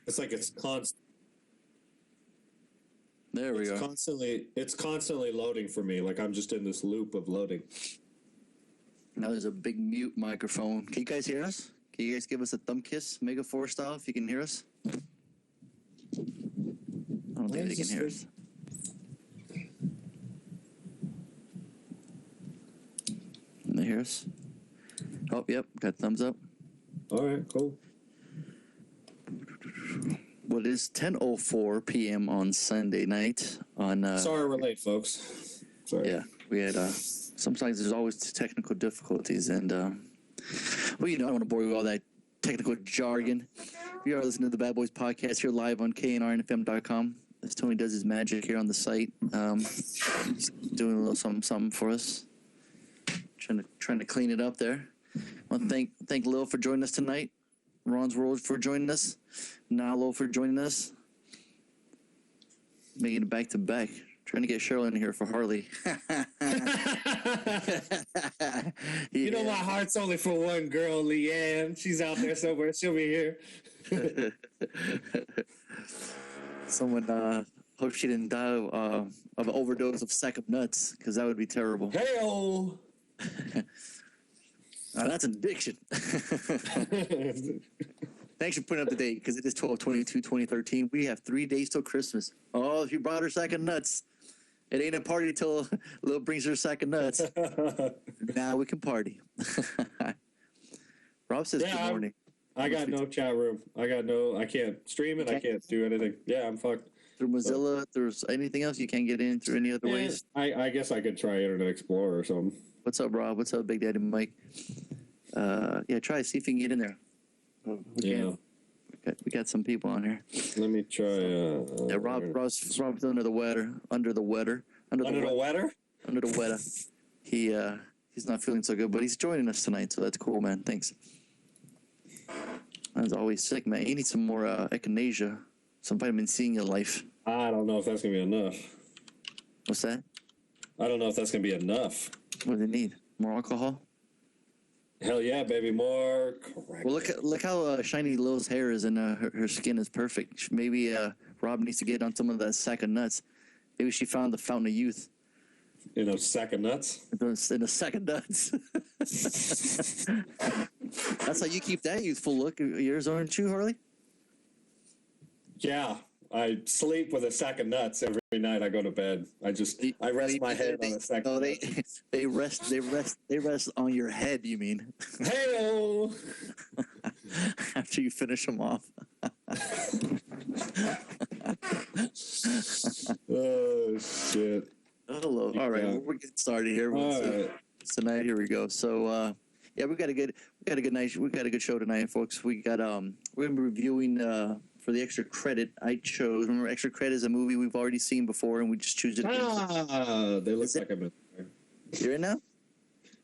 It's like it's constant. There we go. It's constantly loading for me. Like I'm just in this loop of loading. Now there's a big mute microphone. Can you guys hear us? Can you guys give us a thumb kiss, Mega 4 style, if you can hear us? I don't think they can hear us. Can they hear us? Oh, yep, got thumbs up. All right, cool. Well, it is 10:04 p.m. on Sunday night. Sorry we're late, folks. Sorry. Yeah, we had sometimes there's always technical difficulties, and well, I don't want to bore you with all that technical jargon. We are listening to the Bad Boys podcast here live on KNRNFM.com. As Tony does his magic here on the site, he's doing a little something for us, trying to clean it up there. I want to thank Lil for joining us tonight, Ron's World for joining us, Nalo for joining us, making it back to back. Trying to get Cheryl in here for Harley. You know, my heart's only for one girl, Leanne. She's out there somewhere. She'll be here. Someone hope she didn't die of an overdose of sack of nuts, because that would be terrible. Hey-o! That's an addiction. Thanks for putting up the date, because it is 12/22/2013. We have 3 days till Christmas. Oh, if you brought her sack of nuts, it ain't a party till Lil brings her sack of nuts. Now we can party. Rob says good morning. I got no chat room. I can't stream it. I can't do anything. Yeah, I'm fucked. Through Mozilla, if there's anything else you can't get in through any other ways? I guess I could try Internet Explorer or something. What's up, Rob? What's up, Big Daddy Mike? Yeah, try to see if you can get in there. We got some people on here. Let me try. Rob's under the weather. Under the weather. He's not feeling so good, but he's joining us tonight, so that's cool, man. Thanks. I was always sick, man. You need some more echinacea, some vitamin C in your life. I don't know if that's gonna be enough. What's that? I don't know if that's gonna be enough. What do they need? More alcohol? Hell yeah, baby, more. Correct. Well, look how shiny Lil's hair is, and her skin is perfect. Maybe Rob needs to get on some of that sack of nuts. Maybe she found the fountain of youth. In a sack of nuts? In a sack of nuts. That's how you keep that youthful look of yours, aren't you, Harley? Yeah, I sleep with a sack of nuts every night I go to bed. I rest my head on a sack of nuts. They rest on your head, you mean? Hey-o! After you finish them off. Oh, shit. Hello. All right, we're getting started here. Tonight, here we go. So, yeah, we got a good night. We got a good show tonight, folks. We're gonna be reviewing for the extra credit. I chose. Remember, extra credit is a movie we've already seen before, and we just choose it. They look like I'm in there. You're in now.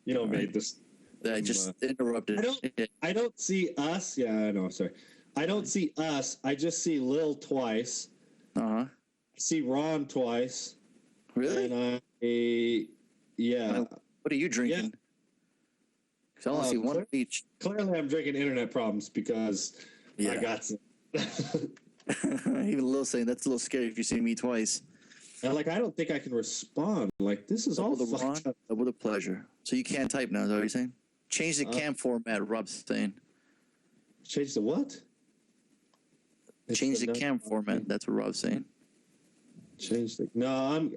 You know, made this. I just interrupted. I don't see us. Yeah, I know. Sorry. I don't see us. I just see Lil twice. I see Ron twice. Really? And yeah. What are you drinking? Because I only see one of each. Clearly, I'm drinking internet problems because I got some. Even Lil saying that's a little scary if you see me twice. And I don't think I can respond. This is all fucked up. With a pleasure. So you can't type now, is that what you're saying? Change the cam format, Rob's saying. Change the what? Change the cam format, that's what Rob's saying. Change the... No, I'm...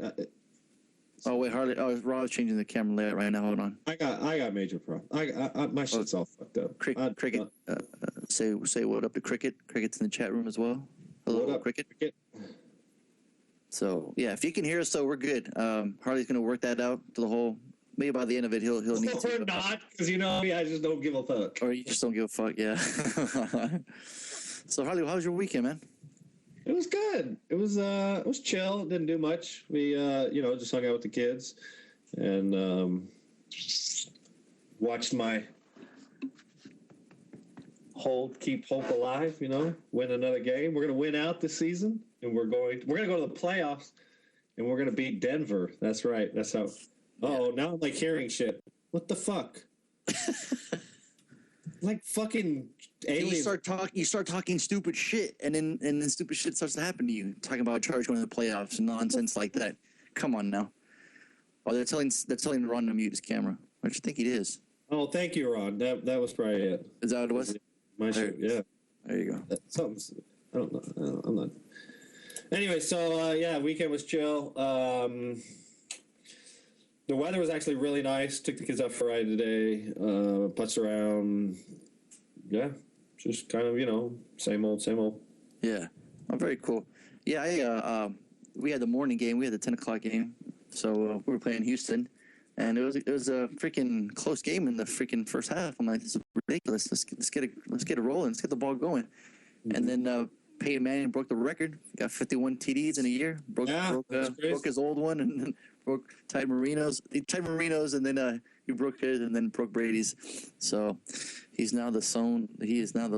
oh, wait, Harley. Oh, Rob's changing the camera layout right now. Hold on. I got major problems. My shit's all fucked up. Cricket. Say what up to Cricket. Cricket's in the chat room as well. Hello, what up, Cricket. So, yeah, if you can hear us, so we're good. Harley's going to work that out to the whole... Maybe by the end of it, he'll need to... Or not, because you know me, I just don't give a fuck. Or you just don't give a fuck, yeah. So, Harley, how was your weekend, man? It was good. It was chill. Didn't do much. We just hung out with the kids and watched my keep hope alive. Win another game. We're gonna win out this season, and we're gonna go to the playoffs, and we're gonna beat Denver. That's right. That's how. Oh, now I'm hearing shit. What the fuck? Fucking aliens. You start talking stupid shit, and then stupid shit starts to happen to you. Talking about Chargers going to the playoffs and nonsense like that. Come on now. Oh, they're telling Ron to mute his camera. What do you think it is? Oh, thank you, Ron. That was probably it. Is that what it was? My shit, yeah. There you go. Something's, I don't know. I'm not. Anyway, so weekend was chill. The weather was actually really nice. Took the kids out for a ride today. Putzed around. Yeah, just kind of same old. Yeah, very cool. Yeah, we had the morning game. We had the 10:00 game. So we were playing Houston, and it was a freaking close game in the freaking first half. I'm like, this is ridiculous. Let's get it rolling. Let's get the ball going. Mm-hmm. And then Peyton Manning broke the record. Got 51 TDs in a year. Broke his old one, and then tied Marino's, and then he broke his, and then broke Brady's. So he is now the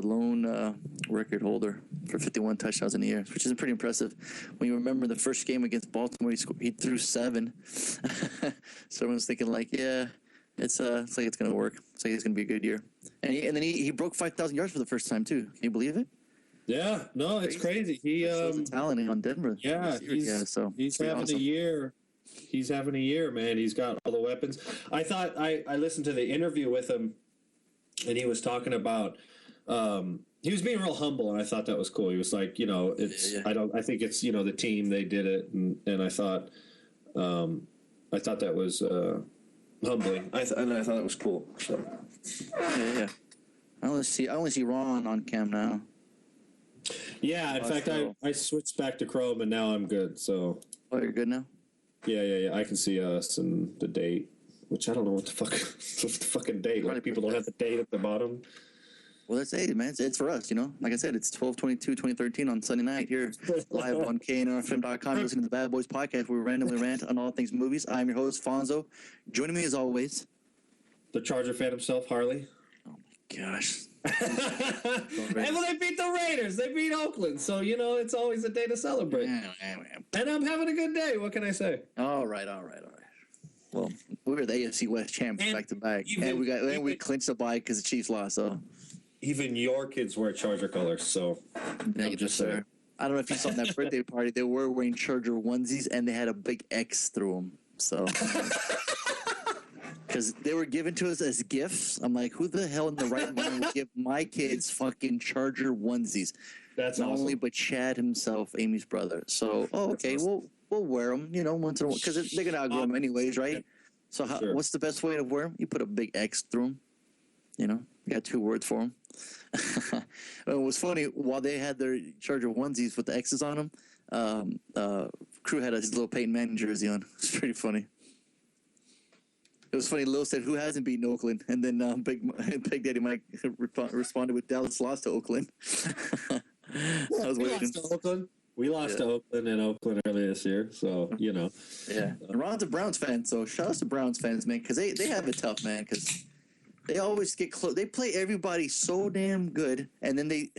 lone record holder for 51 touchdowns in a year, which is pretty impressive. When you remember the first game against Baltimore, he threw 7. So everyone's thinking like, yeah, it's like it's gonna work. It's like it's gonna be a good year. And then he broke 5,000 yards for the first time too. Can you believe it? Yeah, no, it's crazy. He shows the talent on Denver. Yeah, he's having awesome. A year. He's having a year, man. He's got all the weapons. I thought I listened to the interview with him, and he was talking about he was being real humble, and I thought that was cool. He was like, it's I think it's the team, they did it, and I thought that was humbling. I thought it was cool. So yeah. I only see Ron on cam now. Yeah, in fact, I switched back to Chrome, and now I'm good. So. Oh, you're good now? Yeah. I can see us and the date, which I don't know what the fucking date. Like, people don't have the date at the bottom. Well, that's 80, man. It's for us, Like I said, it's 12/22/2013 on Sunday night here, live on KNRFM.com. Listening to the Bad Boys podcast, where we randomly rant on all things movies. I'm your host, Alfonso. Joining me as always, the Charger fan himself, Harley. Oh my gosh. Hey, well, they beat the Raiders. They beat Oakland. So, it's always a day to celebrate. And I'm having a good day. What can I say? All right. Well, we were the AFC West champs back to back. And we clinched the bye because the Chiefs lost. So even your kids wear Charger colors. So thank you, sir. I don't know if you saw that birthday party. They were wearing Charger onesies, and they had a big X through them. So... Because they were given to us as gifts. I'm like, who the hell in the right mind would give my kids fucking Charger onesies? That's not awesome. only, but Chad himself, Amy's brother. So, okay, awesome. we'll wear them, once in a while, because they're gonna outgrow them anyways, right? So, what's the best way to wear them? You put a big X through them. You got 2 words for them. It was funny while they had their Charger onesies with the X's on them. Crew had his little Peyton Manning jersey on. It's pretty funny. It was funny. Lil said, "Who hasn't beaten Oakland?" And then Big Daddy Mike responded with, "Dallas lost to Oakland." I was waiting. Lost to Oakland. We lost to Oakland in Oakland earlier this year, so Yeah, and Ron's a Browns fan, so shout out to Browns fans, man, because they have it tough, man, because they always get close. They play everybody so damn good, and then the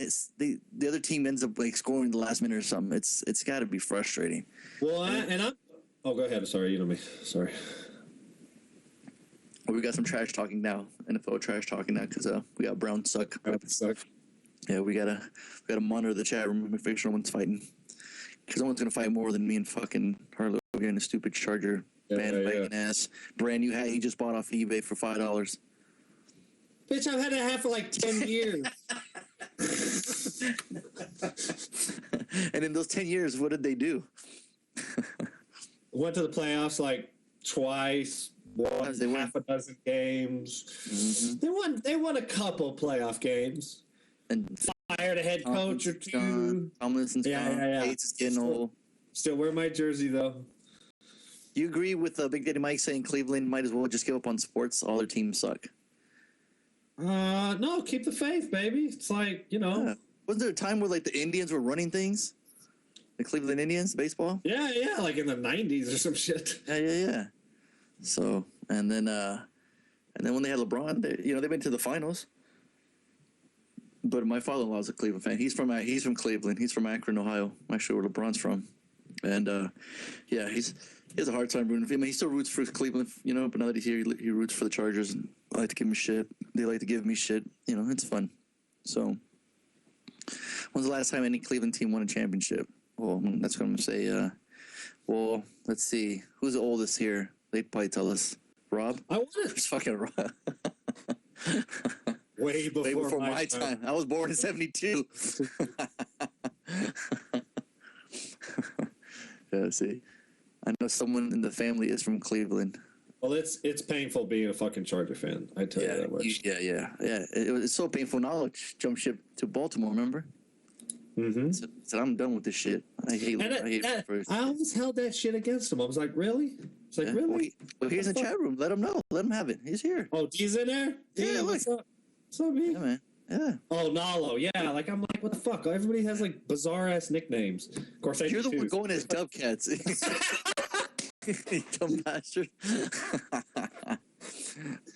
other team ends up like scoring the last minute or something. It's got to be frustrating. Well, go ahead. Sorry, you know me. Sorry. We got some trash talking now, NFL trash talking now, because we got Brown suck. Yeah, we gotta monitor the chat room and make sure no one's fighting, because no one's gonna fight more than me and fucking Harley and a stupid Charger bandwagon ass brand new hat he just bought off eBay for $5. Bitch, I've had a hat for like 10 years. And in those 10 years, what did they do? Went to the playoffs like twice. Won half a dozen games. Mm-hmm. They won a couple playoff games. And fired a head coach or two. Tomlinson's gone. Yates is getting old. Still wear my jersey though. You agree with Big Daddy Mike saying Cleveland might as well just give up on sports? All their teams suck. No, keep the faith, baby. It's like, Yeah. Wasn't there a time where like the Indians were running things? The Cleveland Indians, baseball? Yeah, like in the 90s or some shit. Yeah. So, and then when they had LeBron, they've been to the finals. But my father-in-law is a Cleveland fan. He's from Cleveland. He's from Akron, Ohio, actually where LeBron's from. And he has a hard time rooting for him. I mean, he still roots for Cleveland, but now that he's here, he roots for the Chargers. And I like to give him shit. They like to give me shit. It's fun. So, when's the last time any Cleveland team won a championship? Well, that's what I'm going to say. Well, let's see. Who's the oldest here? They'd probably tell us. Rob? I want It's fucking Rob. Way before my time. I was born in 72. Yeah, see. I know someone in the family is from Cleveland. Well, it's painful being a fucking Charger fan. I tell you that much. Yeah. It's so painful. Now I jump ship to Baltimore, remember? Mm-hmm. So I'm done with this shit. I hate I always held that shit against him. I was like, really? It's like, really? Well, here's in the chat room. Let him know. Let him have it. He's here. Oh, D's in there? Yeah, look. What's up? What's up, me? Yeah, man. Yeah. Oh, Nalo. Yeah, like, I'm like, what the fuck? Everybody has, like, bizarre-ass nicknames. Of course, You're the one going as Dubcats. You dumb bastard.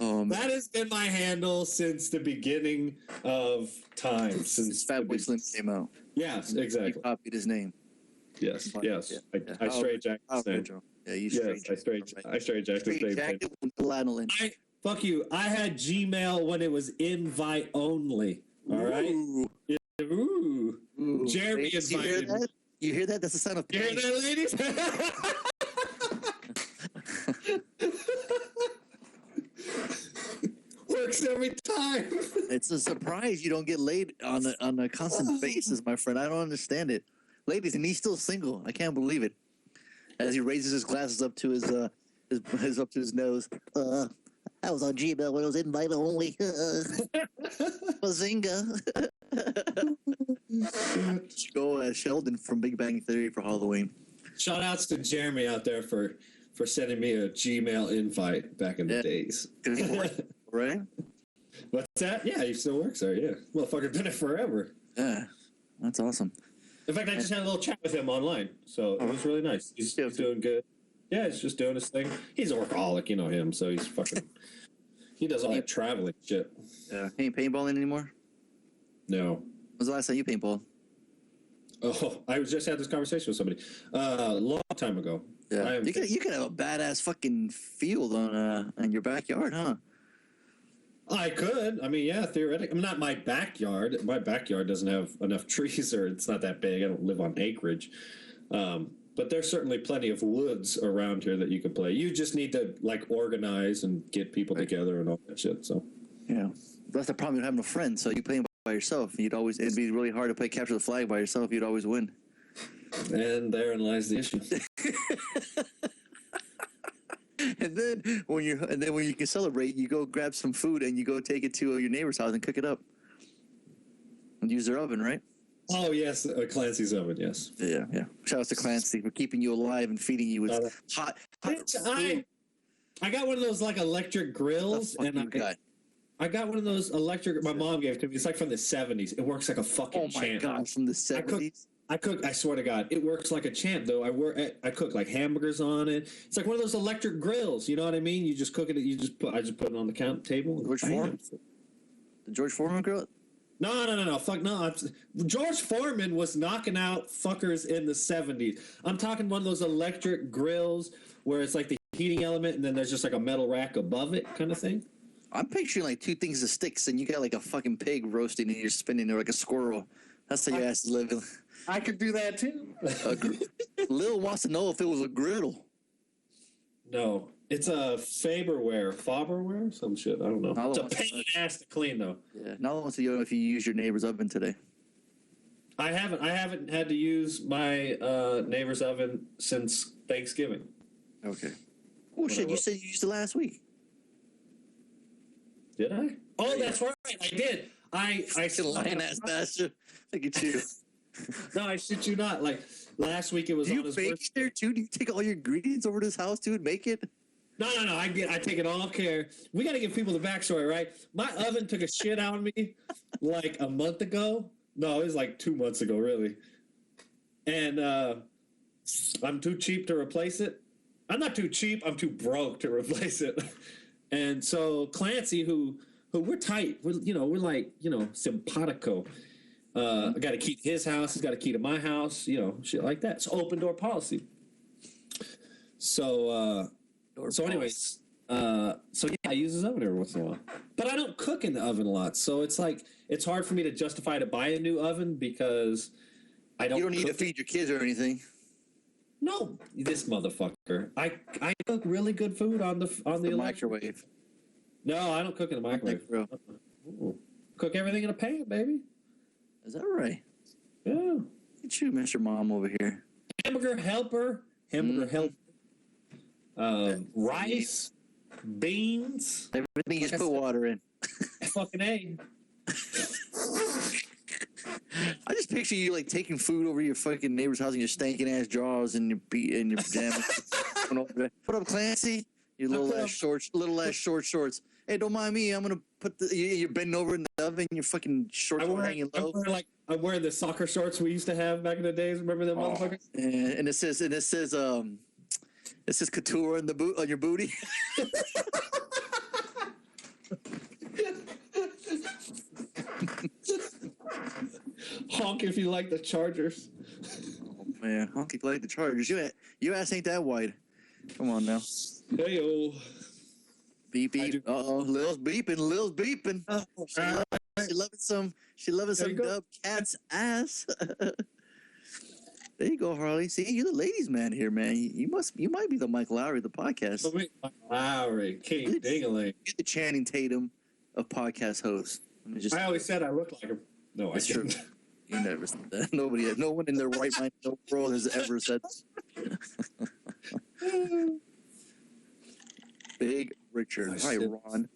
Oh, man. That has been my handle since the beginning of time. Since Fatboy Slim came out. Yes, exactly. He copied his name. Yes. Yeah. I straight jacked his name. Yeah, you straight. Yes, I straight jacked his name. Fuck you. I had Gmail when it was invite only. All right. Ooh. Jeremy invited me. You hear that? That's the sound of pain. You hear that, ladies? Works every time. It's a surprise you don't get laid on a constant basis, my friend. I don't understand it. Ladies, and he's still single. I can't believe it. As he raises his glasses up to his up to his nose. I was on Gmail when it was invite only. Bazinga. Go as Sheldon from Big Bang Theory for Halloween. Shout outs to Jeremy out there for sending me a Gmail invite back in the days. Right? What's that? Yeah, he still works there, yeah. Motherfucker did it forever. Yeah, that's awesome. In fact, I just had a little chat with him online, so it was really nice. He's doing good. Yeah, he's just doing his thing. He's a workaholic, you know him, so he's fucking... He does all that traveling shit. Yeah. He ain't paintballing anymore? No. When was the last time you paintballed? Oh, I just had this conversation with somebody a long time ago. Yeah. You could have a badass fucking field in your backyard, huh? I could. I mean, yeah, theoretically. I mean, not my backyard. My backyard doesn't have enough trees, or it's not that big. I don't live on acreage. But there's certainly plenty of woods around here that you can play. You just need to, like, organize and get people together and all that shit, so. Yeah. That's the problem with having a friend. So you play by yourself. It'd be really hard to play capture the flag by yourself. You'd always win. And therein lies the issue. And then when you can celebrate, you go grab some food and you go take it to your neighbor's house and cook it up. And use their oven, right? Oh, yes, Clancy's oven, yes. Yeah. Shout out to Clancy for keeping you alive and feeding you with hot food. I got one of those, like, electric grills. I got one of those electric, my mom gave it to me. It's like from the 70s. It works like a fucking champ. Oh, my God, from the 70s? I cook, I swear to God, it works like a champ, though. I cook, like, hamburgers on it. It's like one of those electric grills, you know what I mean? You just cook it, I just put it on the table. George Foreman? The George Foreman grill? No. Fuck no. George Foreman was knocking out fuckers in the 70s. I'm talking one of those electric grills where it's like the heating element and then there's just like a metal rack above it kind of thing. I'm picturing like two things of sticks and you got like a fucking pig roasting and you're spinning there like a squirrel. That's how your ass is living. I could do that too. Lil wants to know if it was a griddle. No. It's a Faberware, some shit. I don't know. It's a pain in the ass to clean, though. Yeah. Now I want to know if you use your neighbor's oven today. I haven't had to use my neighbor's oven since Thanksgiving. Okay. Oh shit! You said you used it last week. Did I? Oh, that's right. I did. I lying ass bastard. Look at you. No, I shit you not. Like last week, it was. Do you bake it there too? Do you take all your ingredients over to his house too and make it? No. I take it all care. We got to give people the backstory, right? My oven took a shit out of me like a month ago. No, it was like 2 months ago, really. And I'm too cheap to replace it. I'm not too cheap. I'm too broke to replace it. And so Clancy, who we're tight. We're like simpatico. I got a key to his house. He's got a key to my house. Shit like that. It's open door policy. So anyways, So yeah, I use his oven every once in a while. But I don't cook in the oven a lot, so it's like it's hard for me to justify to buy a new oven because I don't. You don't need to feed your kids or anything. No, this motherfucker. I cook really good food on the microwave. No, I don't cook in the microwave. Bro. Cook everything in a pan, baby. Is that right? Yeah. Look at you, Mr. Mom over here. Hamburger helper. Rice, beans. Everything you just put water in. Fucking A. I just picture you like taking food over your fucking neighbor's house in your stankin' ass drawers and your pajamas. What up, Clancy? Your little ass short shorts. Hey, don't mind me. I'm gonna put you're bending over in the oven. Your fucking shorts are hanging low. I'm wearing the soccer shorts we used to have back in the days. Remember them motherfuckers? And it says couture on the boot on your booty. Honk if you like the Chargers. Oh man, honk if you like the Chargers. Your ass ain't that wide. Come on now. Hey-o. Beep beep. Lil's beeping. She loving some dub cat's ass. There you go, Harley. See, you're the ladies' man here, man. You might be the Mike Lowry of the podcast. Mike Lowry, King Dingling. You're the Channing Tatum of podcast hosts. I always said I look like him. No, it's true. You never said that. No one in their right mind in the world has ever said that. Big Richard. Hi, Ron.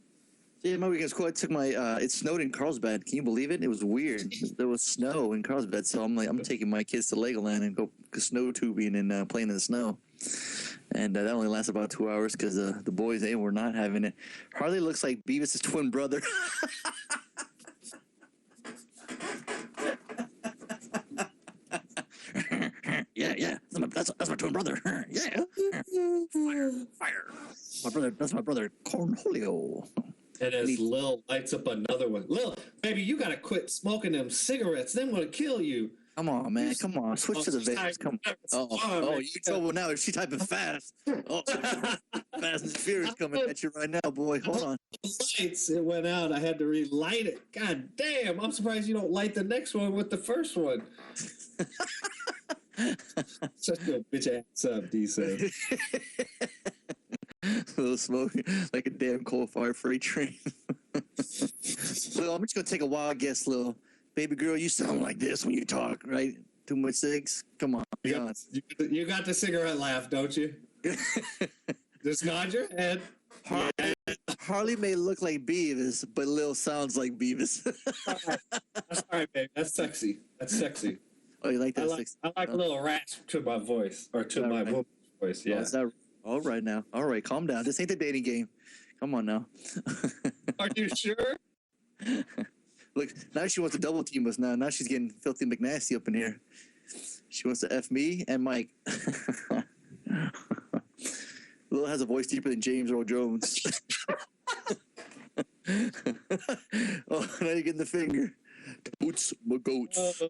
Yeah, my weekend's cool. I took my, it snowed in Carlsbad. Can you believe it? It was weird. There was snow in Carlsbad, so I'm taking my kids to Legoland and go snow tubing and playing in the snow. And that only lasted about 2 hours because the boys, they were not having it. Harley looks like Beavis' twin brother. Yeah. That's my twin brother. Yeah. Fire. That's my brother, Cornholio. And as Lil lights up another one. Lil, baby, you gotta quit smoking them cigarettes. They're gonna kill you. Come on, man. Come on. Switch to the vapes. Come on. Oh, you trouble now. Is she typing fast? Oh, Fast and Furious coming at you right now, boy. Hold on. Lights, it went out. I had to relight it. God damn. I'm surprised you don't light the next one with the first one. Shut your bitch ass up, D-Sub. Little smoke like a damn coal-fired freight train. Lil, I'm just gonna take a wild guess, Lil. Baby girl, you sound like this when you talk, right? Too much cigs? Come on, be honest. You got the cigarette laugh, don't you? Just nod your head. Harley may look like Beavis, but Lil sounds like Beavis. That's all right, babe. That's sexy. Oh, you like that? I like a little rasp to my voice, or to my voice, yeah. All right now. All right, calm down. This ain't the dating game. Come on now. Are you sure? Look, now she wants to double team us now. Now she's getting filthy McNasty up in here. She wants to F me and Mike. Lil has a voice deeper than James Earl Jones. Oh, now you're getting the finger. Boots, my goats.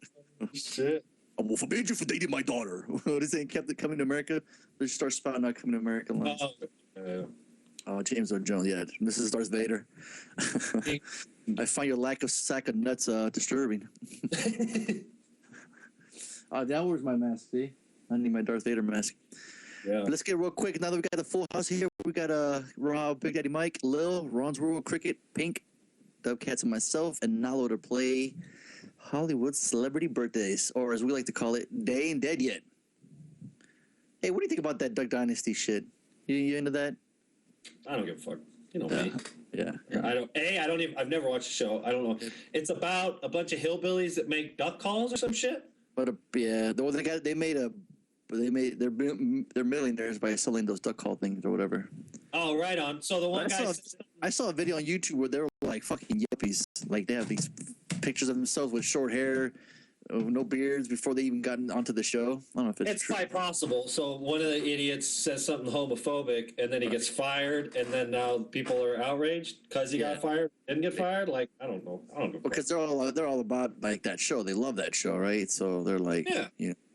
Shit. I will forbid you for dating my daughter. This ain't kept it coming to America. They start spouting out coming to America lines. Oh, James Earl Jones. Yeah, this is Darth Vader. I find your lack of sack of nuts disturbing. Now where's my mask? See, I need my Darth Vader mask. Yeah. But let's get real quick. Now that we got the full house here, we got Rob, Big Daddy Mike, Lil, Ron's World, Cricket, Pink, Dubcats, and myself, and Nalo to play Hollywood celebrity birthdays, or as we like to call it, They Ain't Dead Yet. Hey, what do you think about that Duck Dynasty shit? You into that? I don't give a fuck. You know me. Yeah. I've never watched the show. I don't know. It's about a bunch of hillbillies that make duck calls or some shit. But they're millionaires by selling those duck call things or whatever. Oh, right on. So the one I saw a video on YouTube where they were like fucking yuppies. Like they have these pictures of themselves with short hair, no beards before they even got onto the show. I don't know if it's true. Quite possible. So one of the idiots says something homophobic, and then he gets fired, and then now people are outraged because he got fired, didn't get fired. Like I don't know. Because they're all about like that show. They love that show, right? So they're like,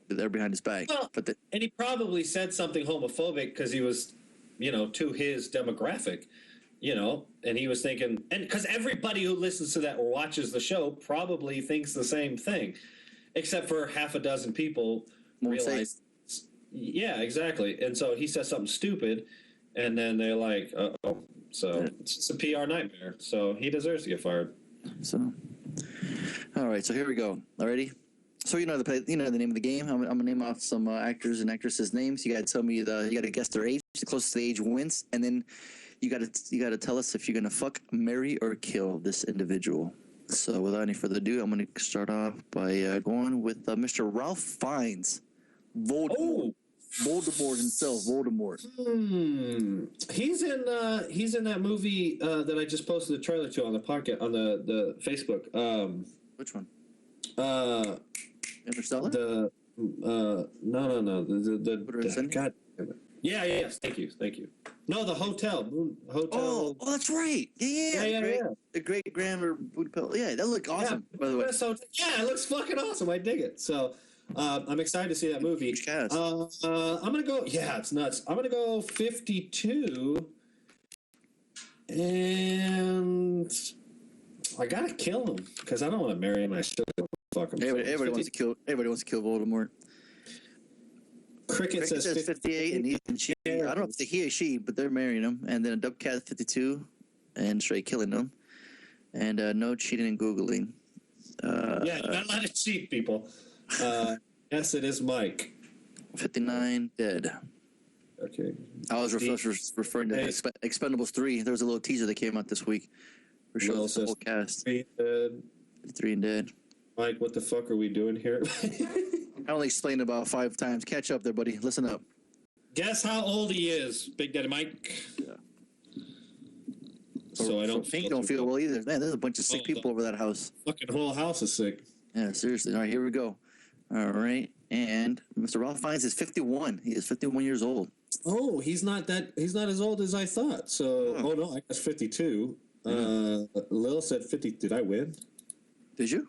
they're behind his back. Well, and he probably said something homophobic because he was to his demographic, and he was thinking, and because everybody who listens to that or watches the show probably thinks the same thing, except for half a dozen people realize, yeah, exactly. And so he says something stupid, and then they're like, oh, so it's just a PR nightmare. So he deserves to get fired. So, all right, so here we go. Already. So the name of the game. I'm gonna name off some actors and actresses' names. You gotta tell me you gotta guess their age. The closest to the age wins, and then you gotta tell us if you're gonna fuck, marry, or kill this individual. So without any further ado, I'm gonna start off by going with Mr. Ralph Fiennes, Voldemort. Oh. Voldemort himself, Voldemort. He's in that movie that I just posted the trailer to on the podcast on the Facebook. Which one? Interstellar. No. The God. Yes. Thank you. No, the hotel. Oh, that's right. Yeah. The Great Grammar Budapest. Yeah, that looked awesome. By the way. It looks fucking awesome. I dig it. So. I'm excited to see that movie. I'm gonna go. Yeah, it's nuts. I'm gonna go 52, and I gotta kill him because I don't want to marry him. I still fuck him. Everybody wants to kill. Everybody wants to kill Voldemort. Cricket says 58, and she. I don't know if it's a he or she, but they're marrying him. And then a Dubcat 52, and straight killing him. And no cheating and googling. You're not allowed to cheat, people. Yes, it is Mike. 59 dead. Okay. I was referring to Expendables 3. There was a little teaser that came out this week. For sure, the whole cast. 3 and dead. Mike, what the fuck are we doing here? I only explained about 5 times. Catch up there, buddy. Listen up. Guess how old he is, Big Daddy Mike. Yeah. So I don't feel well either. Man, there's a bunch of sick people over that house. Fucking whole house is sick. Yeah, seriously. All right, here we go. All right, and Mr. Ralph Fiennes is 51. He is 51 years old. Oh, he's not as old as I thought. So, no, I guess 52. Lil said 50. Did I win? Did you?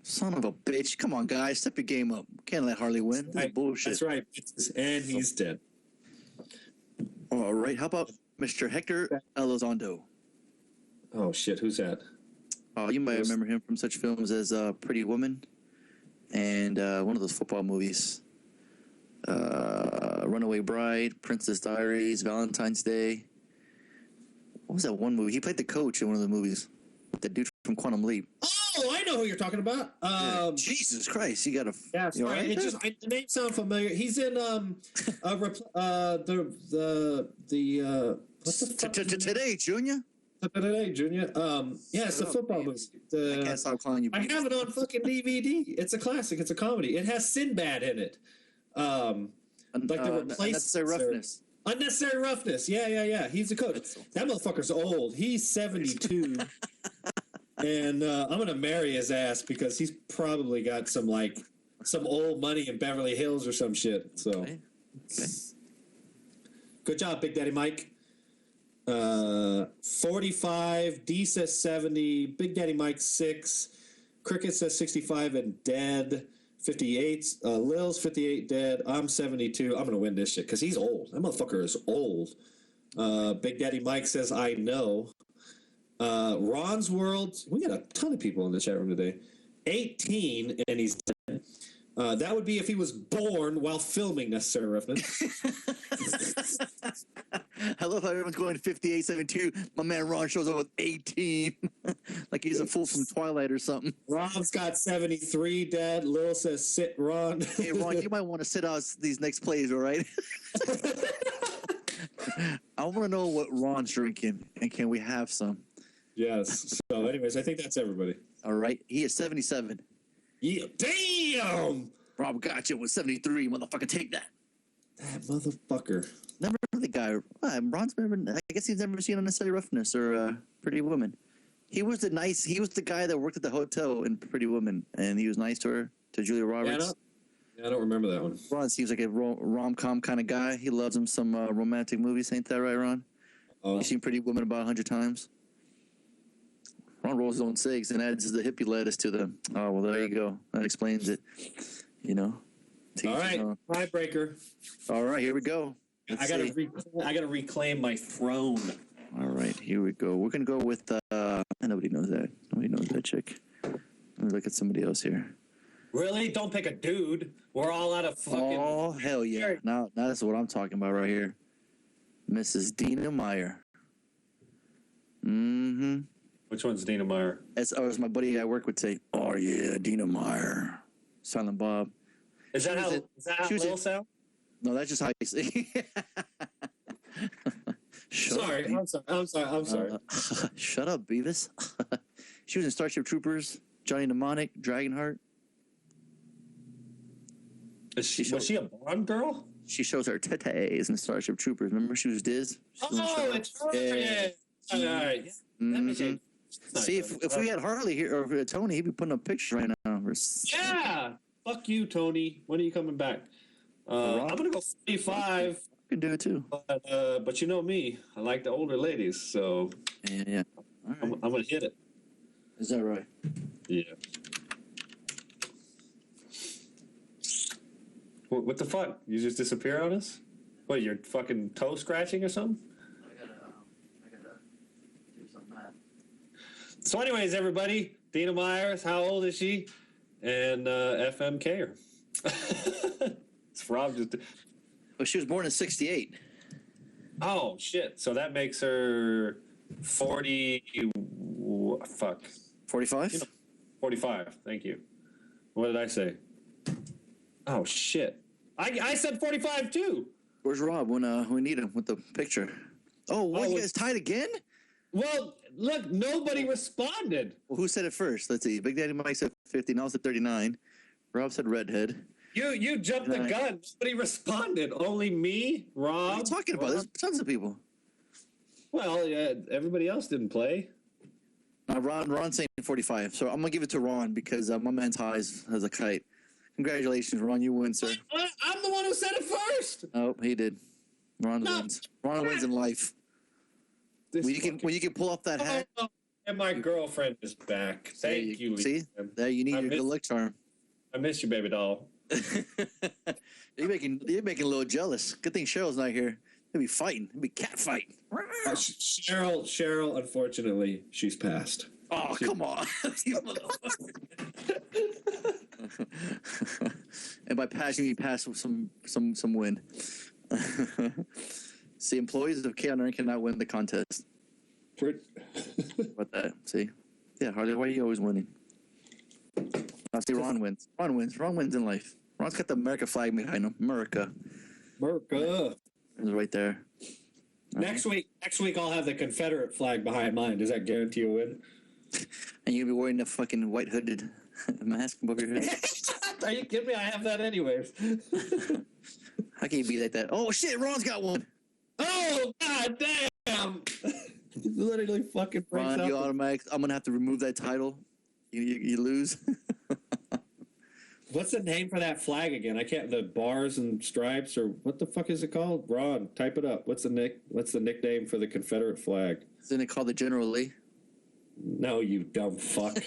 Son of a bitch! Come on, guys, step your game up. Can't let Harley win. This is bullshit. That's right. And he's dead. All right, how about Mr. Hector Elizondo? Oh shit, who's that? Oh, you might remember him from such films as Pretty Woman. And one of those football movies, Runaway Bride, Princess Diaries, Valentine's Day. What was that one movie? He played the coach in one of the movies. The dude from Quantum Leap. Oh, I know who you're talking about. Jesus Christ, you got to. Yeah, sorry. The name sounds familiar. He's in what's the fuck? Today, Junior. Today, Junior. It's a football movie. I can't stop calling you. I have it on fucking DVD. It's a classic. It's a comedy. It has Sinbad in it. Like the replacement. Unnecessary Roughness. Unnecessary Roughness. Yeah. He's the coach. That motherfucker's old. He's 72. And I'm gonna marry his ass because he's probably got some old money in Beverly Hills or some shit. So, okay. Good job, Big Daddy Mike. 45. D says 70. Big Daddy Mike 6. Cricket says 65 and dead. 58. Lil's 58 dead. I'm 72. I'm gonna win this shit because he's old. That motherfucker is old. Big Daddy Mike says I know. Ron's World. We got a ton of people in the chat room today. 18 and he's dead. That would be if he was born while filming Necessary Roughness. I love how everyone's going 58, 72. My man Ron shows up with 18. Like he's a fool from Twilight or something. Ron's got 73 dead. Lil says sit, Ron. Hey, Ron, you might want to sit out these next plays, all right? I want to know what Ron's drinking, and can we have some? Yes. So anyways, I think that's everybody. All right. He is 77. Yeah. Damn! Rob Gotcha was 73. Motherfucker, take that. That motherfucker. Never heard the guy. Ron's never. I guess he's never seen Unnecessary Roughness or Pretty Woman. He was the guy that worked at the hotel in Pretty Woman, and he was nice to her, to Julia Roberts. I don't remember that one. Ron seems like a rom-com kind of guy. He loves him some romantic movies. Ain't that right, Ron? Oh. You've seen Pretty Woman about 100 times. Ron rolls his own cigs and adds the hippie lettuce to them. Oh, well, there you go. That explains it. You know. All right. Tiebreaker. All right, here we go. I gotta reclaim my throne. All right, here we go. We're gonna go with nobody knows that. Nobody knows that chick. Let me look at somebody else here. Really? Don't pick a dude. We're all out of fucking. Oh hell yeah! Now that's what I'm talking about right here. Mrs. Dina Meyer. Mm-hmm. Which one's Dina Meyer? As my buddy I work with say, oh yeah, Dina Meyer. Silent Bob. Is that how Lil sound? No, that's just how you say. I'm sorry. Shut up, Beavis. She was in Starship Troopers, Johnny Mnemonic, Dragonheart. Was she a Bond girl? She shows her tetes in Starship Troopers. Remember, she was Diz. It's her. Yeah. All right. Mm-hmm. See, if we had Harley here or Tony, he'd be putting up pictures right now. Yeah. Fuck you, Tony. When are you coming back? I'm gonna go 45. I can do it too. But you know me, I like the older ladies, so yeah. All right. I'm gonna hit it. Is that right? Yeah. What the fuck? You just disappear on us? What, you're fucking toe scratching or something? I gotta do some math. So anyways, everybody, Dina Myers, how old is she? And FMK her. It's Rob just... Well, she was born in 68. Oh, shit. So that makes her 40... Fuck. 45? 45. Thank you. What did I say? Oh, shit. I said 45, too. Where's Rob when we need him with the picture? Oh, what? You guys tied again? Well, look, nobody responded. Well, who said it first? Let's see. Big Daddy Mike said 50. Now said 39. Rob said redhead. You jumped the gun. Nobody responded. Only me, Rob. What are you talking about? There's tons of people. Well, yeah, everybody else didn't play. Ron's saying 45. So I'm going to give it to Ron because my man's high as a kite. Congratulations, Ron. You win, sir. I'm the one who said it first. Oh, he did. Ron wins. Ron wins in life. When you can pull off that hat. And my girlfriend is back. Thank you. See? There, you need your good luck charm. I miss you, baby doll. You're making a little jealous. Good thing Cheryl's not here. They'll be fighting. They'll be cat fighting. Cheryl, unfortunately, she's passed. Oh, come on. And by passing, you pass with some win. See, employees of KNRN cannot win the contest. What that? See? Yeah, Harley, why are you always winning? I see Ron wins. Ron wins in life. Ron's got the America flag behind him. America. It's right there. Next week I'll have the Confederate flag behind mine. Does that guarantee a win? And you'll be wearing the fucking white hooded mask above your head. Are you kidding me? I have that anyways. How can you be like that? Oh shit, Ron's got one. Oh god damn! Literally fucking breaks Ron, you automatic. I'm gonna have to remove that title. You lose. What's the name for that flag again? I can't. The bars and stripes, or what the fuck is it called? Ron, type it up. What's the nickname for the Confederate flag? Isn't it called the General Lee? No, you dumb fuck.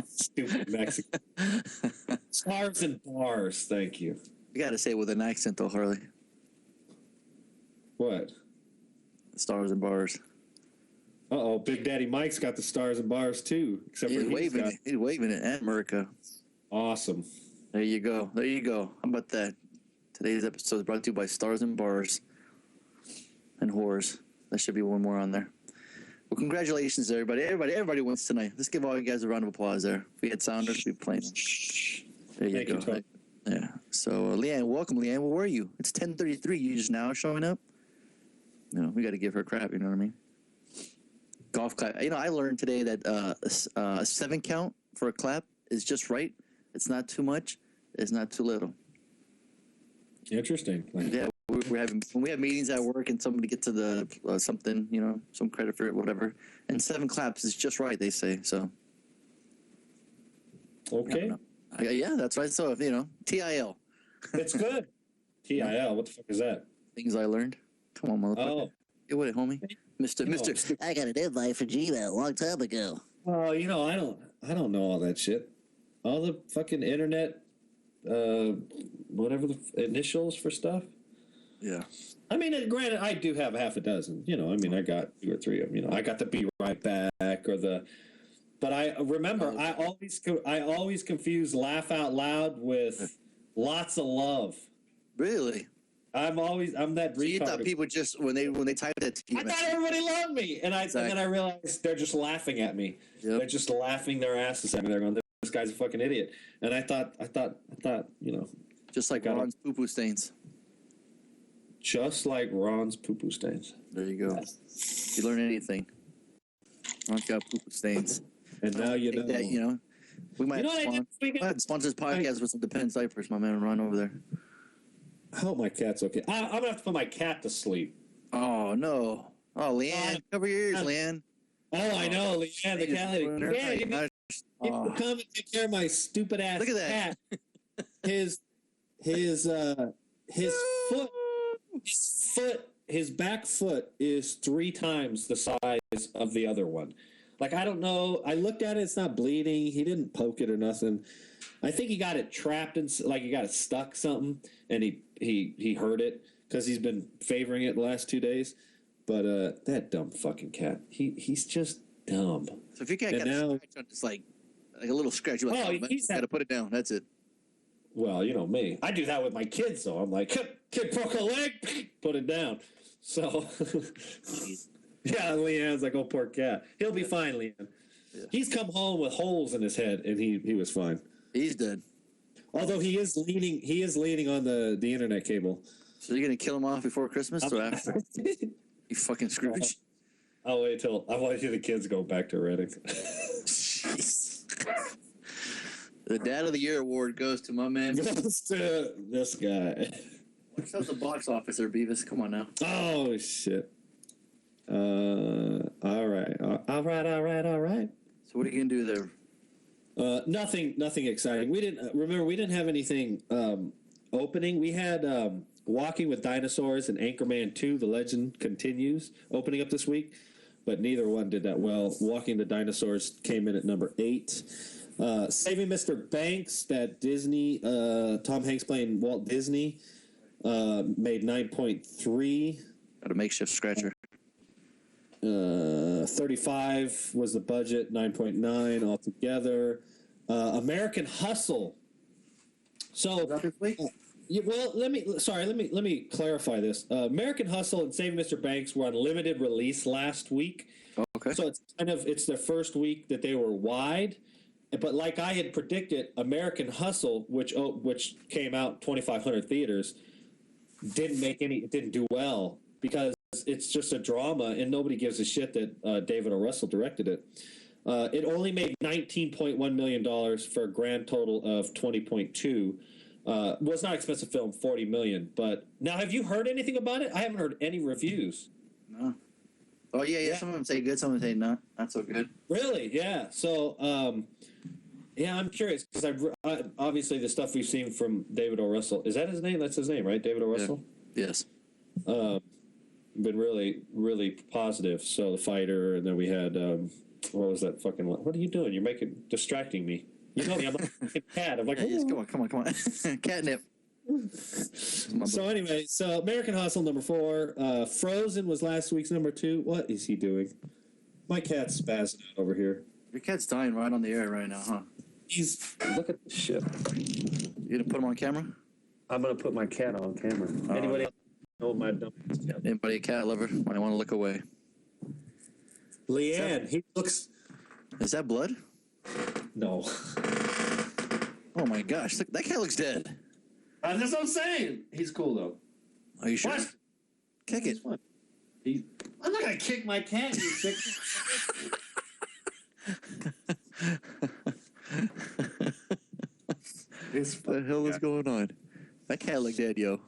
Stupid Mexican. Stars and bars. Thank you. You got to say it with an accent, though, Harley. What? Stars and bars. Uh-oh, Big Daddy Mike's got the stars and bars, too. Except He's waving it. He's waving it at America. Awesome. There you go. How about that? Today's episode is brought to you by Stars and Bars and Whores. There should be one more on there. Well, congratulations, everybody. Everybody wins tonight. Let's give all you guys a round of applause there. If we had sounders, we'd be playing. There you go. Yeah. So, Leanne, welcome, Leanne. Where were you? It's 10:33. You just now showing up? No, we got to give her crap. You know what I mean? Golf clap. I learned today that a 7 count for a clap is just right. It's not too much. It's not too little. Interesting. Yeah, when we have meetings at work and somebody gets to the something, some credit for it, whatever, and 7 claps is just right. They say so. Okay. Yeah, that's right. So if TIL. It's good. TIL. What the fuck is that? Things I learned. Come on, motherfucker. Oh. Get with it, homie. Mister. I got an invite for Gmail a long time ago. Oh, I don't know all that shit. All the fucking internet, whatever the initials for stuff. Yeah. I mean, granted, I do have half a dozen. You know, I mean, I got 2 or 3 of them. You know, I got the Be Right Back or the. But I remember, I always confuse Laugh Out Loud with Lots of Love. Really? I'm that retard. So you thought people just when they typed that to you, I thought everybody loved me, and then I realized they're just laughing at me. Yep. They're just laughing their asses at me. They're going, "This guy's a fucking idiot." And I thought, you know, just like Ron's poo-poo stains. Just like Ron's poo-poo stains. There you go. You learn anything. Ron's got poo-poo stains. And now you know. That, you know, we might sponsor this podcast with some Depends diapers, my man Ron over there. I hope my cat's okay. I'm going to have to put my cat to sleep. Oh, no. Oh, Leanne. Cover your ears, Leanne. Oh, I know. Leanne, the cat lady. Yeah, you come and take care of my stupid ass Look at that. cat. His back foot is 3 times the size of the other one. Like, I don't know. I looked at it. It's not bleeding. He didn't poke it or nothing. I think he got it trapped in, like he got it stuck something, and he hurt it because he's been favoring it the last 2 days. But that dumb fucking cat. He's just dumb. So if your cat got a scratch on just like a little scratch, you're like, he's got to put it down. That's it. Well, you know me. I do that with my kids, though. I'm like, kid broke a leg, put it down. So, yeah, Leanne's like, oh, poor cat. He'll be fine, Leanne. Yeah. He's come home with holes in his head, and he was fine. He's dead. Although he is leaning on the internet cable. So you're gonna kill him off before Christmas or after? You fucking Scrooge. I'll wait till the kids go back to Reading. Jeez. The Dad of the Year award goes to my man. Goes to this guy. How's the box office there, Beavis? Come on now. Oh shit. All right. So what are you gonna do there? Nothing exciting. We didn't have anything opening. We had Walking with Dinosaurs and Anchorman 2: The Legend Continues opening up this week, but neither one did that well. Walking the Dinosaurs came in at number 8. Saving Mr. Banks, that Disney, Tom Hanks playing Walt Disney, made 9.3. Got a makeshift scratcher. 35 was the budget, 9.9 altogether. American Hustle. So, well, let me clarify this. American Hustle and Saving Mr. Banks were on limited release last week. Oh, okay. So it's their first week that they were wide. But like I had predicted, American Hustle, which came out 2,500 theaters, didn't do well because it's just a drama and nobody gives a shit that David O. Russell directed it. It only made $19.1 million for a grand total of 20.2. Was not an expensive film, $40 million. But now, have you heard anything about it? I haven't heard any reviews. No. Oh yeah. Some of them say good, some of them say not so good. Really? Yeah. So, yeah, I'm curious because I obviously the stuff we've seen from David O. Russell, is that his name? That's his name, right? David O. Russell. Yeah. Yes. Been really, really positive. So The Fighter, and then we had what was that fucking? What are you doing? You're distracting me. You know me. I'm a fucking cat. I'm like, yes, come on. Catnip. So anyway, American Hustle number 4. Frozen was last week's number 2. What is he doing? My cat's spazzing out over here. Your cat's dying right on the air right now, huh? Look at this shit. You gonna put him on camera? I'm gonna put my cat on camera. Anybody know my dumb cat? Anybody a cat lover might want to look away. Leanne, he looks. Is that blood? No. Oh my gosh, that cat looks dead. That's what I'm saying. He's cool though. Are you sure? What? Kick it. I'm not gonna kick my cat. You sick. What the hell is going on? That cat looked dead, yo.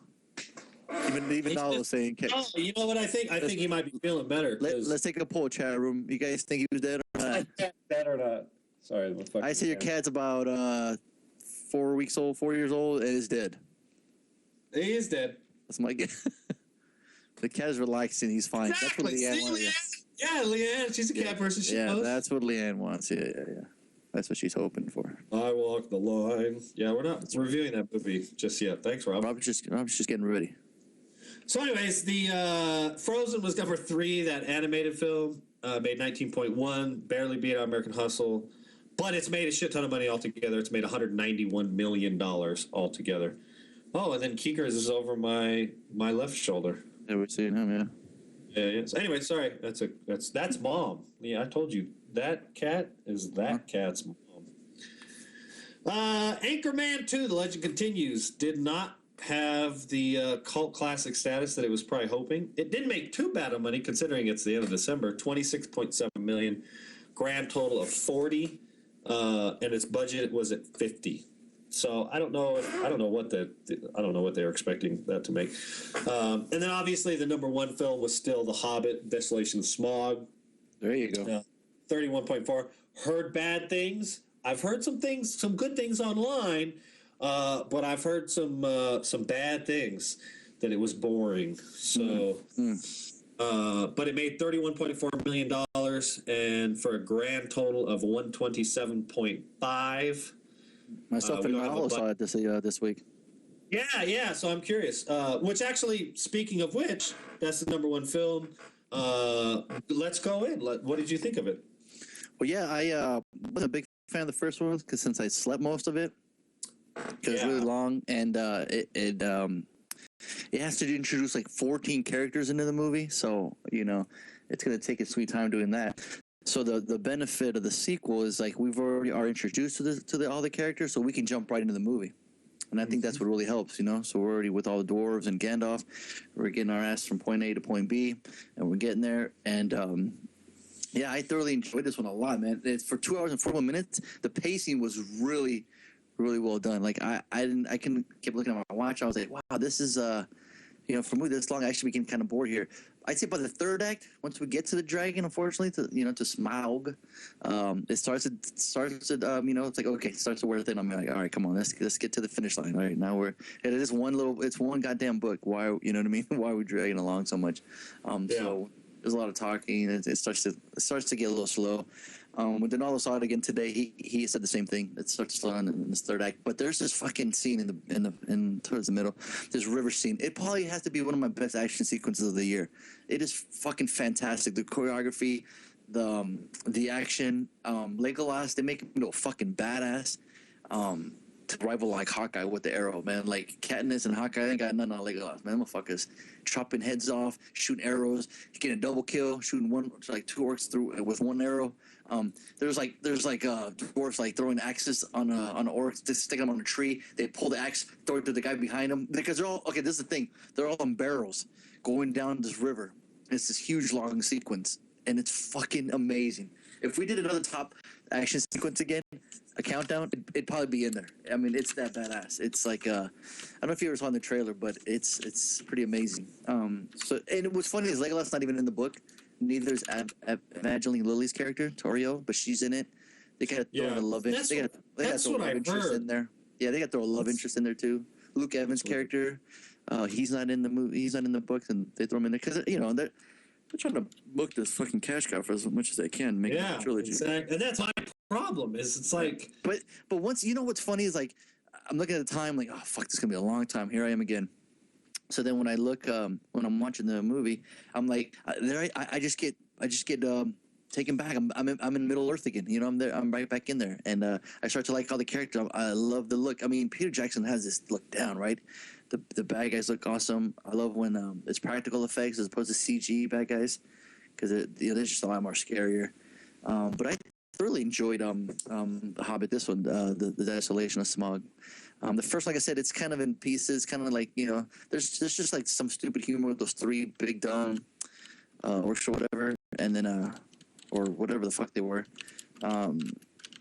Even Nala was saying cat. Oh, you know what I think? I think he might be feeling better. Let's take a poll, chat room. You guys think he was dead or not? Dead or not? Sorry, I say your cat's about 4 years old, and is dead. He is dead. That's my guess. The cat is relaxing. He's fine. Exactly. That's what Leanne wants. Yeah, Leanne. She's a cat person. She knows. That's what Leanne wants. Yeah. That's what she's hoping for. I walk the line. Yeah, we're not reviewing that movie just yet. Thanks, Rob. Rob's just getting ready. So, anyways, the Frozen was number 3. That animated film made 19.1, barely beat American Hustle, but it's made a shit ton of money altogether. It's made $191 million altogether. Oh, and then Keekers is over my left shoulder. Yeah, we're seeing him. Yeah. Yeah. So anyway, sorry. That's Mom. Yeah, I told you that cat is that cat's mom. Anchorman 2: The Legend Continues did not have the cult classic status that it was probably hoping. It didn't make too bad of money considering it's the end of December. 26.7 million, grand total of 40, and its budget was at 50. So I don't know what they were expecting that to make. And then obviously the number 1 film was still The Hobbit: Desolation of Smaug. There you go. 31.4. Heard bad things. I've heard some good things online, but I've heard some bad things, that it was boring. So, but it made $31.4 million, and for a grand total of 127.5. Myself and Mahalo saw it this week. Yeah. So I'm curious. Which actually, speaking of which, that's the number 1 film. Let's go in. What did you think of it? Well, yeah, I wasn't a big fan of the first one because since I slept most of it, because it's really long, and it has to introduce like 14 characters into the movie, so it's gonna take its sweet time doing that. So the benefit of the sequel is like we've already are introduced to all the characters, so we can jump right into the movie, and I think that's what really helps, So we're already with all the dwarves and Gandalf, we're getting our ass from point A to point B, and we're getting there, and yeah, I thoroughly enjoyed this one a lot, man. It's for 2 hours and 41 minutes. The pacing was really, really well done. Like I kept looking at my watch. I was like, wow, this is for a movie this long, I actually became kind of bored here. I'd say by the third act, once we get to the dragon, unfortunately, to Smaug, it starts to it's like, okay, it starts to wear thin. I'm like, all right, come on, let's get to the finish line. All right, now it's one goddamn book. Why, you know what I mean? Why are we dragging along so much? So there's a lot of talking. It starts to get a little slow. When Donaldo saw it again today, he said the same thing. It starts to slow down in this third act. But there's this fucking scene in towards the middle. This river scene. It probably has to be one of my best action sequences of the year. It is fucking fantastic. The choreography, the action. Legolas, they make him fucking badass. To rival like Hawkeye with the arrow, man. Like Katniss and Hawkeye ain't got nothing on Legolas, man. Motherfuckers chopping heads off, shooting arrows, getting a double kill, shooting 2 orcs through with 1 arrow. There's dwarves like throwing axes on orcs, just sticking them on a tree. They pull the axe, throw it to the guy behind them because they're all okay. This is the thing; they're all on barrels going down this river. It's this huge long sequence, and it's fucking amazing. If we did another top action sequence again, a countdown, it'd probably be in there. I mean, it's that badass. It's like I don't know if you ever saw in the trailer, but it's pretty amazing. And what's funny is Legolas not even in the book. Neither is Evangeline Lilly's character, Torio, but she's in it. They got to throw in a love interest. They got to throw a love interest in there. Yeah, they got to throw a love interest in there too. Luke Evans' character, he's not in the movie. He's not in the books, and they throw him in there because they're trying to book this fucking cash cow for as much as they can, make a trilogy. Exactly. And that's my problem. Is it's like, but once what's funny is like I'm looking at the time, like, oh fuck, this is gonna be a long time. Here I am again. So then when I look, when I'm watching the movie, I'm like, I just get taken back. I'm in Middle Earth again. I'm there. I'm right back in there, and I start to like all the characters. I love the look. I mean, Peter Jackson has this look down, right? The bad guys look awesome. I love when it's practical effects as opposed to CG bad guys, because they're just a lot more scarier. But I thoroughly enjoyed The Hobbit. This one, the Desolation of Smaug. The first, like I said, it's kind of in pieces, kind of like there's just like some stupid humor with those 3 big dumb orcs or whatever, and then or whatever the fuck they were.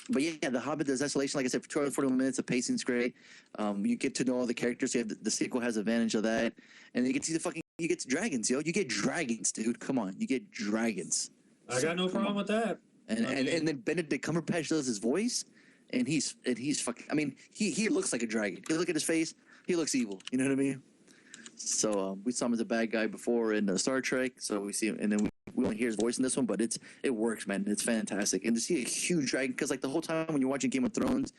But yeah, The Hobbit, The Desolation, like I said, for 241 minutes, the pacing's great. You get to know all the characters. You have the sequel has advantage of that, and you get to see you get dragons, yo. You get dragons, dude. Come on, you get dragons. I got no problem with that. And then Benedict Cumberbatch does his voice, and he's fucking. I mean, he looks like a dragon. You look at his face, he looks evil. You know what I mean? So we saw him as a bad guy before in Star Trek. So we see him, and then we only hear his voice in this one, but it works, man. It's fantastic. And to see a huge dragon, because like the whole time when you're watching Game of Thrones,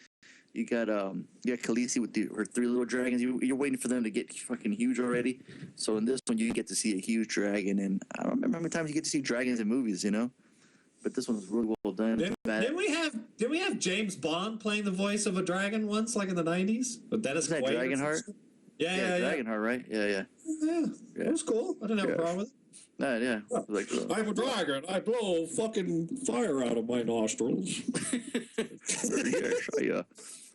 You got Khaleesi with her 3 little dragons. You're waiting for them to get fucking huge already. So in this one, you get to see a huge dragon, and I don't remember how many times you get to see dragons in movies, But this one was really well done. Did we have James Bond playing the voice of a dragon once, like in the 90s? But Dennis Isn't that Quaid. Dragonheart? Yeah. Dragonheart, right? Yeah. It was cool. I didn't have a problem with it. Yeah. Like, I'm a dragon. I blow fucking fire out of my nostrils. yes,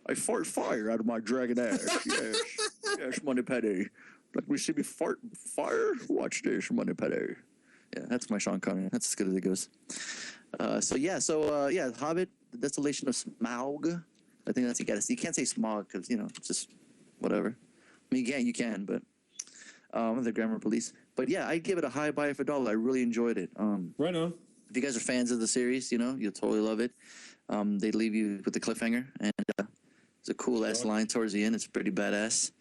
I fart fire out of my dragon ass. Yes, Money Penny. Like we see me fart fire. Watch this, Money Penny. Yeah, that's my Sean Connery. That's as good as it goes. Hobbit, the Desolation of Smaug. I think that's you got to see. You can't say smog because it's just whatever. I mean, you can, but the grammar police. But yeah, I'd give it a high buy for $1. I really enjoyed it. Right on. If you guys are fans of the series, you'll totally love it. They leave you with the cliffhanger, and it's a cool ass line towards the end. It's pretty badass.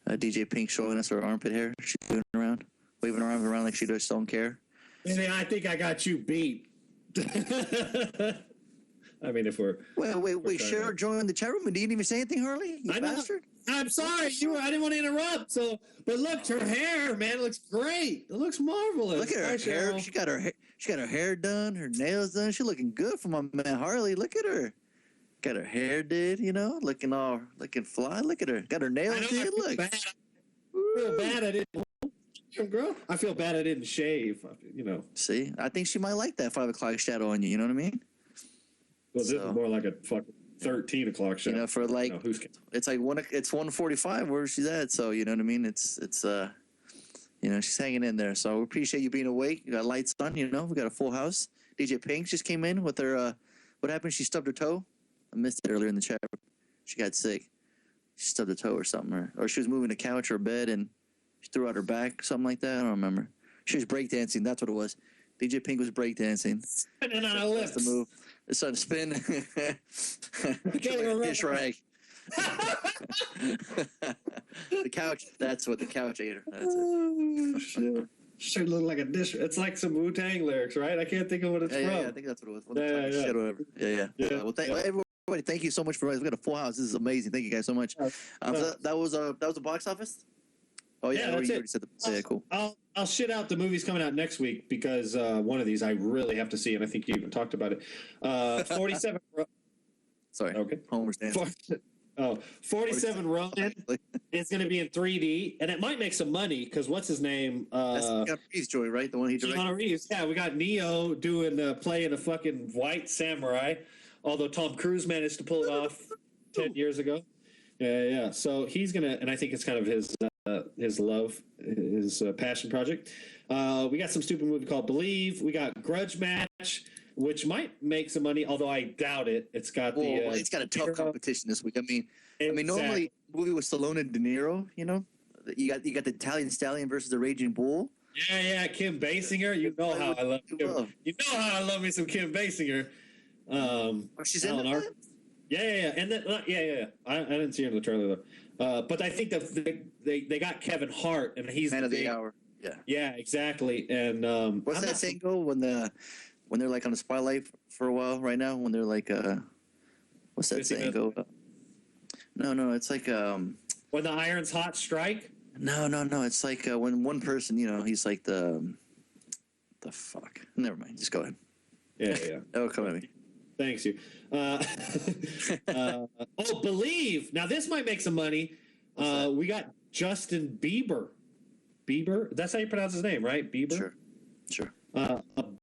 DJ Pink showing us her armpit hair. She's doing around, waving her arms around like she just don't care. I think I got you beat. I mean, if we're wait, Cheryl joined the chat room and didn't even say anything, Harley. You bastard. I'm sorry, I didn't want to interrupt. But look, her hair, man, it looks great. It looks marvelous. Look at her hair. She got her hair done, her nails done. She's looking good for my man Harley. Look at her. Got her hair did, looking fly. Look at her. Got her nails did. Look. I feel bad I didn't. Girl, I feel bad I didn't shave. See, I think she might like that 5 o'clock shadow on you. You know what I mean? Well, this is more like a fucking 13 o'clock shadow. For like it's like it's 1:45 where she's at. So you know what I mean? It's she's hanging in there. So we appreciate you being awake. You got lights on. We got a full house. DJ Pink just came in with her. What happened? She stubbed her toe. I missed it earlier in the chat. She got sick. She stubbed a toe or something, or she was moving a couch or a bed and she threw out her back, something like that. I don't remember. She was breakdancing. That's what it was. DJ Pink was breakdancing. Spinning on her lips. That's the move. It's on spin. Dish rag. The couch. That's what the couch ate her. That's it. Oh, shit. Should look like a dish. It's like some Wu-Tang lyrics, right? I can't think of what it's from. Yeah, I think that's what it was. Shit, whatever. Yeah. Well, everybody, thank you so much for. We got a full house. This is amazing. Thank you guys so much. So that was a box office. Oh yeah, that's it. Said yeah, cool. I'll shit out the movies coming out next week because one of these I really have to see, and I think you even talked about it. 47. Sorry. Okay. Homer's dancing. 47 Ronin is going to be in 3D, and it might make some money because what's his name? That's Keanu Reeves' joy, right? The one he directed. Keanu Reeves. Yeah, we got Neo playing a fucking white samurai, although Tom Cruise managed to pull it off 10 years ago. Yeah. So he's gonna, and I think it's kind of his love, his passion project. We got some stupid movie called Believe. We got Grudge Match, which might make some money, although I doubt it. It's got it's got a tough competition this week. I mean, normally movie with Stallone and De Niro. You got the Italian Stallion versus the Raging Bull. Yeah, Kim Basinger. You know how I love Kim. You know how I love me some Kim Basinger. She's in it. Yeah, and then I didn't see her in the trailer though. But I think that they got Kevin Hart, and he's man of the hour. Yeah, exactly. And what's that saying go when they're like on the spotlight for a while right now? When they're like what's that saying go? No, it's like when the iron's hot, strike. No, it's like when one person, he's like the fuck. Never mind. Just go ahead. Yeah. Oh, come at me. Thanks you. Believe. Now this might make some money. We got Justin Bieber. That's how you pronounce his name, right? Bieber. Sure.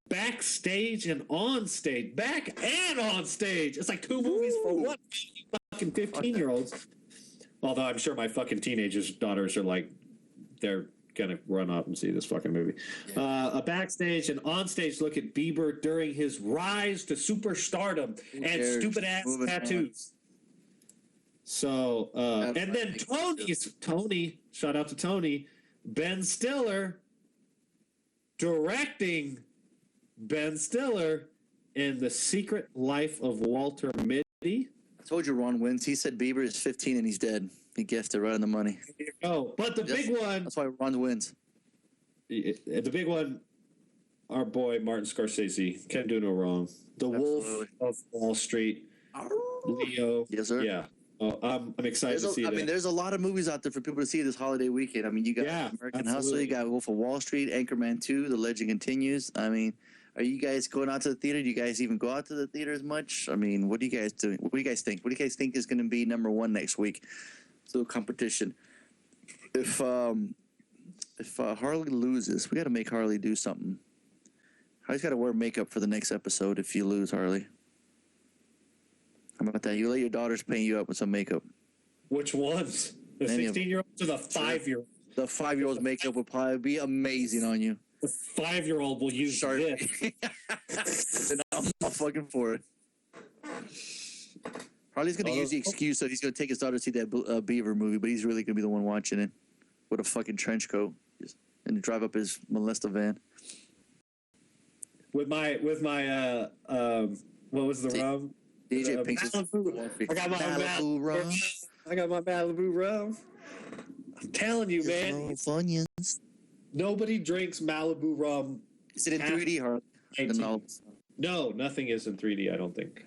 Backstage and on stage. Back and on stage. It's like 2 movies for one fucking 15-year-olds. Although I'm sure my fucking teenagers' daughters are like, they're gonna run up and see this fucking movie. A backstage and onstage look at Bieber during his rise to superstardom and stupid ass tattoos. So and then Tony, shout out to Tony, Ben Stiller directing Ben Stiller in The Secret Life of Walter Mitty. I told you Ron wins. He said Bieber is 15 and he's dead. He guessed it right on the money. Oh, but the big one. That's why Ron wins. The big one, our boy Martin Scorsese can't do no wrong. The Wolf of Wall Street. Leo. Yes, sir. Yeah. I'm excited to see it. There's a lot of movies out there for people to see this holiday weekend. I mean, you got American Hustle, you got Wolf of Wall Street, Anchorman 2, The Legend Continues. I mean, are you guys going out to the theater? Do you guys even go out to the theater as much? I mean, what do you guys do? What do you guys think? What do you guys think is going to be number one next week? So competition. If Harley loses, we got to make Harley do something. Harley's got to wear makeup for the next episode if you lose, Harley. How about that? You let your daughters paint you up with some makeup. Which ones? The 16-year-olds or the 5-year-old? The 5-year-old's makeup would probably be amazing on you. The 5-year-old will use this. And I'm not fucking for it. Harley's going to use the excuse that he's going to take his daughter to see that Beaver movie, but he's really going to be the one watching it with a fucking trench coat and drive up his molester van. With my what was the rum? DJ Pink's Malibu. I got my Malibu rum. I got my Malibu rum. I'm telling you, man. Nobody drinks Malibu rum. Is it in 3D, Harley? No, nothing is in 3D, I don't think.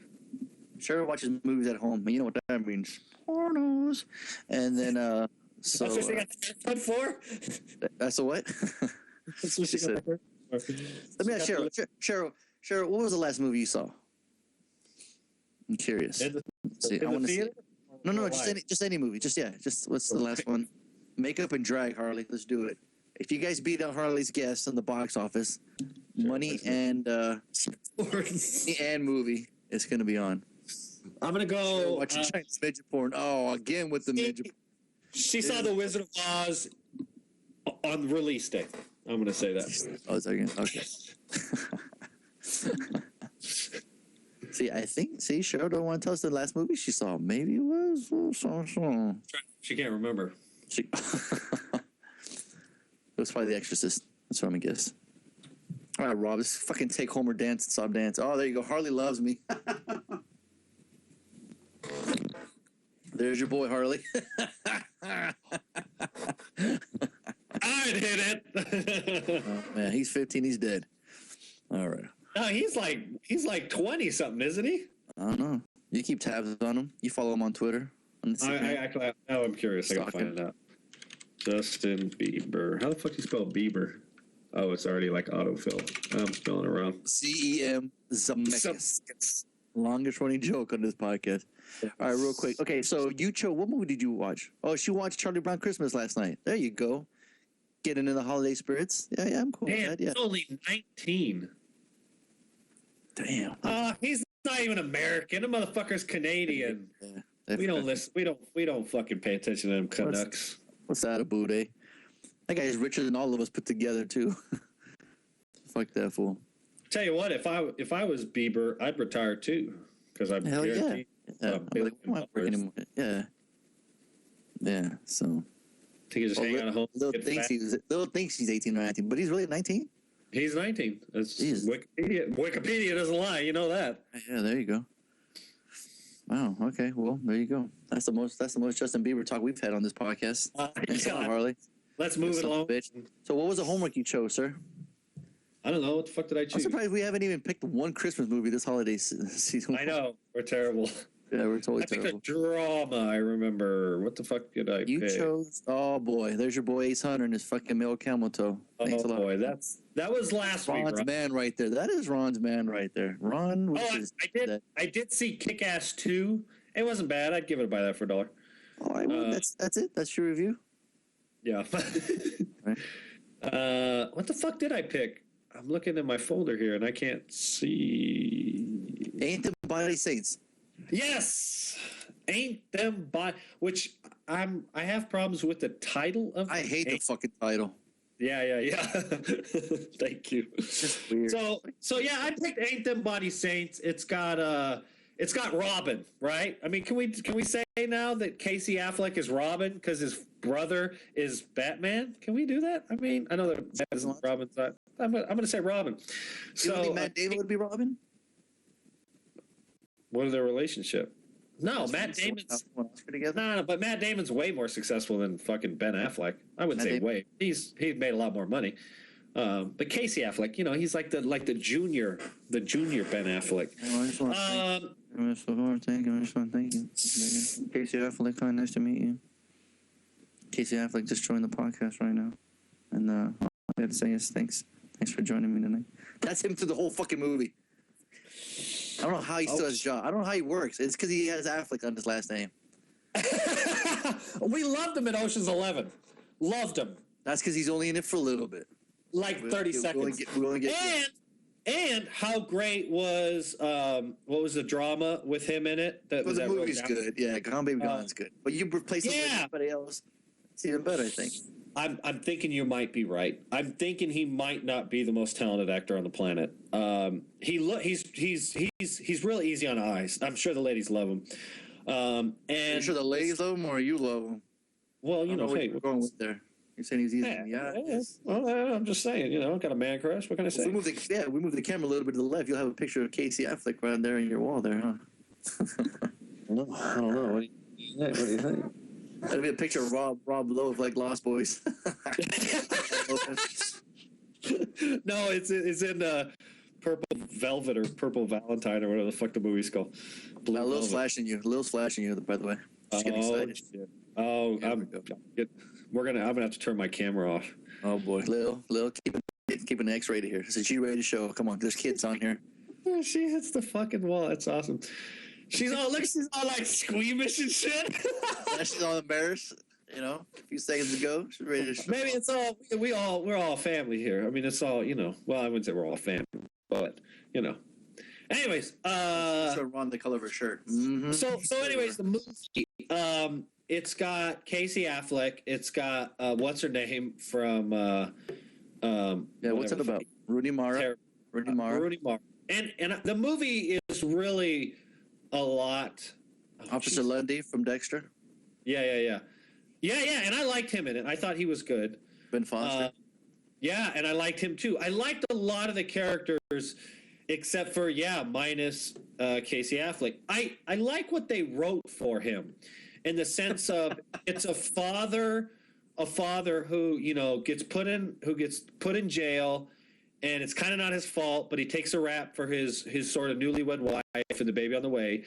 Sure watches movies at home, but you know what that means. Pornos. And then, so... That's what she got the haircut for? That's a what? That's what she got the haircut for. Let me ask Cheryl, what was the last movie you saw? I'm curious. In the theater? No, just any movie. Just what's the last one? Makeup and drag, Harley. Let's do it. If you guys beat out Harley's guess in the box office, money and movie is going to be on. I'm going to go... watching Chinese midget porn. Oh, again with the midget. She saw The Wizard of Oz on release day. I'm going to say that. Oh, is that again? Okay. See, Cheryl don't want to tell us the last movie she saw. Maybe it was... She can't remember. It was probably The Exorcist. That's what I'm going to guess. All right, Rob, let's fucking take home or dance and stop dance. Oh, there you go. Harley loves me. There's your boy, Harley. I did it. Oh, man, he's 15. He's dead. All right. No, he's like 20 something, isn't he? I don't know. You keep tabs on him. You follow him on Twitter. I'm curious. I gotta find it out. Justin Bieber. How the fuck do you spell Bieber? Oh, it's already like autofill. I'm spelling around. CEM Zemeckis. Longest running joke on this podcast. All right, real quick. Okay, so you chose, what movie did you watch? Oh, she watched Charlie Brown Christmas last night. There you go. Getting into the holiday spirits. Yeah, I'm cool. Man, he's only 19. Damn. He's not even American. The motherfucker's Canadian. Yeah, we don't listen. We don't fucking pay attention to them Canucks. What's that, a boot, eh? That guy's richer than all of us put together, too. Fuck that fool. Tell you what, if I was Bieber, I'd retire too, because I'm guaranteed. Yeah. So. He can just hang out at home. Little thinks he's 18 or 19, but he's really 19. He's 19. That's Wikipedia. Wikipedia doesn't lie. You know that. Yeah, there you go. Wow. Okay. Well, there you go. That's the most Justin Bieber talk we've had on this podcast. Thanks, Harley. Let's move it along. Bitch. So, what was the homework you chose, sir? I don't know. What the fuck did I choose? I'm surprised we haven't even picked one Christmas movie this holiday season. I know. We're terrible. Yeah, we're totally terrible. I picked a drama, I remember. What the fuck did I pick? You chose... Oh, boy. There's your boy Ace Hunter and his fucking male camel toe. Thanks a lot. Boy. That was last week, Ron's man right there. That is Ron's man right there. Ron... I did see Kick-Ass 2. It wasn't bad. I'd give it a buy that for $1. All right, well, that's it. That's your review? Yeah. Right. What the fuck did I pick? I'm looking in my folder here and I can't see. Ain't Them Body Saints. Yes, Ain't Them Body. Which I have problems with the title of. I hate the fucking title. Yeah. Thank you. It's weird. So yeah, I picked Ain't Them Body Saints. It's got Robin, right? I mean, can we say now that Casey Affleck is Robin because his brother is Batman? Can we do that? I mean, I know that Robin's not. I'm gonna say Robin. You don't think Matt Damon would be Robin? What is their relationship? No, Matt Damon's no, but Matt Damon's way more successful than fucking Ben Affleck. I wouldn't say way. He's made a lot more money. But Casey Affleck, he's like the junior Ben Affleck. I just want to thank you. Casey Affleck, kind of nice to meet you. Casey Affleck just joined the podcast right now. And all I had to say is thanks. Thanks for joining me tonight. That's him through the whole fucking movie. I don't know how he still has a job. I don't know how he works. It's because he has Affleck on his last name. We loved him in Ocean's 11. Loved him. That's because he's only in it for a little bit. Like 30 seconds. And how great was what was the drama with him in it? The movie's good. Yeah, Gone Baby Gone's good. But you replace him with anybody else, it's even better, I think. I'm thinking you might be right. I'm thinking he might not be the most talented actor on the planet. He's really easy on eyes. I'm sure the ladies love him. And are you sure the ladies love him or you love him? Well, hey, we're going with there. You're saying he's easy. Well, I'm just saying, got a man crush. What can I say? We move the camera a little bit to the left. You'll have a picture of Casey Affleck right there on your wall there, huh? I don't know. What do you think? That'd be a picture of Rob Lowe of like Lost Boys. No, it's in Purple Velvet or Purple Valentine or whatever the fuck the movie's called. A little flashing you, by the way. Just getting excited. Shit. I'm gonna have to turn my camera off. Oh boy, Lil, keep an X-rated here. It's a G-rated show. Come on, there's kids on here. She hits the fucking wall. That's awesome. She's all like squeamish and shit. She's all embarrassed. A few seconds ago, she's ready to show. Maybe it's all we're all family here. I mean, it's all well, I wouldn't say we're all family, but Anyways, so Ron, the color of her shirt. Mm-hmm. So anyways, the movie, it's got Casey Affleck. It's got what's her name from what's it about? Rooney Mara. Rooney Mara. And the movie is really a lot. Officer Lundy from Dexter. Yeah. And I liked him in it. I thought he was good. Ben Foster. Yeah, and I liked him too. I liked a lot of the characters, except for minus Casey Affleck. I like what they wrote for him, in the sense of it's a father who gets put in jail. And it's kind of not his fault, but he takes a rap for his sort of newlywed wife and the baby on the way.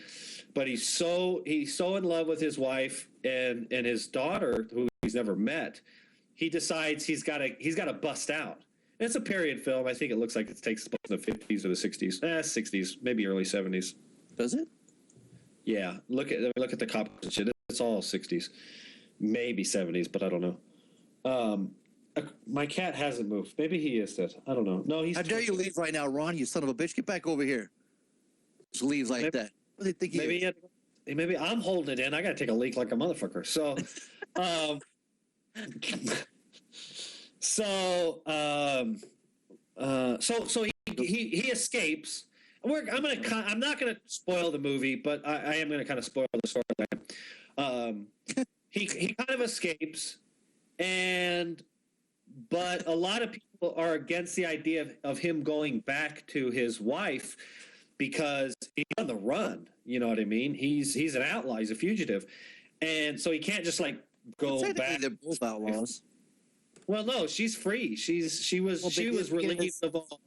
But he's so in love with his wife and his daughter, who he's never met. He decides he's got to bust out. And it's a period film. I think it looks like it takes place in the 50s or the 60s, 60s, maybe early 70s. Does it? Yeah. Look at the cops and shit. It's all 60s, maybe 70s, but I don't know. My cat hasn't moved. Maybe he is dead. I don't know. No, he's. How dare you leave right now, Ron? You son of a bitch! Get back over here. Just leave like that. What do they think? Maybe I'm holding it in. I got to take a leak like a motherfucker. So, so he escapes. I'm not gonna spoil the movie, but I am gonna kind of spoil the storyline. He kind of escapes, but a lot of people are against the idea of him going back to his wife because he's on the run. You know what I mean? He's an outlaw. He's a fugitive, and so he can't just go back. They're both outlaws. Well, no, she's free. She was released of all.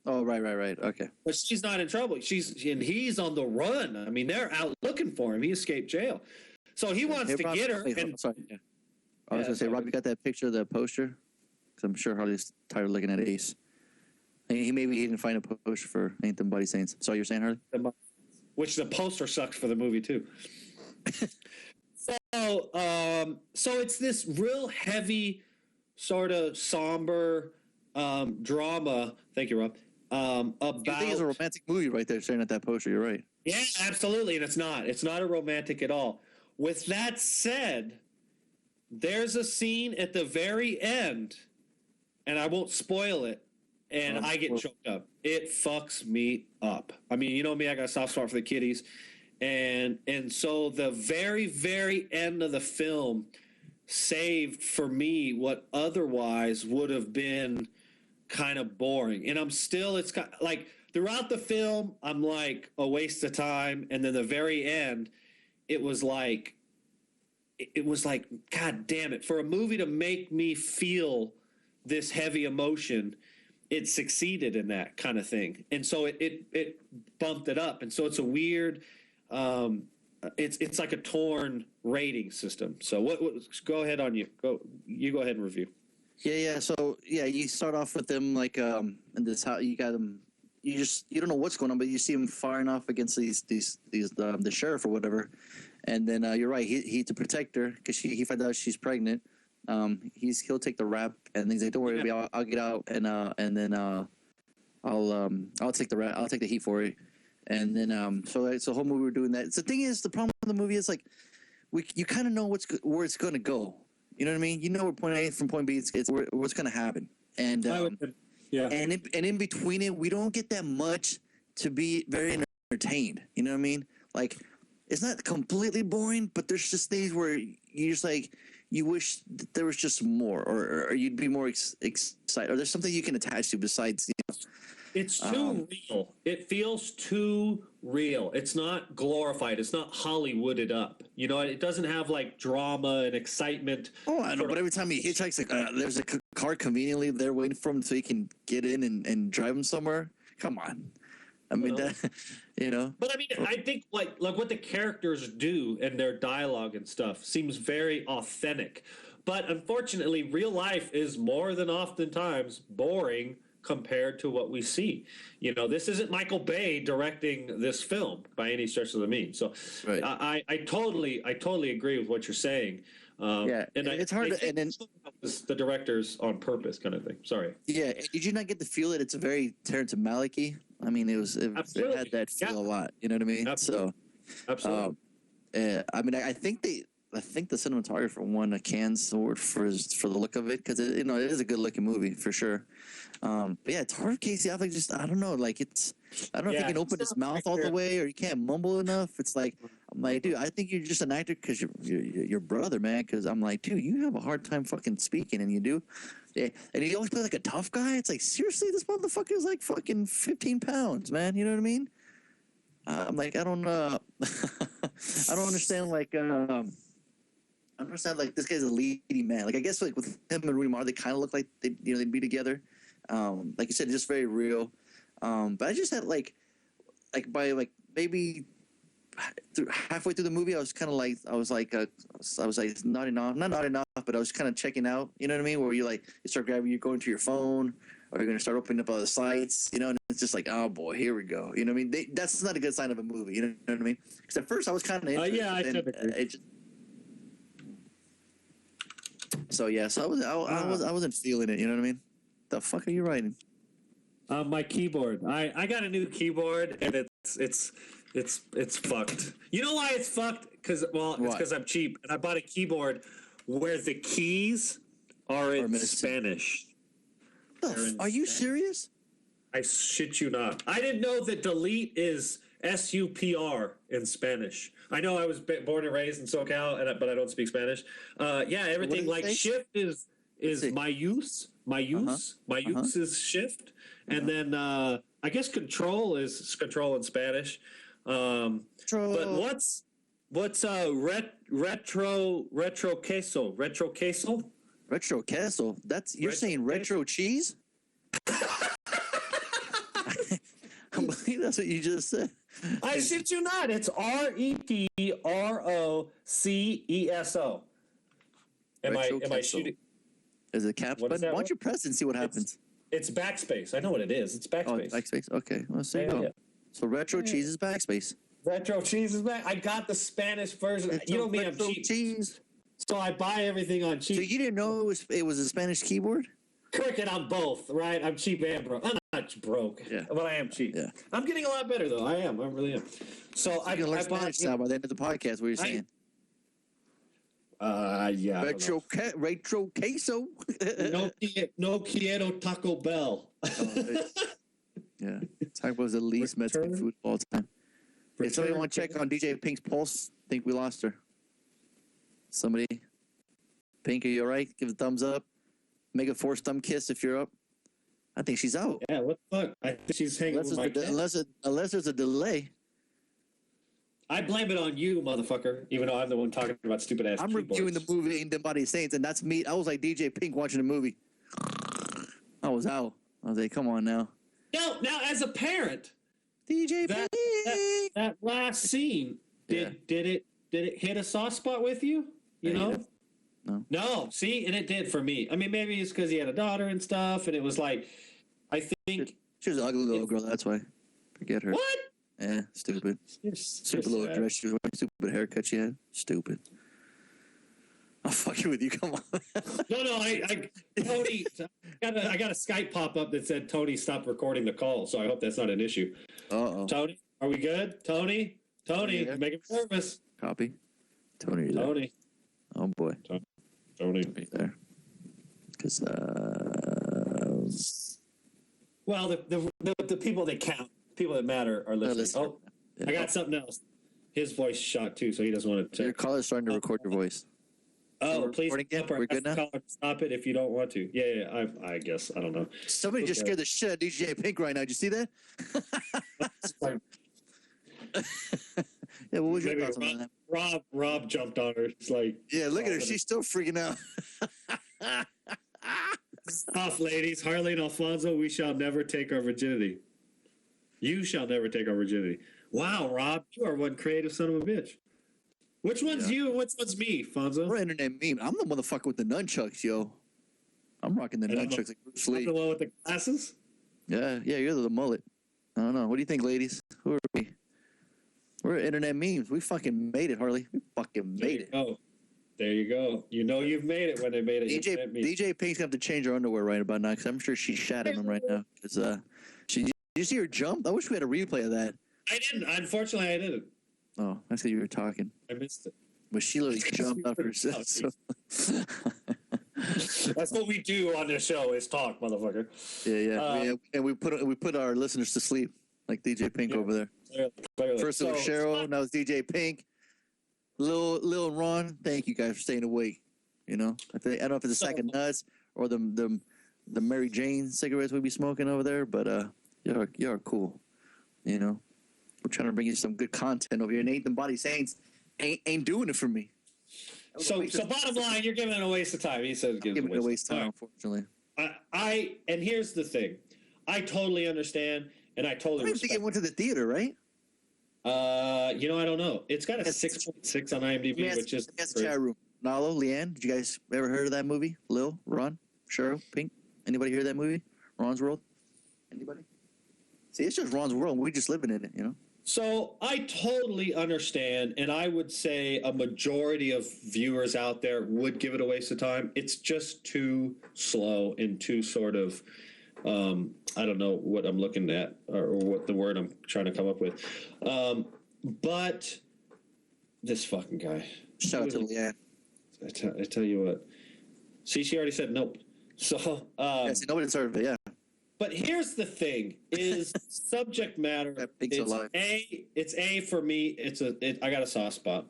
Oh, right. Okay. But she's not in trouble. He's on the run. I mean, they're out looking for him. He escaped jail, so he wants to get her. I was going to say, Rob, you got that picture of the poster? Because I'm sure Harley's tired of looking at Ace. He didn't find a poster for Ain't Them Body Saints. So you're saying, Harley? Which the poster sucks for the movie, too. So it's this real heavy, sort of somber drama. Thank you, Rob. About. You think it's a romantic movie right there, staring at that poster. You're right. Yeah, absolutely. And it's not. It's not a romantic at all. With that said, there's a scene at the very end, and I won't spoil it, and I get choked up. It fucks me up. I mean, you know me, I got a soft spot for the kiddies. And so the very, very end of the film saved for me what otherwise would have been kind of boring. And it's kind of like throughout the film, I'm like a waste of time. And then the very end, it was like, God damn it, for a movie to make me feel this heavy emotion, it succeeded in that kind of thing, and so it bumped it up, and so it's a weird. It's like a torn rating system. So what go ahead on you. Go ahead and review. Yeah. So you start off with them like and this how you got them. You don't know what's going on, but you see him firing off against these the sheriff or whatever, and then you're right. He to protect her because he finds out she's pregnant. He'll take the rap and he's like, "Don't worry, I'll get out and then I'll take the rap. I'll take the heat for it." And then so the whole movie we're doing that. So the thing is, the problem with the movie is like you kind of know where it's going to go. You know what I mean? You know where point A from point B it's what's going to happen. And yeah. And in between it, we don't get that much to be very entertained. You know what I mean? Like, it's not completely boring, but there's just things where you just like you wish that there was just more, or you'd be more excited, or there's something you can attach to besides. It's too real. It feels too real. It's not glorified. It's not Hollywooded up. You know, it doesn't have like drama and excitement. Oh, I know. But every time he hitchhikes, like, there's a car conveniently there waiting for him so he can get in and drive him somewhere. Come on. I mean, that, you know. But I mean, I think like what the characters do and their dialogue and stuff seems very authentic. But unfortunately, real life is more than oftentimes boring compared to what we see. You know, this isn't Michael Bay directing this film by any stretch of the means. So right. I totally agree with what you're saying. And it's hard to, and then the directors on purpose kind of thing. Sorry. Yeah. Did you not get the feel that it's a very Terrence Malick-y? I mean, it had that feel a lot. You know what I mean? Absolutely. So, absolutely. I mean, I think the cinematographer won a Cannes award for the look of it because it is a good looking movie for sure. But yeah, it's hard. Casey Affleck I don't know. Like I don't know if he can open his mouth all the way or he can't mumble enough. It's like I'm like, dude, I think you're just an actor because you're brother, man. Because I'm like, dude, you have a hard time fucking speaking, and you do. Yeah, and he always plays like a tough guy. It's like seriously, this motherfucker is like fucking 15 pounds, man. You know what I mean? I'm like, I don't understand. Like, I understand like this guy's a leading man. Like I guess like with him and Rooney Mara, they kind of look like they'd be together. Like you said, just very real. But I just had like by like maybe halfway through the movie, I was nodding off, not nodding off, but I was kind of checking out. You know what I mean? Where you start grabbing, you're going to your phone, or you're going to start opening up other sites. You know, and it's just like, oh boy, here we go. You know what I mean? That's not a good sign of a movie. You know what I mean? Because at first I was kind of interested. Yeah, I agree. So I wasn't feeling it. You know what I mean? The fuck are you writing? My keyboard. I got a new keyboard and it's fucked. You know why it's fucked? It's because I'm cheap and I bought a keyboard where the keys are in Spanish. Are you serious? I shit you not. I didn't know that delete is SUPR in Spanish. I know I was born and raised in SoCal, but I don't speak Spanish. Everything like shift is my use. My use is shift, and then I guess control is control in Spanish. But what's retro queso? Retro queso? Retro queso? You're saying retro cheese? I believe that's what you just said. I shit you not. It's RETROCESO. Am I shooting? Is it caps button? Why don't you press and see what happens? It's backspace. I know what it is. It's backspace. Oh, backspace. Okay. Well, so you go. Yeah. So retro cheese is backspace. Retro cheese is back. I got the Spanish version. You know me, I'm cheap. Cheese. So I buy everything on cheap. So you didn't know it was a Spanish keyboard? Cricket, I'm both, right? I'm cheap and broke. I'm not broke, but I am cheap. Yeah. I'm getting a lot better, though. I am. I really am. So I can learn Spanish now by the end of the podcast. What are you saying? Yeah. Retro queso. No quiero Taco Bell. Yeah. Taco Bell's the least Mexican food of all time. If somebody want to check on DJ Pink's pulse, think we lost her. Somebody, Pink, are you all right? Give a thumbs up. Make a 4-thumb kiss if you're up. I think she's out. Yeah, what the fuck? I think she's hanging with my cat. Unless there's a delay. I blame it on you, motherfucker, even though I'm the one talking about stupid ass I'm reviewing the movie In the Body of Saints, and that's me. I was like DJ Pink watching the movie. I was out. I was like, come on now. Now as a parent, DJ that last scene, did it hit a soft spot with you? You know? No. See, and it did for me. I mean, maybe it's because he had a daughter and stuff, and it was like, I think she was an ugly little girl. That's why. Forget her. What? Yeah, stupid. Stupid little dress she was wearing. Stupid haircut she had. Stupid. I'll fuck you with you. Come on. No. Tony, I got a Skype pop up that said Tony stopped recording the call, so I hope that's not an issue. Tony, are we good? Tony, you're making me nervous. Copy. Tony, there. Tony. Oh boy. Tony. There. Because well, the people that count, people that matter, are listening. I got something else. His voice shot too, so he doesn't want to. Your caller's starting to record your voice. Oh, please stop, we're good now? Stop it if you don't want to. Yeah, I guess. I don't know. Somebody just scared the shit out of DJ Pink right now. Did you see that? Yeah, what was your thoughts on that? Rob jumped on her. It's like, yeah, look at her. She's still freaking out. Off, ladies. Harley and Alfonso, we shall never take our virginity. You shall never take our virginity. Wow, Rob, you are one creative son of a bitch. Which one's you and which one's me, Fonzo? We're internet meme. I'm the motherfucker with the nunchucks, yo. I'm rocking the nunchucks like Bruce Lee. The one with the glasses? Yeah, you're the mullet. I don't know. What do you think, ladies? Who are we? We're internet memes. We fucking made it, Harley. We fucking made it. Oh, there you go. You know you've made it when they made it. DJ Pink's going to have to change her underwear right about now because I'm sure she's shatting them right now. Did you see her jump? I wish we had a replay of that. I didn't. Unfortunately, I didn't. Oh, that's because you were talking. I missed it. But she literally jumped off herself. So. That's what we do on this show is talk, motherfucker. Yeah. And we put our listeners to sleep, like DJ Pink over there. Clearly. First it was Cheryl, now it's DJ Pink. Lil and Ron, thank you guys for staying awake. You know, I don't know if it's a sack of nuts or the Mary Jane cigarettes we be smoking over there, but you're cool. You know, we're trying to bring you some good content over here. And Nathan Body Saints ain't doing it for me. So bottom line, you're giving it a waste of time. He says giving it a waste of time, unfortunately. And here's the thing, I totally understand, and I totally. I think it went to the theater, right? I don't know. It's got a 6.6 on IMDb, which is. Chat room. Nalo, Leanne, did you guys ever heard of that movie? Lil, Ron, Cheryl, Pink. Anybody hear that movie? Ron's World. Anybody? See, it's just Ron's World. We just living in it, you know. So I totally understand, and I would say a majority of viewers out there would give it a waste of time. It's just too slow and too sort of, I don't know what I'm looking at or what the word I'm trying to come up with. But this fucking guy. Shout out to Leanne. I tell you what. See, she already said nope. So nobody deserved it, yeah. But here's the thing: is subject matter. It's A for me. I got a soft spot,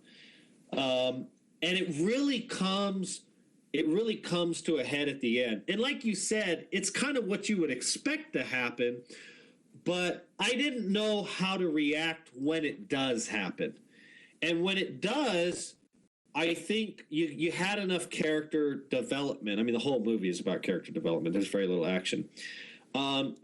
and it really comes to a head at the end. And like you said, it's kind of what you would expect to happen. But I didn't know how to react when it does happen, and when it does, I think you had enough character development. I mean, the whole movie is about character development. There's very little action. All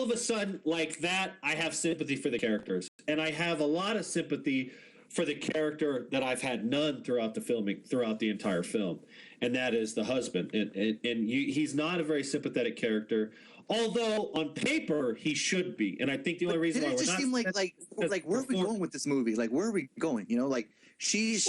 of a sudden, like that, I have sympathy for the characters, and I have a lot of sympathy for the character that I've had none throughout the entire film, and that is the husband. He's not a very sympathetic character, although on paper he should be. And I think the only reason why we're not. It just seem like where are we going with this movie? Like where are we going? You know, like she's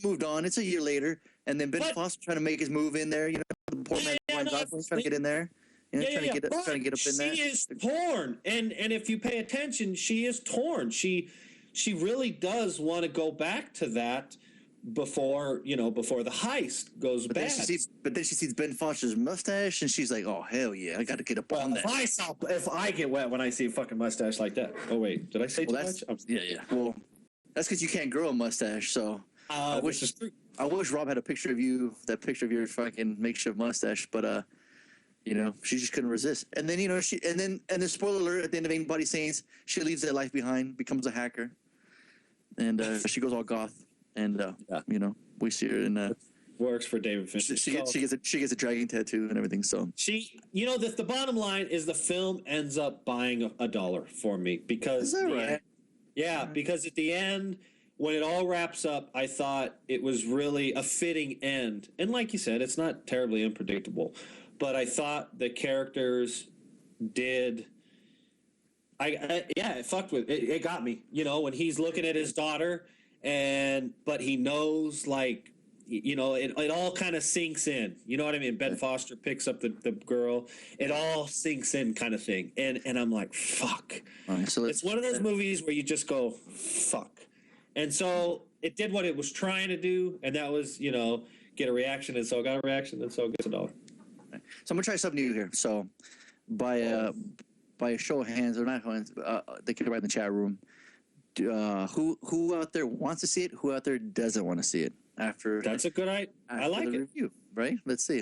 moved on. It's a year later, and then Ben Foster trying to make his move in there. You know, the poor man trying to get in there. Trying to get up in there. She is torn, and if you pay attention, she is torn. She really does want to go back to that before the heist goes bad. But then she sees Ben Foster's mustache, and she's like, "Oh hell yeah, I got to get up on that." If I get wet when I see a fucking mustache like that. Oh wait, did I say too much? Yeah. Well, that's because you can't grow a mustache. So I wish Rob had a picture of you, that picture of your fucking makeshift mustache, but you know, she just couldn't resist. And then, you know, and then spoiler alert, at the end of Ain't Body Saints, she leaves that life behind, becomes a hacker. And she goes all goth. And, you know, we see her in works for David Fincher. She gets a dragon tattoo and everything. So the bottom line is the film ends up buying $1 for me because is that right? Because at the end, when it all wraps up, I thought it was really a fitting end. And like you said, it's not terribly unpredictable, but I thought the characters did. It fucked with it. It got me. When he's looking at his daughter, but he knows, like, it all kind of sinks in. You know what I mean? Ben Foster picks up the girl. It all sinks in, kind of thing. And I'm like, fuck. Right, so it's one of those movies where you just go, fuck. And so it did what it was trying to do, and that was, get a reaction, and so it got a reaction, and so it gets $1. Right. So I'm gonna try something new here. So by a show of hands, or not hands, they can write in the chat room. Who out there wants to see it? Who out there doesn't want to see it? That's a good idea. I like it. Review, right? Let's see.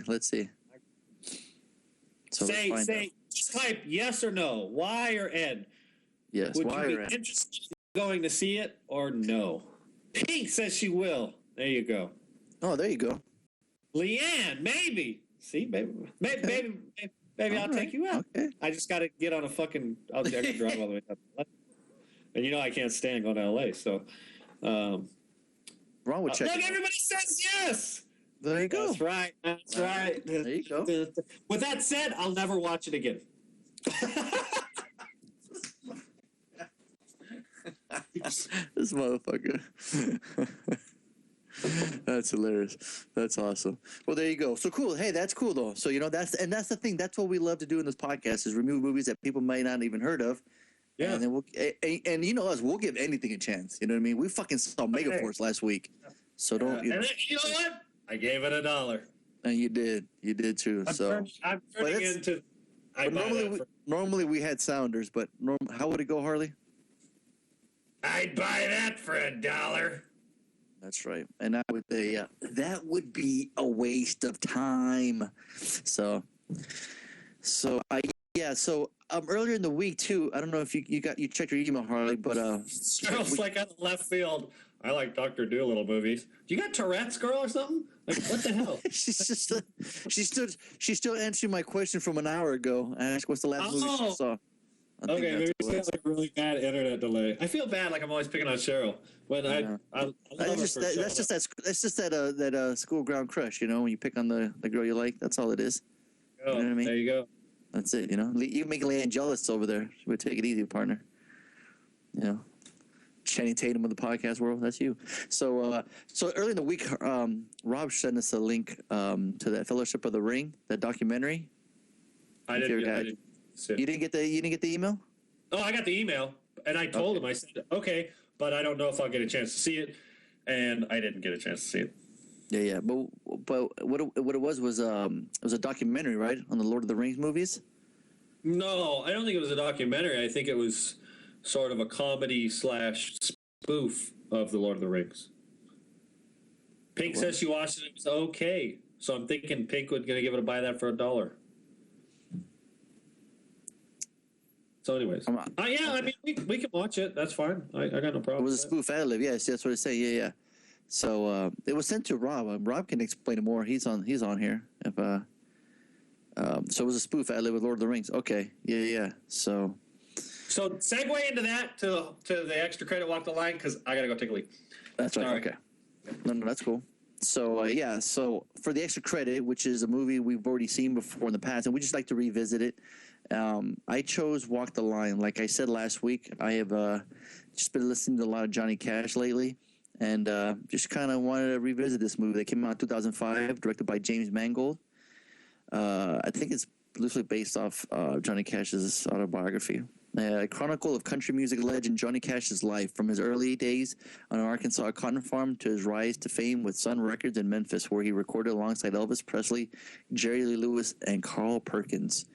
So say type yes or no, Y or N. Yes. Would Y you or be N? interested in going to see it or no? Pink says she will. There you go. Oh, there you go. Leanne, maybe. See, maybe I'll take you out. Okay. I just got to get on a fucking. I got to drive all the way up. And I can't stand going to LA. So, wrong with checking. Look, everybody says yes. There you go. That's right. There you go. With that said, I'll never watch it again. This motherfucker. That's hilarious. That's awesome. Well, there you go. So cool. Hey, that's cool though. So that's the thing. That's what we love to do in this podcast is review movies that people might not even heard of. Yeah. And then and us, we'll give anything a chance. You know what I mean? We fucking saw Megaforce last week. So don't. And then, you know what? I gave it $1. And you did too. I'm turning into. Normally we had sounders, but how would it go, Harley? I'd buy that for $1. That's right, and that would be a waste of time. So earlier in the week too. I don't know if you checked your email, Harley, but Girl's like out of left field. I like Dr. Dolittle movies. Do you got Tourette's, girl, or something? Like, what the hell? she's still answering my question from an hour ago. I asked what's the last movie she saw. Okay, maybe it's got like a really bad internet delay. I feel bad, like I'm always picking on Cheryl. When that's just that school ground crush, when you pick on the girl you like. That's all it is. Oh, you know what I mean? There you go. That's it. You make Leanne jealous over there. She would take it easy, partner. Channing Tatum of the podcast world. That's you. So early in the week, Rob sent us a link to that Fellowship of the Ring, that documentary. I didn't. You didn't get the email? Oh, I got the email, and I told him. I said, okay, but I don't know if I'll get a chance to see it, and I didn't get a chance to see it. Yeah, but what it was it was a documentary, right, on the Lord of the Rings movies? No, I don't think it was a documentary. I think it was sort of a comedy / spoof of the Lord of the Rings. Pink says she watched it. It was okay, so I'm thinking Pink was gonna give it a buy that for $1. So, anyways, I mean, we can watch it. That's fine. I got no problem. It was a spoof ad-lib. Yes, that's what I say. Yeah. So it was sent to Rob. Rob can explain it more. He's on here. So it was a spoof ad-lib with Lord of the Rings. Okay. Yeah. So segue into that to the extra credit walk the line because I gotta go take a leak. That's right. Sorry. Okay. No, that's cool. So so for the extra credit, which is a movie we've already seen before in the past, and we just like to revisit it. I chose Walk the Line. Like I said last week, I have just been listening to a lot of Johnny Cash lately, and just kind of wanted to revisit this movie that came out in 2005, directed by James Mangold. I think it's loosely based off Johnny Cash's autobiography. A chronicle of country music legend Johnny Cash's life from his early days on an Arkansas cotton farm to his rise to fame with Sun Records in Memphis, where he recorded alongside Elvis Presley, Jerry Lee Lewis, and Carl Perkins.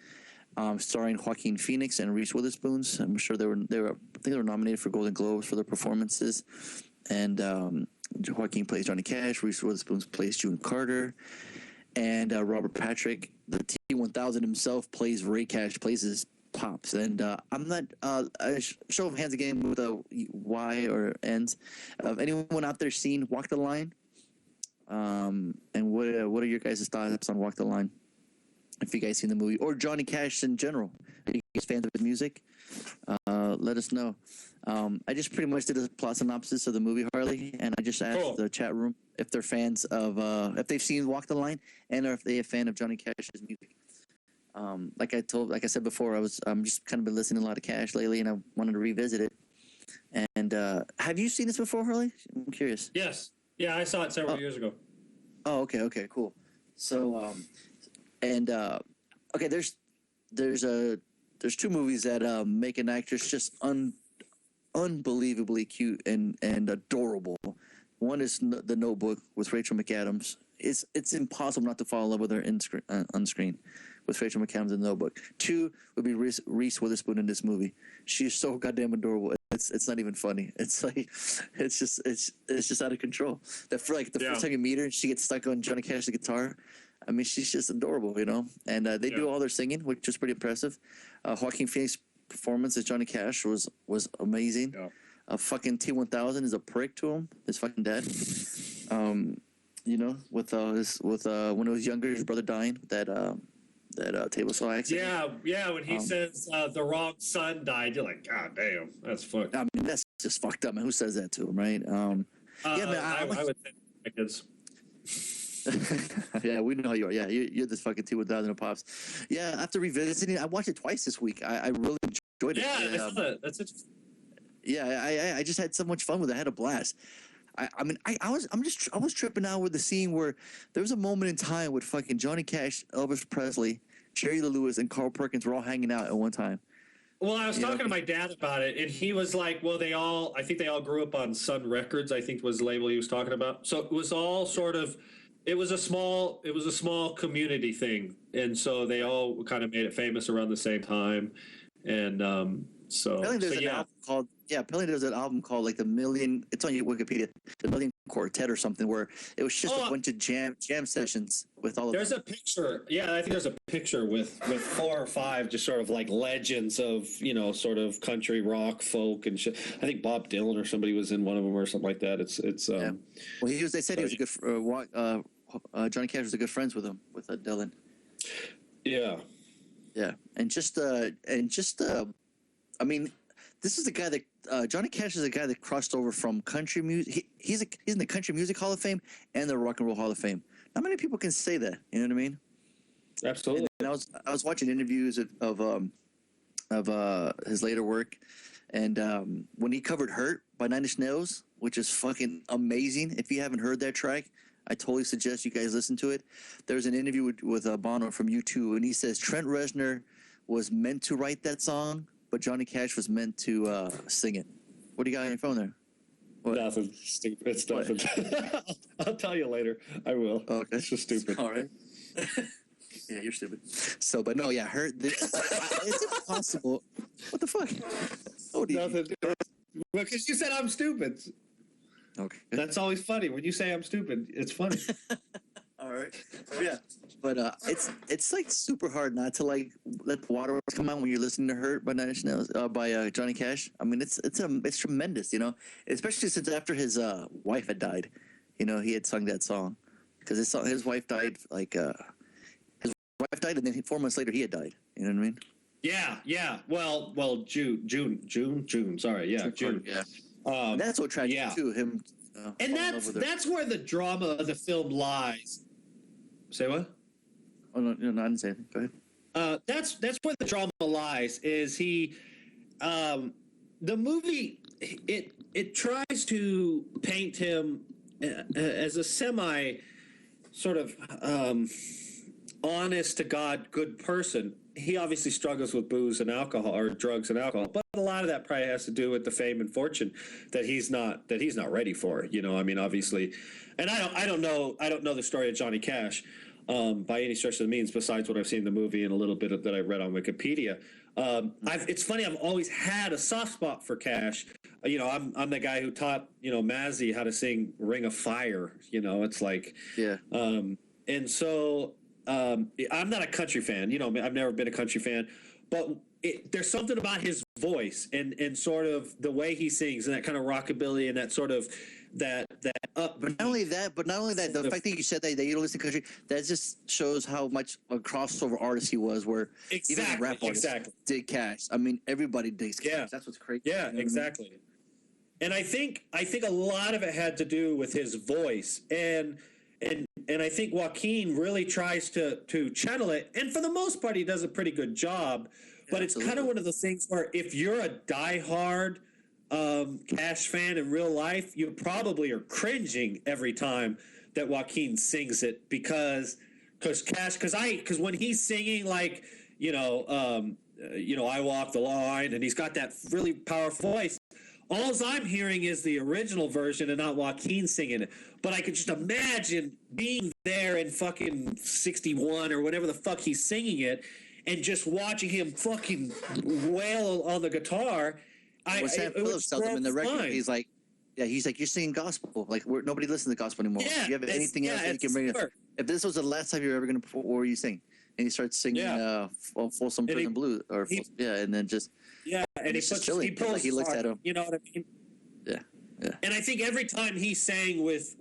Starring Joaquin Phoenix and Reese Witherspoon. I'm sure they were nominated for Golden Globes for their performances. And Joaquin plays Johnny Cash, Reese Witherspoon plays June Carter, and Robert Patrick, the T-1000 himself, plays Ray Cash, plays his pops. And I'm not a show of hands again with a Y or N's. Anyone out there seen Walk the Line? And what are your guys' thoughts on Walk the Line? If you guys seen the movie, or Johnny Cash in general, are you guys fans of his music? Let us know. I just pretty much did a plot synopsis of the movie Harley, and I just asked the chat room if they're fans of, if they've seen Walk the Line, and if they're a fan of Johnny Cash's music. Like I said before, I'm just kind of been listening to a lot of Cash lately, and I wanted to revisit it. And have you seen this before, Harley? I'm curious. Yes. Yeah, I saw it several years ago. Oh, okay, cool. So, okay, there's two movies that make an actress just unbelievably cute and adorable. One is The Notebook with Rachel McAdams. It's impossible not to fall in love with her on screen with Rachel McAdams in The Notebook. Two would be Reese Witherspoon in this movie. She's so goddamn adorable. It's not even funny. It's like it's just out of control. First time you meet her, she gets stuck on Johnny Cash's guitar. I mean, she's just adorable, you know. And they do all their singing, which was pretty impressive. Joaquin Phoenix's performance as Johnny Cash was amazing. Yeah. Fucking T-1000 is a prick to him. His fucking dad. You know, with when he was younger, his brother dying. That table saw accident. Yeah. When he says the wrong son died, you're like, God damn, that's fucked. I mean, that's just fucked up, man. Who says that to him, right? Yeah, man. I would think my kids. Yeah, we know you are. Yeah, you're this fucking T-1000 of pops. Yeah, after revisiting, I watched it twice this week. I really enjoyed it. Yeah, that's it. Yeah, I just had so much fun with it. I had a blast. I mean, I was tripping out with the scene where there was a moment in time with fucking Johnny Cash, Elvis Presley, Jerry Lee Lewis, and Carl Perkins were all hanging out at one time. Well, I was talking to my dad about it, and he was like, well, I think they all grew up on Sun Records, I think was the label he was talking about. So it was all sort of, it was a small community thing. And so they all kind of made it famous around the same time. And Apparently there's an album called like it's on your Wikipedia, The Million Quartet or something, where it was just a bunch of jam sessions with all of them. There's a picture. Yeah, I think there's a picture with 4 or 5 just sort of like legends of, you know, sort of country rock, folk and shit. I think Bob Dylan or somebody was in one of them or something like that. Yeah. Well, they said he was a good Johnny Cash was a good friends with him, with Dylan. Yeah. Yeah. And I mean, this is the guy that Johnny Cash is a guy that crossed over from country music. He's in the Country Music Hall of Fame and the Rock and Roll Hall of Fame. Not many people can say that. You know what I mean? Absolutely. And I was watching interviews of his later work, and when he covered "Hurt" by Nine Inch Nails, which is fucking amazing. If you haven't heard that track, I totally suggest you guys listen to it. There's an interview with Bono from U2, and he says Trent Reznor was meant to write that song, but Johnny Cash was meant to sing it. What do you got on your phone there? What? Nothing. Stupid. It's nothing. I'll tell you later. I will. Okay. It's just stupid. All right. Yeah, you're stupid. So, but no, yeah, it's impossible. What the fuck? Nothing. Because you said I'm stupid. Okay. That's always funny. When you say I'm stupid, it's funny. All right. Yeah. But it's like super hard not to like let the water come out when you're listening to "Hurt" by Nine Inch Nails, by Johnny Cash. I mean, it's tremendous, you know, especially since after his wife had died, you know, he had sung that song because his wife died and then 4 months later he had died. You know what I mean? Yeah. Well, June. Sorry, yeah, June. Yeah. That's what tragic too. Him. And that's where the drama of the film lies. Say what? Oh no, I didn't say anything. Go ahead. That's where the drama lies. Is he? The movie it tries to paint him as a semi sort of honest to God good person. He obviously struggles with booze and alcohol, or drugs and alcohol, but a lot of that probably has to do with the fame and fortune that he's not ready for. You know, I mean, obviously, and I don't know the story of Johnny Cash by any stretch of the means, besides what I've seen in the movie and a little bit that I read on Wikipedia. It's funny, I've always had a soft spot for Cash. You know, I'm the guy who taught, you know, Mazzy how to sing "Ring of Fire." You know, it's like, yeah. And so I'm not a country fan. You know, I've never been a country fan, but there's something about his voice and sort of the way he sings and that kind of rockabilly and that sort of that up. But not only that, the fact that you said that you don't listen to country, that just shows how much a crossover artist he was. Where even rap artists dig Cash. I mean, everybody digs Cash. Yeah. That's what's crazy. Yeah, exactly. And I think a lot of it had to do with his voice, and I think Joaquin really tries to channel it, and for the most part, he does a pretty good job. But it's kind of one of those things where if you're a diehard Cash fan in real life, you probably are cringing every time that Joaquin sings it because when he's singing like I walk the line, and he's got that really powerful voice. All I'm hearing is the original version and not Joaquin singing it. But I could just imagine being there in fucking 61 or whatever the fuck he's singing it, and just watching him fucking wail on the guitar. Sam Phillips tells him in the record, he's like, you're singing gospel. Like, nobody listens to gospel anymore. Yeah, do you have anything else that you can bring up? If this was the last time you're ever going to perform, what were you singing? And he starts singing Folsom Prison Blues. And then just... Yeah, and he pulls he looks at him. You know what I mean? Yeah. And I think every time he sang with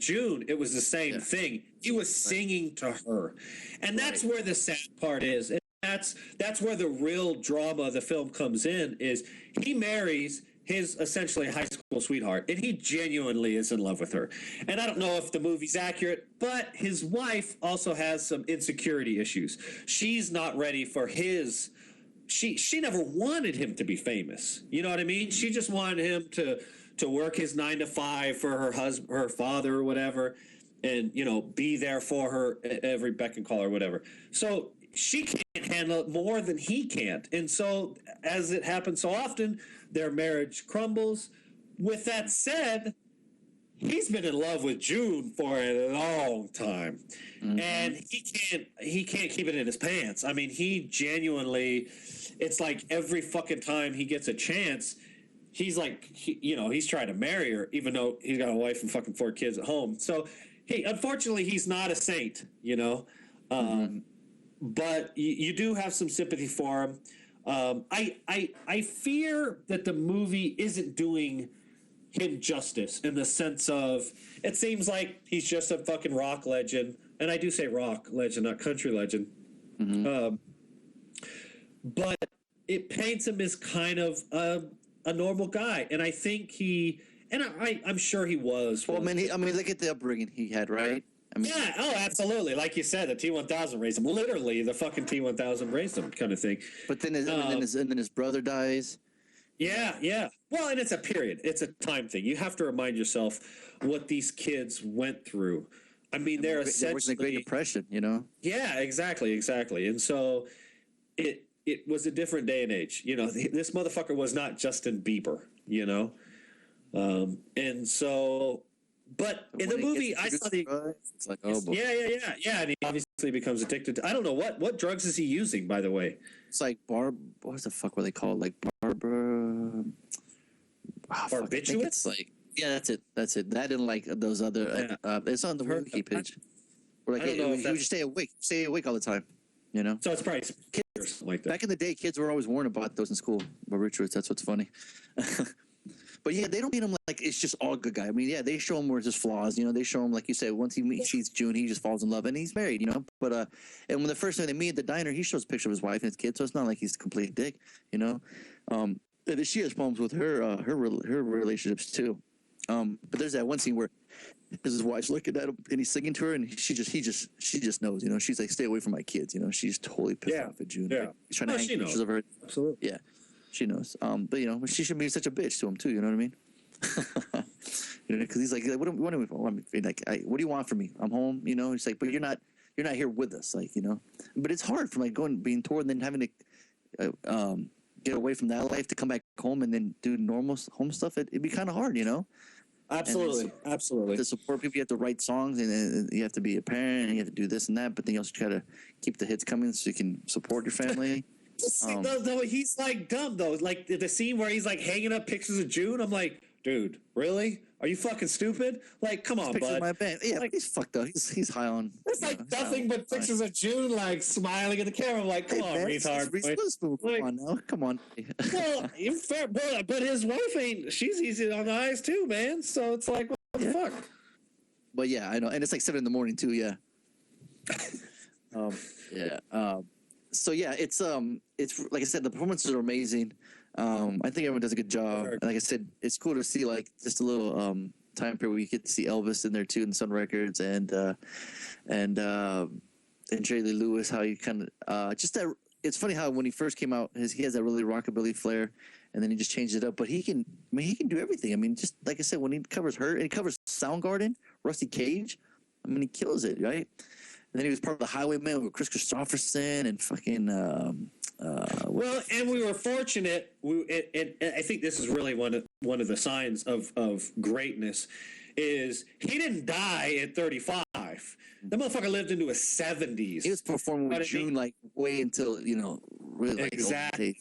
June, it was the same thing. He was singing to her, and that's where the sad part is. And that's where the real drama of the film comes in. Is he marries his essentially high school sweetheart, and he genuinely is in love with her. And I don't know if the movie's accurate, but his wife also has some insecurity issues. She's not ready for his. She never wanted him to be famous. You know what I mean? She just wanted him to work his 9 to 5 for her husband, her father, or whatever, and be there for her at every beck and call or whatever. So she can't handle it more than he can't, and so as it happens so often, their marriage crumbles. With that said, he's been in love with June for a long time, and he can't keep it in his pants. I mean, he genuinely, it's like every fucking time he gets a chance, he's like, he's trying to marry her, even though he's got a wife and fucking 4 kids at home. So, unfortunately, he's not a saint, but you do have some sympathy for him. I fear that the movie isn't doing him justice in the sense of it seems like he's just a fucking rock legend, and I do say rock legend, not country legend. But it paints him as kind of a normal guy, and I think I'm sure he was. Well, I mean, look at the upbringing he had, right? I mean, yeah, absolutely. Like you said, the T-1000 raised him. Literally, the fucking T-1000 raised him, kind of thing. But then his brother dies. Yeah. Well, and it's a period. It's a time thing. You have to remind yourself what these kids went through. I mean, they're essentially... There was the Great Depression, Yeah, exactly. And so it was a different day and age. This motherfucker was not Justin Bieber, and so... But in the movie, I saw it's like, oh boy. Yeah, and he obviously becomes addicted to... I don't know, what drugs is he using, by the way? It's like what the fuck were they called? Like Barbara... Barbiturates? It's like... Yeah, that's it. That and like those other... it's on the wiki page. Where like, you just stay awake all the time, So it's probably kids or something like that. Back in the day, kids were always warned about those in school. Barbiturates, that's what's funny. But yeah, they don't meet him like it's just all good guy. I mean, yeah, they show him where his flaws. They show him, like you said, once he sees June, he just falls in love, and he's married. But and when the first time they meet at the diner, he shows a picture of his wife and his kids, so it's not like he's a complete dick. And she has problems with her relationships too. But there's that one scene where his wife's looking at him and he's singing to her, and she just knows. She's like, stay away from my kids. She's totally pissed off at June. Yeah, like, he's trying to hang pictures of her. Absolutely. Yeah. She knows. But she should be such a bitch to him too. You know what I mean? Because he's like, what do you want from me? I'm home. He's like, but you're not here with us. Like, But it's hard from like being toured and then having to get away from that life to come back home and then do normal home stuff. It'd be kind of hard, Absolutely. To support people, you have to write songs, and you have to be a parent, and you have to do this and that. But then you also try to keep the hits coming so you can support your family. Though he's like dumb though, like the scene where he's like hanging up pictures of June. I'm like, dude, really? Are you fucking stupid? Like, come on, Pictures of bud. my band. Yeah, Like, he's fucked up. He's high on. it's like nothing but pictures of June, like smiling at the camera. I'm like, come on, man, retard. Come on now. Come on. Well, you're fair, but his wife ain't. She's easy on the eyes too, man. So it's like, what the fuck? But yeah, I know, and it's like 7 a.m. too. Yeah. Yeah. So yeah, it's like I said, the performances are amazing. I think everyone does a good job. And like I said, it's cool to see like just a little time period where you get to see Elvis in there too, in Sun Records, and Jerry Lee Lewis. How you kind of just that. It's funny how when he first came out, he has that really rockabilly flair, and then he just changed it up. But he can do everything. I mean, just like I said, when he covers her and he covers Soundgarden, Rusty Cage, I mean, he kills it, right? And then he was part of the Highwaymen with Chris Christopherson and fucking. Well, and we were fortunate. I think this is really one of the signs of greatness is he didn't die at 35. That motherfucker lived into his 70s. He was performing with June like way until really like exactly.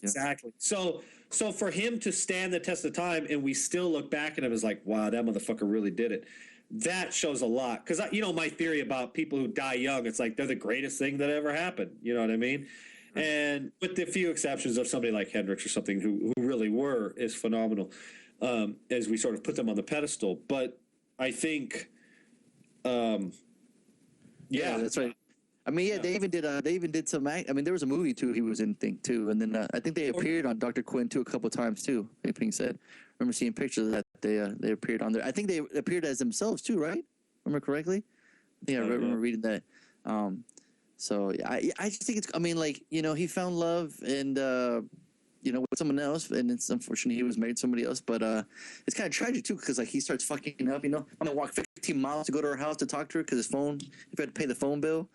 So for him to stand the test of time and we still look back at him as like, wow, that motherfucker really did it. That shows a lot because my theory about people who die young, it's like they're the greatest thing that ever happened. You know what I mean? Right. And with the few exceptions of somebody like Hendrix or something who really is phenomenal, as we sort of put them on the pedestal. But I think, yeah, that's right. I mean, yeah, they even did some. I mean, there was a movie too. He was in too, and then I think they appeared on Dr. Quinn too a couple of times too. Being said, I remember seeing pictures of that they appeared on there. I think they appeared as themselves too, right? Remember correctly? I think I remember reading that. So I just think it's. I mean, like he found love and with someone else, and it's unfortunate he was married to somebody else. But it's kind of tragic too because like he starts fucking up. I'm gonna walk 15 miles to go to her house to talk to her because his phone. If he had to pay the phone bill,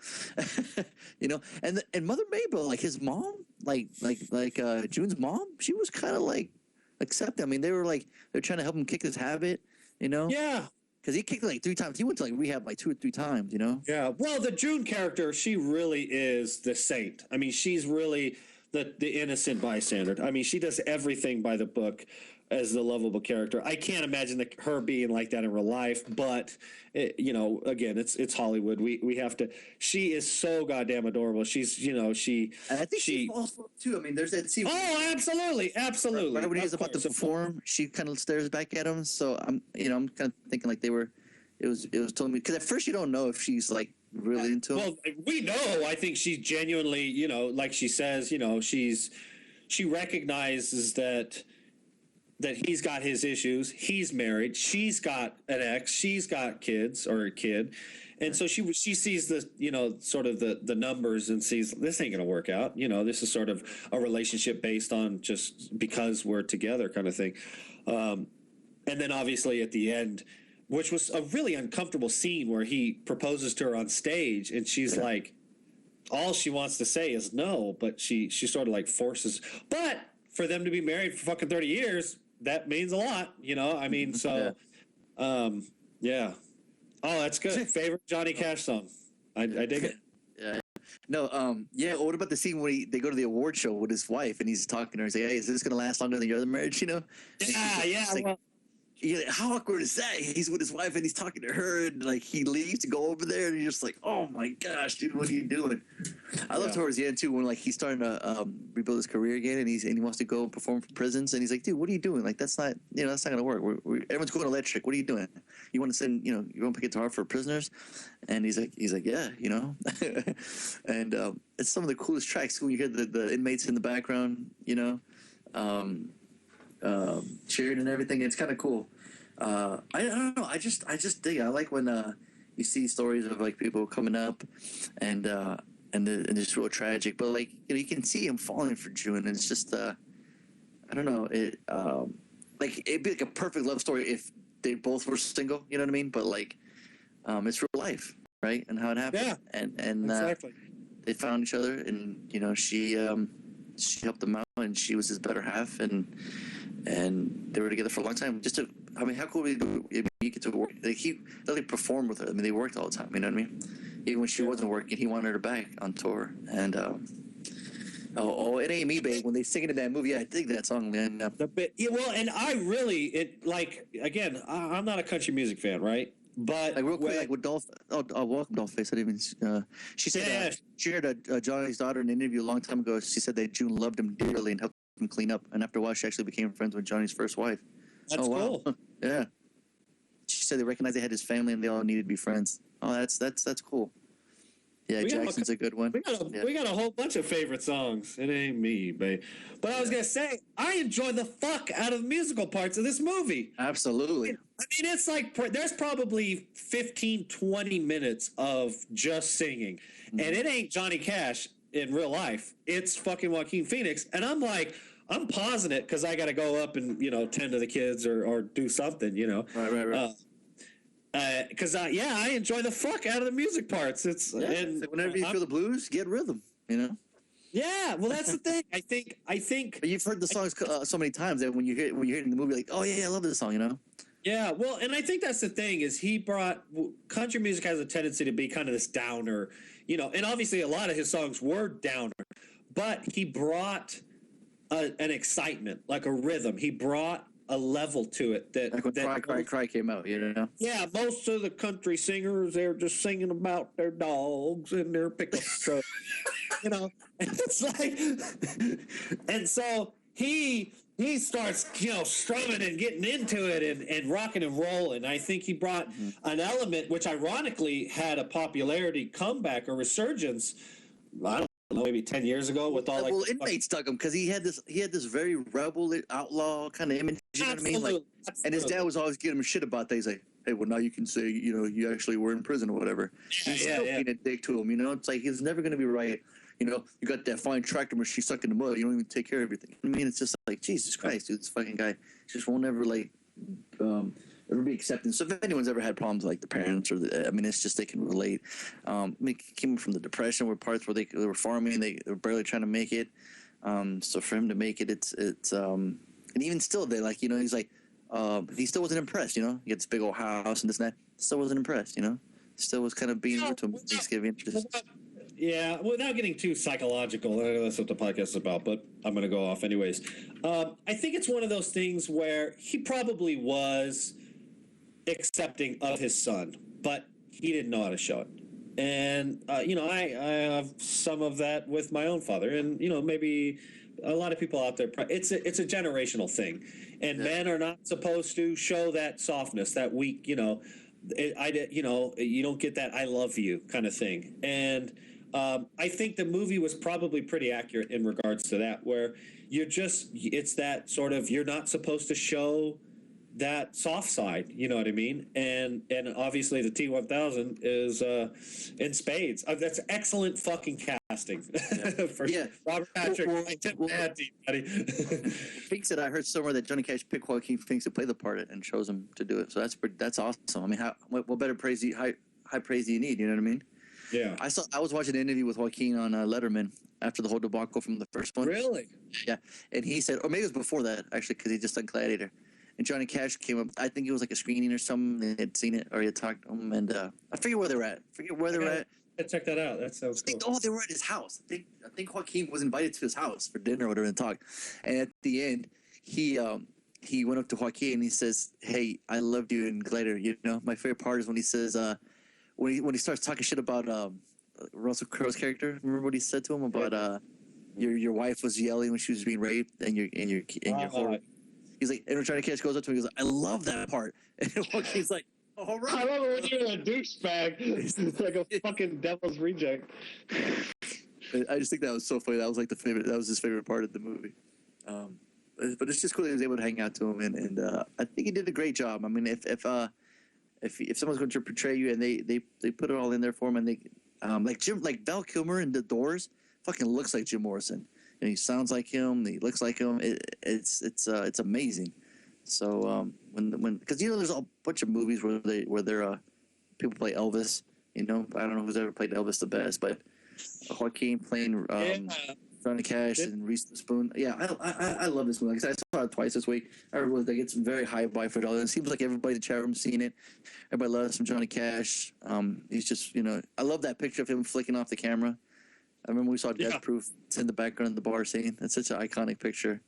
and Mother Mabel, like his mom, like June's mom, she was kind of like accepting. I mean, they're trying to help him kick his habit. Yeah. Because he kicked it like 3 times. He went to like rehab like 2 or 3 times, Yeah. Well, the June character, she really is the saint. I mean, she's really the innocent bystander. I mean, she does everything by the book as the lovable character. I can't imagine her being like that in real life, but again, it's Hollywood. We have to. She is so goddamn adorable. She's And I think she falls for him too. I mean, there's that scene. Oh, absolutely. Right when he's about to perform, she kind of stares back at him. So I'm kind of thinking like they were. It was told me because at first you don't know if she's like really into him. Well, we know. I think she's genuinely, like she says, she recognizes that he's got his issues. He's married. She's got an ex. She's got kids or a kid. And so she sees the, sort of the numbers and sees this ain't going to work out. This is sort of a relationship based on just because we're together kind of thing. And then obviously at the end, which was a really uncomfortable scene where he proposes to her on stage and she's like, all she wants to say is no, but she sort of like forces. But for them to be married for fucking 30 years, that means a lot, I mean, so, yeah. Oh, that's good. Favorite Johnny Cash song. I dig it. Yeah. No, yeah. What about the scene where they go to the award show with his wife and he's talking to her and say, "Hey, is this going to last longer than your other marriage?" Yeah. How awkward is that? He's with his wife and he's talking to her and like he leaves to go over there and you're just like, oh my gosh, dude, what are you doing? I love towards the end too when like he's starting to rebuild his career again and he wants to go perform for prisons and he's like, dude, what are you doing? Like that's not gonna work. Everyone's going electric. What are you doing? You want to send you want to pick guitar for prisoners? And he's like yeah, and it's some of the coolest tracks when you hear the inmates in the background, cheering and everything. It's kind of cool. I don't know. I just dig it. I like when you see stories of like people coming up and it's real tragic, but like you can see him falling for June, and it's just I don't know. It like it'd be like a perfect love story if they both were single. You know what I mean? But like it's real life, right? And how it happened. Yeah. And exactly. They found each other, and she helped him out, and she was his better half, and they were together for a long time. How cool would he get to work? Like he really performed with her. I mean, they worked all the time. You know what I mean? Even when she wasn't working, he wanted her back on tour, and Oh, it ain't me, babe. When they sing it in that movie, I dig that song, man. The bit, yeah, well, and I really again. I'm not a country music fan, right? But Like real quick, like with Dolph. Welcome, Dollface. I didn't even. She said she heard Johnny's daughter in an interview a long time ago. She said that June loved him dearly and helped him clean up. And after a while, she actually became friends with Johnny's first wife. That's cool. Yeah. She said they recognized they had his family and they all needed to be friends. Oh, that's cool. Yeah, Jackson's a good one. We got a whole bunch of favorite songs. It ain't me, babe. But I was going to say, I enjoy the fuck out of the musical parts of this movie. Absolutely. I mean, it's like there's probably 15, 20 minutes of just singing. Mm-hmm. And it ain't Johnny Cash in real life. It's fucking Joaquin Phoenix. And I'm like, I'm pausing it because I got to go up and, tend to the kids or do something, Right. Because I enjoy the fuck out of the music parts. It's and so whenever you feel the blues, get rhythm. Yeah, well, that's the thing. I think. But you've heard the songs so many times that when you hear it in the movie, like, oh yeah, I love this song. Yeah, well, and I think that's the thing is country music has a tendency to be kind of this downer, and obviously a lot of his songs were downer, but he brought an excitement, like a rhythm. He brought a level to it that when Cry came out, Yeah, most of the country singers, they're just singing about their dogs and their pickup truck, and it's like, and so he starts, strumming and getting into it and rocking and rolling. I think he brought an element which ironically had a popularity comeback or resurgence. I don't know, maybe 10 years ago with all inmates dug him because he had this very rebel outlaw kind of image. You know what I mean? Like, and his dad was always giving him shit about that. He's like, hey, well now you can say you actually were in prison or whatever. He's still being a dick to him. It's like he's never going to be right. You got that fine tractor machine stuck in the mud. You don't even take care of everything. I mean, it's just like Jesus Christ, dude. This fucking guy just won't ever ever be accepted. So if anyone's ever had problems like the parents it's just they can relate. It came from the Depression, where parts where they were farming, they were barely trying to make it. So for him to make it, it's and even still, they he's like, he still wasn't impressed. He had this big old house and this and that. Still wasn't impressed. Still was kind of being rude to him. Thanksgiving. Yeah, without getting too psychological, I know that's what the podcast is about, but I'm going to go off anyways. I think it's one of those things where he probably was accepting of his son, but he didn't know how to show it. And, I have some of that with my own father, and, maybe a lot of people out there, it's a generational thing. And men are not supposed to show that softness, that weak, you don't get that I love you kind of thing. And I think the movie was probably pretty accurate in regards to that, where it's that sort of, you're not supposed to show that soft side, you know what I mean? And obviously the T-1000 is in spades. That's excellent fucking casting. Robert Patrick, buddy. Finks that I heard somewhere that Johnny Cash picked Joaquin Phoenix to play the part and chose him to do it. So that's awesome. I mean, what better praise high praise do you need? You know what I mean? Yeah. I was watching an interview with Joaquin on Letterman after the whole debacle from the first one. Really? Yeah. And he said, or maybe it was before that, actually, because he just done Gladiator. And Johnny Cash came up. I think it was like a screening or something. They had seen it or he had talked to him. And I forget where they're at. Check that out. That sounds cool. They were at his house. I think Joaquin was invited to his house for dinner or whatever and talk. And at the end, he went up to Joaquin and he says, "Hey, I loved you in Gladiator." My favorite part is when he says, when he starts talking shit about Russell Crowe's character. Remember what he said to him about your wife was yelling when she was being raped and your horror. He's like, and Johnny Cash goes up to him and he goes, "I love that part." And Joaquin's like, "All right." I love it when you're a douchebag. It's like a fucking devil's reject. I just think that was so funny. That was like that was his favorite part of the movie. But it's just cool that he was able to hang out to him, and I think he did a great job. I mean, if someone's going to portray you and they put it all in there for him, and they like Val Kilmer in The Doors fucking looks like Jim Morrison. And he sounds like him. He looks like him. It's amazing. So when because there's a bunch of movies where they're people play Elvis. I don't know who's ever played Elvis the best, but Joaquin playing Johnny Cash and Reese Witherspoon. Yeah, I love this movie. Like I said, I saw it twice this week. Everybody gets very high by for it all. It seems like everybody in the chat room seen it. Everybody loves some Johnny Cash. He's just I love that picture of him flicking off the camera. I remember we saw Death Yeah. Proof. It's in the background of the bar scene. That's such an iconic picture.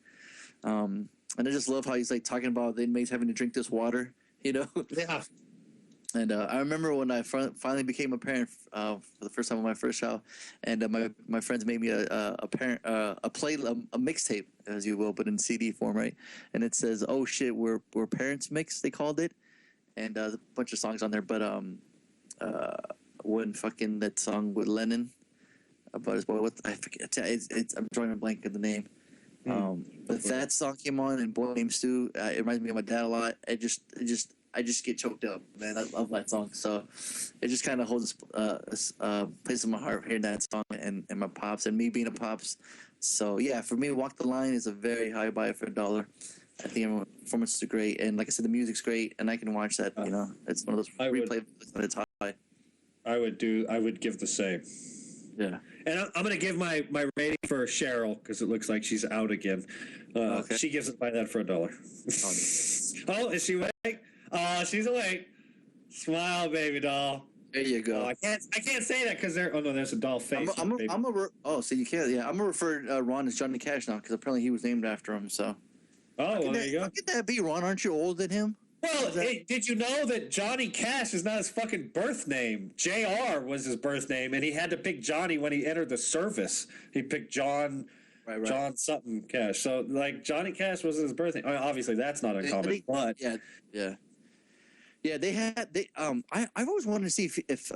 And I just love how he's like talking about the inmates having to drink this water, you know? Yeah. And I remember when I finally became a parent for the first time with my first child, and my friends made me a mixtape, as you will, but in CD form, right? And it says, "Oh shit, we're parents mix," they called it, and a bunch of songs on there. But when fucking that song with Lennon about his boy, I forget. I'm drawing a blank of the name. But that song came on, and Boy Named Stu. It reminds me of my dad a lot. I just get choked up, man. I love that song. So it just kind of holds a place in my heart hearing that song and my pops and me being a pops. So yeah, for me, Walk the Line is a very high buy for $1. I think the performances are great, and like I said, the music's great, and I can watch that. You know, it's one of those replay that it's high. I would give the same. Yeah. And I'm going to give my rating for Cheryl because it looks like she's out again. Okay. She gives it by that for $1. Oh, is she awake? Oh, she's awake. Smile, baby doll. There you go. Oh, I can't say that because there's a doll face. So you can't. Yeah, I'm gonna refer Ron as Johnny Cash now because apparently he was named after him. So. There you go. How could that be, Ron? Aren't you older than him? Well, did you know that Johnny Cash is not his fucking birth name? JR was his birth name, and he had to pick Johnny when he entered the service. He picked John. Right. John Sutton Cash. So, like, Johnny Cash wasn't his birth name. I mean, obviously, that's not uncommon. But yeah. I've always wanted to see if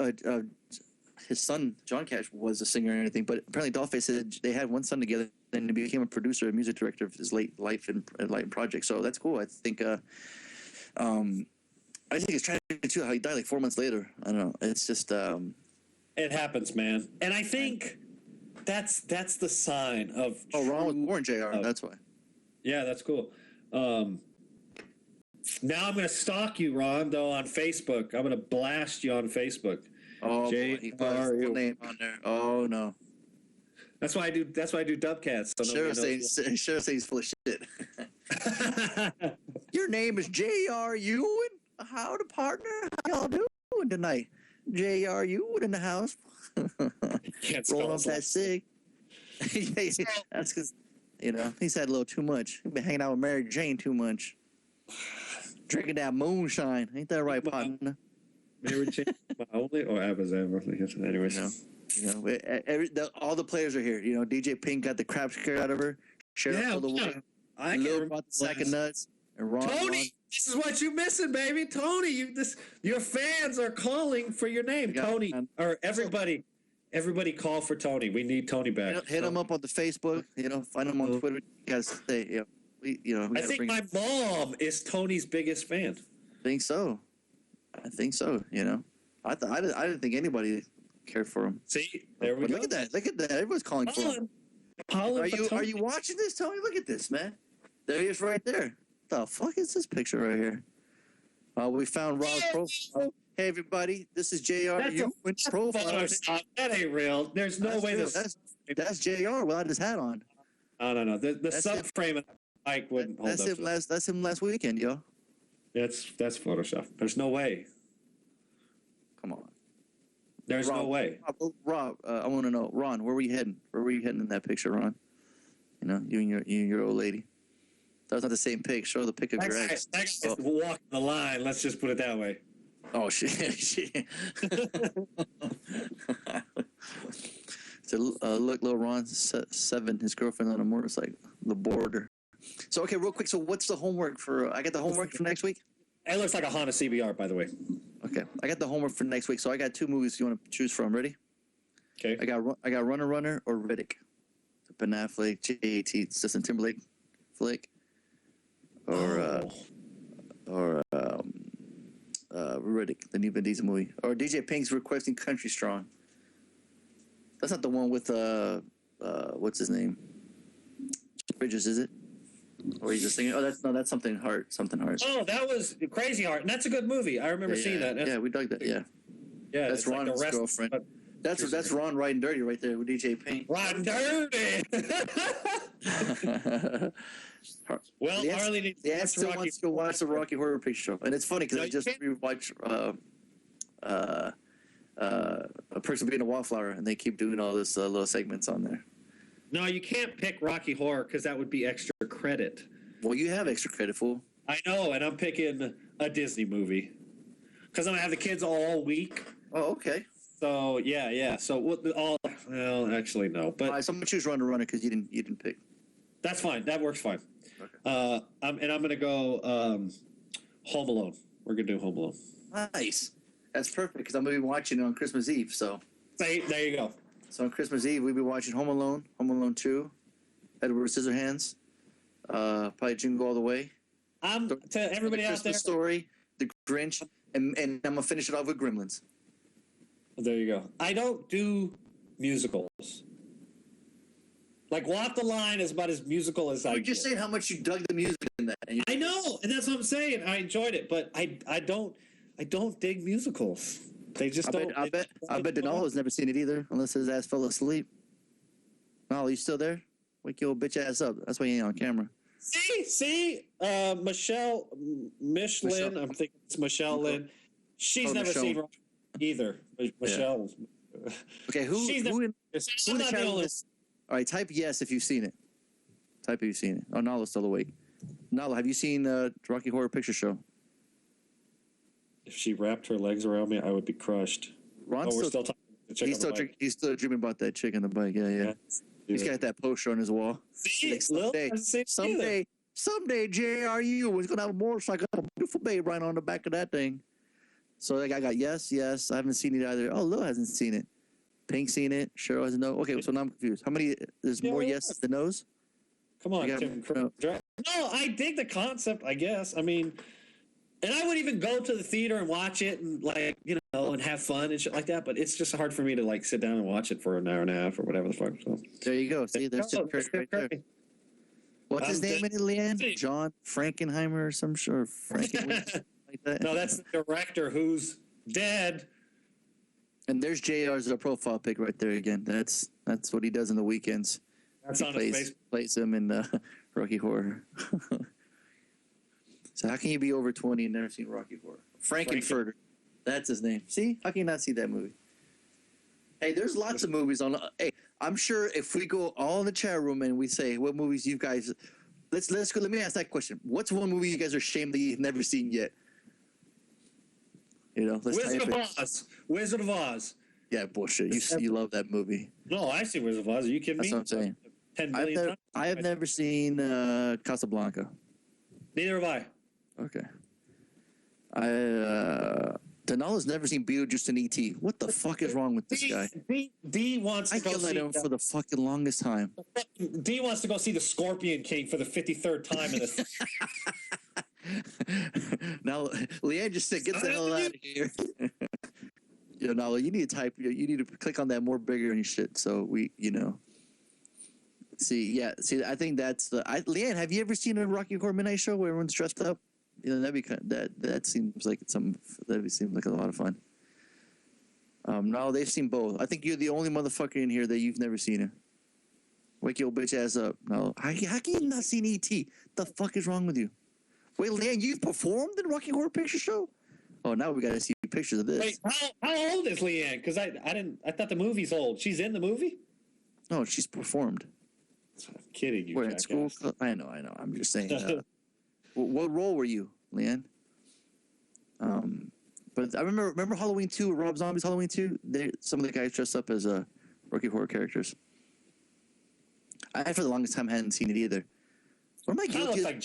his son John Cash was a singer or anything. But apparently, Dollface said they had one son together, and he became a producer and music director of his late life and project. So that's cool. I think. I think it's tragic too how he died like 4 months later. I don't know. It's just. It happens, man, and I think. That's the sign of. Oh, Ron was born JR. That's why. Yeah, that's cool. Now I'm going to stalk you, Ron, though, on Facebook. I'm going to blast you on Facebook. Oh, he put his name on there. Oh no. That's why I do Dubcats. So Sure say he's full of shit. Your name is J.R. Ewan? How the partner? How y'all doing tonight? J.R. Ewan in the house. Roll up that cig. That's because, he's had a little too much. He's been hanging out with Mary Jane too much. Drinking that moonshine. Ain't that right, partner? Mary Jane, only or Abazam? Anyways. All the players are here. DJ Pink got the crap scared out of her. Sheriff of the Wood. I Lil brought the sack of nuts. And Tony, this is what you missing, baby. Tony, your fans are calling for your name, Tony, or everybody. Everybody call for Tony. We need Tony back. Hit him up on the Facebook. Find him on Twitter. You guys say, I think my mom is Tony's biggest fan. I think so. I didn't think anybody cared for him. See, there we go. Look at that. Everyone's calling for him. Are you watching this, Tony? Look at this, man. There he is right there. The fuck is this picture right here? We found Rob's profile. Hey, everybody. This is JR. That's profile. That ain't real. There's no way that's JR without his hat on. No. The subframe of the mic wouldn't hold up. That's him last weekend, yo. That's Photoshop. There's no way. Come on. There's no way. Rob, I want to know, Ron, where were you heading? Where were you heading in that picture, Ron? You and your old lady. That was not the same pic. Show the pic of your ex. That guy's walking the line. Let's just put it that way. Oh shit! So look, little Ron, 7, his girlfriend on a motorcycle, the border. So okay, real quick. So what's the homework for? I got the homework for next week. It looks like a Honda CBR, by the way. Okay, I got the homework for next week. So I got 2 movies you want to choose from. Ready? Okay. I got Runner or Riddick. The Ben Affleck, J.A.T. Justin Timberlake flick. Or Riddick, the new Vin Diesel movie. Or DJ Pink's requesting Country Strong. That's not the one with what's his name? Bridges, is it? Or he's just singing. Oh, that's Something Heart. Oh, that was Crazy Heart, and that's a good movie. I remember seeing that. Yeah, we dug that. Yeah, that's Ron's girlfriend. That's Ron riding dirty right there with DJ Pink. Riding dirty. Well, Harley needs to wants to go watch the Rocky Horror Picture Show, and it's funny because I just rewatched a Perks of Being a Wallflower, and they keep doing all this little segments on there. No, you can't pick Rocky Horror because that would be extra credit. Well, you have extra credit, fool. I know, and I'm picking a Disney movie because I'm gonna have the kids all week. Oh, okay. So yeah. So well, actually no, but all right, so I'm gonna choose Run to Runner because you didn't pick. That's fine. That works fine. Okay. I'm gonna go Home Alone. We're gonna do Home Alone. Nice. That's perfect because I'm gonna be watching it on Christmas Eve. So There you go. So on Christmas Eve we'll be watching Home Alone, Home Alone 2, Edward Scissorhands, probably Jingle All the Way. To everybody the out Christmas there. Story, The Grinch, and I'm gonna finish it off with Gremlins. There you go. I don't do musicals. Like Walk the Line is about as musical as I. You're just saying how much you dug the music in that. I know, and that's what I'm saying. I enjoyed it, but I don't dig musicals. They just don't. I bet Denalo has never seen it either, unless his ass fell asleep. Denalo, you still there? Wake your old bitch ass up. That's why you ain't on camera. See, Michelin. I'm thinking it's Michelle Lynn. She's never seen Rocky either. Michelle. Yeah. Okay, who in the chat room? All right, type yes if you've seen it. Type if you've seen it. Oh, Nala's still awake. Nala, have you seen Rocky Horror Picture Show? If she wrapped her legs around me, I would be crushed. We're still talking. He's still dreaming about that chick on the bike. Yeah. He's got that poster on his wall. See, like, someday, JRU is gonna have a motorcycle, a beautiful babe right on the back of that thing. So like, I got yes. I haven't seen it either. Oh, Lil hasn't seen it. Pink seen it. Cheryl hasn't no. Okay, so now I'm confused. How many? There's more yes than no's. Come on, Tim. No, I dig the concept. I guess. I mean, and I would even go to the theater and watch it and and have fun and shit like that. But it's just hard for me to like sit down and watch it for an hour and a half or whatever the fuck. So there you go. See, there's Tim Curry right there. What's his name in it, Leanne? John Frankenheimer or some sort of Franken like that. No, that's the director who's dead. And there's JR's profile pic right there again. That's what he does in the weekends. That's on his face. Plays him in Rocky Horror. So how can you be over 20 and never seen Rocky Horror? Frankenfurter. That's his name. See? How can you not see that movie? Hey, there's lots of movies on. Hey, I'm sure if we go all in the chat room and we say what movies you guys, let's go. Let me ask that question. What's one movie you guys are ashamed that you've never seen yet? Wizard of Oz. Yeah, bullshit. You love that movie. No, I see Wizard of Oz. Are you kidding me? That's what I'm saying. 10 million times. I have never seen Casablanca. Neither have I. Okay. Denala's never seen Beetlejuice and E.T. What the fuck is wrong with this guy? D wants to go see... I yelled at him for the fucking longest time. D wants to go see the Scorpion King for the 53rd time in this. Now, Leanne just said, get the hell out of here. Nala, you need to type, you need to click on that more bigger and shit so we, See, I think that's Leanne, have you ever seen a Rocky Horror Midnight Show where everyone's dressed up? That'd be that seems like a lot of fun. No, they've seen both. I think you're the only motherfucker in here that you've never seen it. Wake your bitch ass up. No, how can you not seen E.T.? The fuck is wrong with you? Wait, Leanne, you've performed in Rocky Horror Picture Show? Oh, now we got to see pictures of this. Wait, how old is Leanne? Because I thought the movie's old. She's in the movie? No, she's performed. I'm kidding you. We're at school. I know. I'm just saying. What role were you, Leanne? But I remember Halloween 2, Rob Zombie's Halloween 2. Some of the guys dressed up as Rocky Horror characters. I, for the longest time, hadn't seen it either. What am I guilty of? Like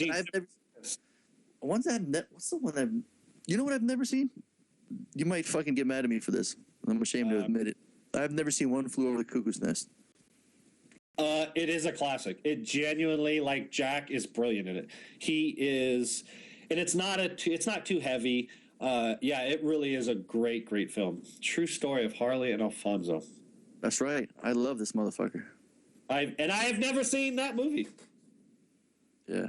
what's the one that you know what I've never seen? You might fucking get mad at me for this. I'm ashamed to admit it. I've never seen One Flew Over the Cuckoo's Nest. It is a classic. It genuinely, like, Jack is brilliant in it. He is, and it's not too heavy. It really is a great film. True story of Harley and Alfonso. That's right. I love this motherfucker. I have never seen that movie. Yeah.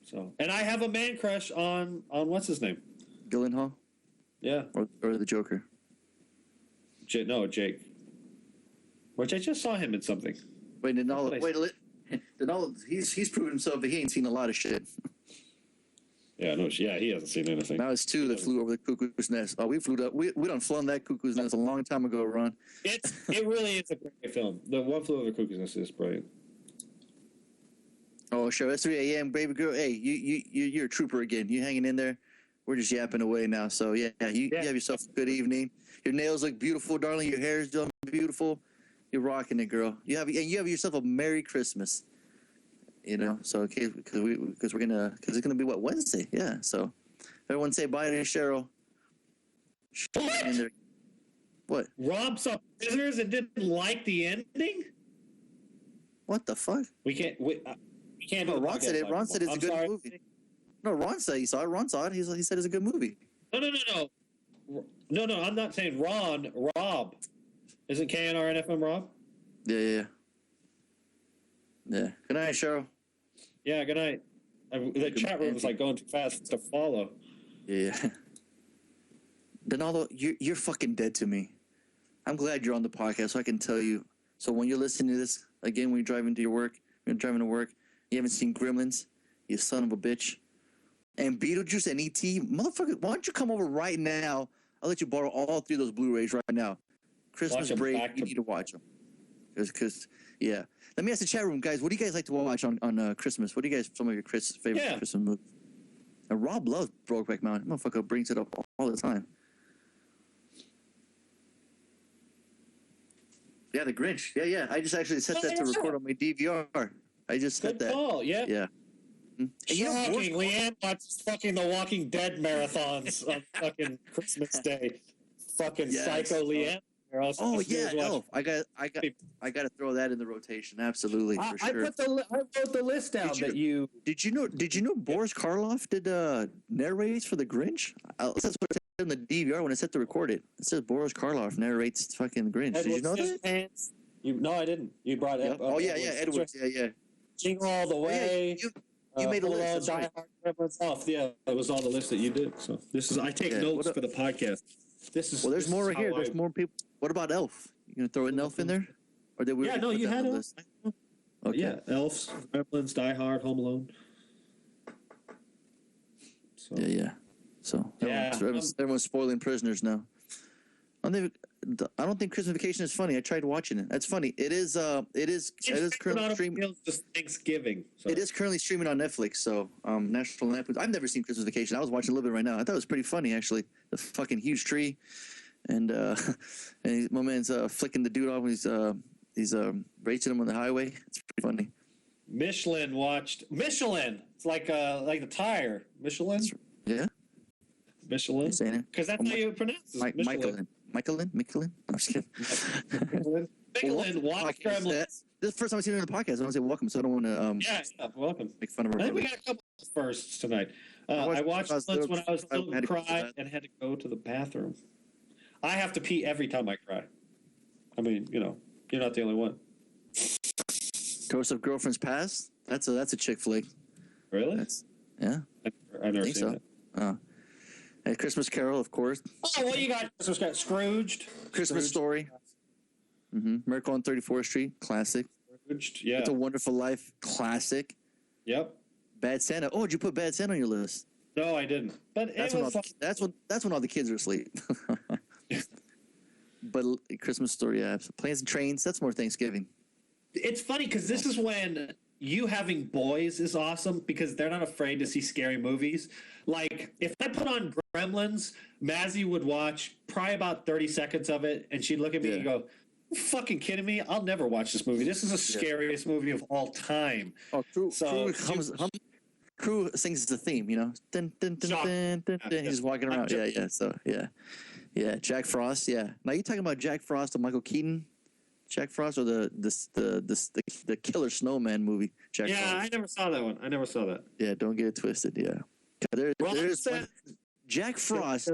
So, and I have a man crush on what's his name? Gyllenhaal? Yeah. Or the Joker? Jake. Which I just saw him in something. Denalo, he's proven himself, but he ain't seen a lot of shit. Yeah, no, yeah, he hasn't seen anything. Now it's two that flew over the cuckoo's nest. Oh, we flew up. We done flown that cuckoo's nest a long time ago, Ron. It really is a great film. The One Flew Over the Cuckoo's Nest is brilliant. Oh, sure. It's 3 a.m., baby girl. Hey, you're a trooper again. You hanging in there? We're just yapping away now. So you have yourself a good evening. Your nails look beautiful, darling. Your hair is doing beautiful. You're rocking it, girl. You have yourself a Merry Christmas. You know, so because it's gonna be what, Wednesday? Yeah. So everyone say bye to Cheryl. What? Rob saw Prisoners and didn't like the ending. What the fuck? We can't. We can't. No, Ron said it. Ron said it's a good movie. No, Ron said he saw it. Ron saw it. He said it's a good movie. No. I'm not saying Ron. Rob. Isn't KNRNFM Rob? Yeah. Good night, Cheryl. Yeah, good night. The chat room was like going too fast to follow. Yeah. Donaldo, you're fucking dead to me. I'm glad you're on the podcast so I can tell you. So when you're listening to this, again, when you're driving to work, you haven't seen Gremlins, you son of a bitch. And Beetlejuice and E.T., motherfucker, why don't you come over right now? I'll let you borrow all three of those Blu-rays right now. Christmas break, you need to watch them. Because, yeah. Let me ask the chat room, guys, what do you guys like to watch on Christmas? What do you guys, some of your favorite Christmas movies? And Rob loves Brokeback Mountain. Motherfucker brings it up all the time. Yeah, The Grinch. Yeah. I just actually set that to record on my DVR. I just set that. Good call, yeah. Yeah. Shocking, Leanne watches fucking The Walking Dead marathons on fucking Christmas Day. Fucking psycho Leanne. Oh yeah, Elf. I got to throw that in the rotation. Absolutely, for sure. I wrote the list down that you. Did you know Boris Karloff did narrates for The Grinch? That's what it said in the DVR when I set to record it. It says Boris Karloff narrates fucking The Grinch. Did you know that? No, I didn't. You brought it. Oh yeah, Edwards. Yeah. Jingle All the Way. You made a list. Die Hard, Elf. Yeah, that was on the list that you did. So I take notes for the podcast. There's more right here. There's more people. What about Elf? You gonna throw an Elf in there? Or did we? Yeah, no, you had Elf. Okay. Yeah, Elves, Gremlins, Die Hard, Home Alone. So. Yeah. So everyone's spoiling Prisoners now. I don't think Christmas Vacation is funny. I tried watching it. That's funny. It is currently streaming. Just Thanksgiving. So. It is currently streaming on Netflix. So National Lampoon's. I've never seen Christmas Vacation. I was watching a little bit right now. I thought it was pretty funny actually. The fucking huge tree, and my man's flicking the dude off when he's racing him on the highway. It's pretty funny. Michelin. It's like the tire. Michelin. Yeah. Michelin. Because that's how you pronounce it. Michelin. I'm just kidding. Michelin. Watch Gremlins. This is the first time I've seen it on the podcast. I want to say welcome, so I don't want to welcome. Make fun of her. I think we got a couple of firsts tonight. I watched this when I was little and cried and had to go to the bathroom. I have to pee every time I cry. I mean, you're not the only one. Ghost of Girlfriend's Past? That's a chick flick. Really? Yeah. I've never seen it. And Christmas Carol, of course. Oh, what you got? Scrooged. Christmas Story. Miracle on 34th Street, classic. Scrooged, yeah. It's a Wonderful Life, classic. Yep. Bad Santa. Oh, did you put Bad Santa on your list? No, I didn't. But that's when all the kids are asleep. But Christmas Story, yeah. Planes and Trains. That's more Thanksgiving. It's funny because this is when you having boys is awesome because they're not afraid to see scary movies. Like if I put on Gremlins, Mazzy would watch probably about 30 seconds of it, and she'd look at me and go, "You fucking kidding me? I'll never watch this movie. This is the scariest movie of all time." Oh, Crew sings the theme, Dun, dun, dun, dun, dun, dun. He's walking around. Yeah. So yeah. Jack Frost. Yeah. Now you talking about Jack Frost or Michael Keaton? Jack Frost or the Killer Snowman movie? Jack Frost. I never saw that one. I never saw that. Yeah, don't get it twisted. Yeah. There's Jack Frost.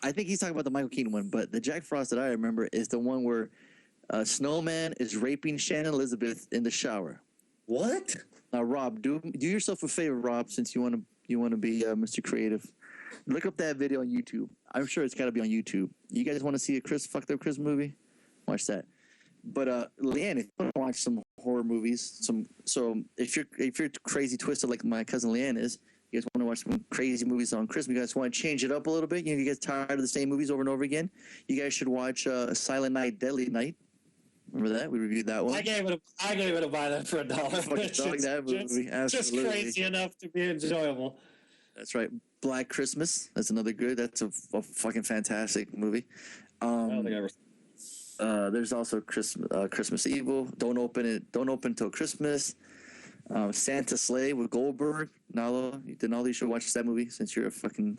I think he's talking about the Michael Keaton one, but the Jack Frost that I remember is the one where Snowman is raping Shannon Elizabeth in the shower. What? Now, Rob, do yourself a favor, Rob, since you want to be Mr. Creative. Look up that video on YouTube. I'm sure it's got to be on YouTube. You guys want to see a fucked up Christmas movie? Watch that. But Leanne, if you want to watch some horror movies, so if you're crazy twisted like my cousin Leanne is, You guys want to watch some crazy movies on Christmas? You guys want to change it up a little bit? You get tired of the same movies over and over again? You guys should watch Silent Night, Deadly Night. Remember that? We reviewed that one. I gave it a buy that for $1. That movie. Just crazy enough to be enjoyable. That's right. Black Christmas. That's another good. That's a fucking fantastic movie. I don't think I ever. There's also Christmas Evil. Don't open till Christmas. Santa Sleigh with Goldberg. Nalo, you should watch that movie since you're a fucking.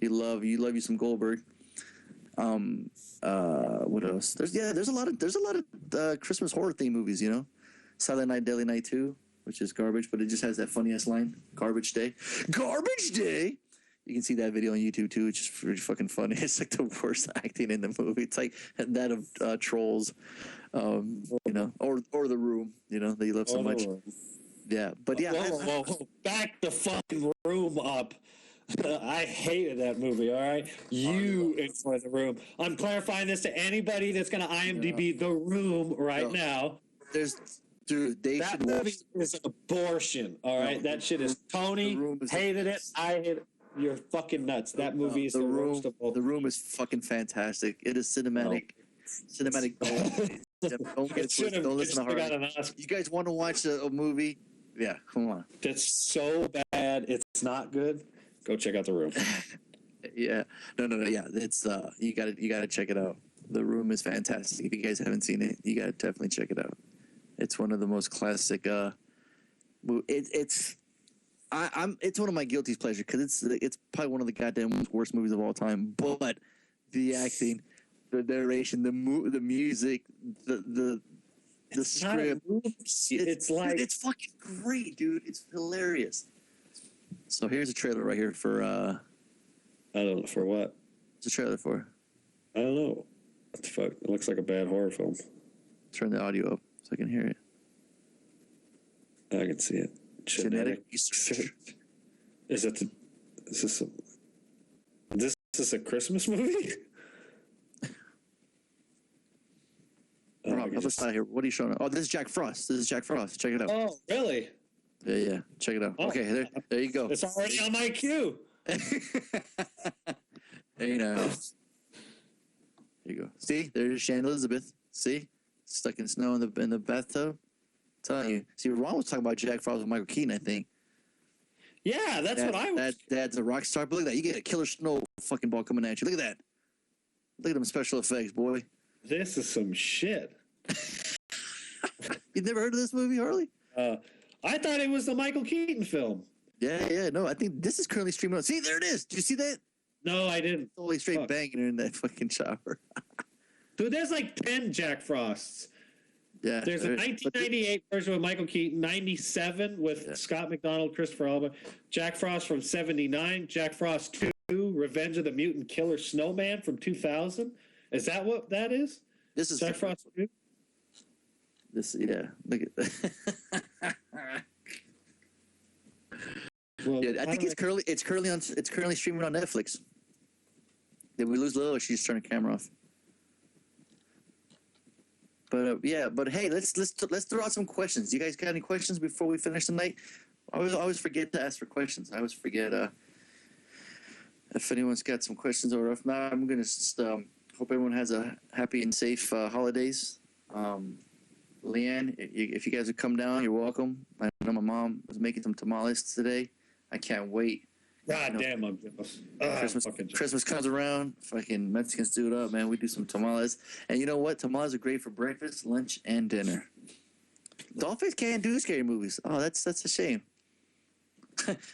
You love you some Goldberg. What else? There's a lot of Christmas horror theme movies. You know, Silent Night, Deadly Night 2, which is garbage, but it just has that funny ass line, "Garbage Day." Garbage Day. You can see that video on YouTube too. It's just really fucking funny. It's like the worst acting in the movie. It's like that of Trolls, you know, or The Room. You know that you love so much. Yeah, but yeah. Whoa. Back the fucking Room up. I hated that movie, all right? You enjoy The Room. I'm clarifying this to anybody that's going to IMDb The Room now. That movie is an abortion, all right? That shit is Tony hated it. I hated it. You're fucking nuts. That movie is the worst of all. The Room is fucking fantastic. It is cinematic. Cinematic gold. Don't listen to Harley. You guys want to watch a movie? Yeah, come on. That's so bad. It's not good. Go check out The Room. Yeah. No. Yeah, it's you gotta check it out. The Room is fantastic. If you guys haven't seen it, you gotta definitely check it out. It's one of the most classic. It's one of my guilty pleasures because it's probably one of the goddamn worst movies of all time. But the acting, the narration, the music, the script, it's fucking great, dude. It's hilarious. So here's a trailer right here for I don't know for what. What's the trailer for? I don't know. What the fuck? It looks like a bad horror film. Turn the audio up so I can hear it. I can see it. Genetic research. Is this a Christmas movie? Rob, let's not here. What are you showing? Oh, this is Jack Frost. Check it out. Oh, really? Yeah. Check it out. Oh, okay, there you go. It's already on my queue. Hey now. There you go. See, there's Shannon Elizabeth. See, stuck in snow in the bathtub. I'm telling you. See, Ron was talking about Jack Frost with Michael Keaton, I think. Yeah, that's what I was. Dad's a rock star. But look at that. You get a killer snow fucking ball coming at you. Look at that. Look at them special effects, boy. This is some shit. You've never heard of this movie, Harley? I thought it was the Michael Keaton film. Yeah. No, I think this is currently streaming on. See, there it is. Did you see that? No, I didn't. Totally straight banging her in that fucking shower. Dude, there's like 10 Jack Frosts. Yeah. There's a 1998 version with Michael Keaton, 97 with Scott McDonald, Christopher Alba, Jack Frost from 79, Jack Frost 2, Revenge of the Mutant Killer Snowman from 2000. Is that what that is? This is Jack Frost 2? Look at that. Well, yeah, I think it's currently streaming on Netflix. Did we lose Lil, or she just turned the camera off? But hey, let's throw out some questions. You guys got any questions before we finish tonight? I always forget to ask for questions. I always forget if anyone's got some questions, or if not, I'm gonna just hope everyone has a happy and safe holidays. Leanne, if you guys would come down, you're welcome. I know my mom was making some tamales today. I can't wait. God damn, I'm jealous. Christmas comes around, fucking Mexicans do it up, man. We do some tamales. And you know what? Tamales are great for breakfast, lunch, and dinner. Dolphins can't do scary movies. Oh, that's a shame.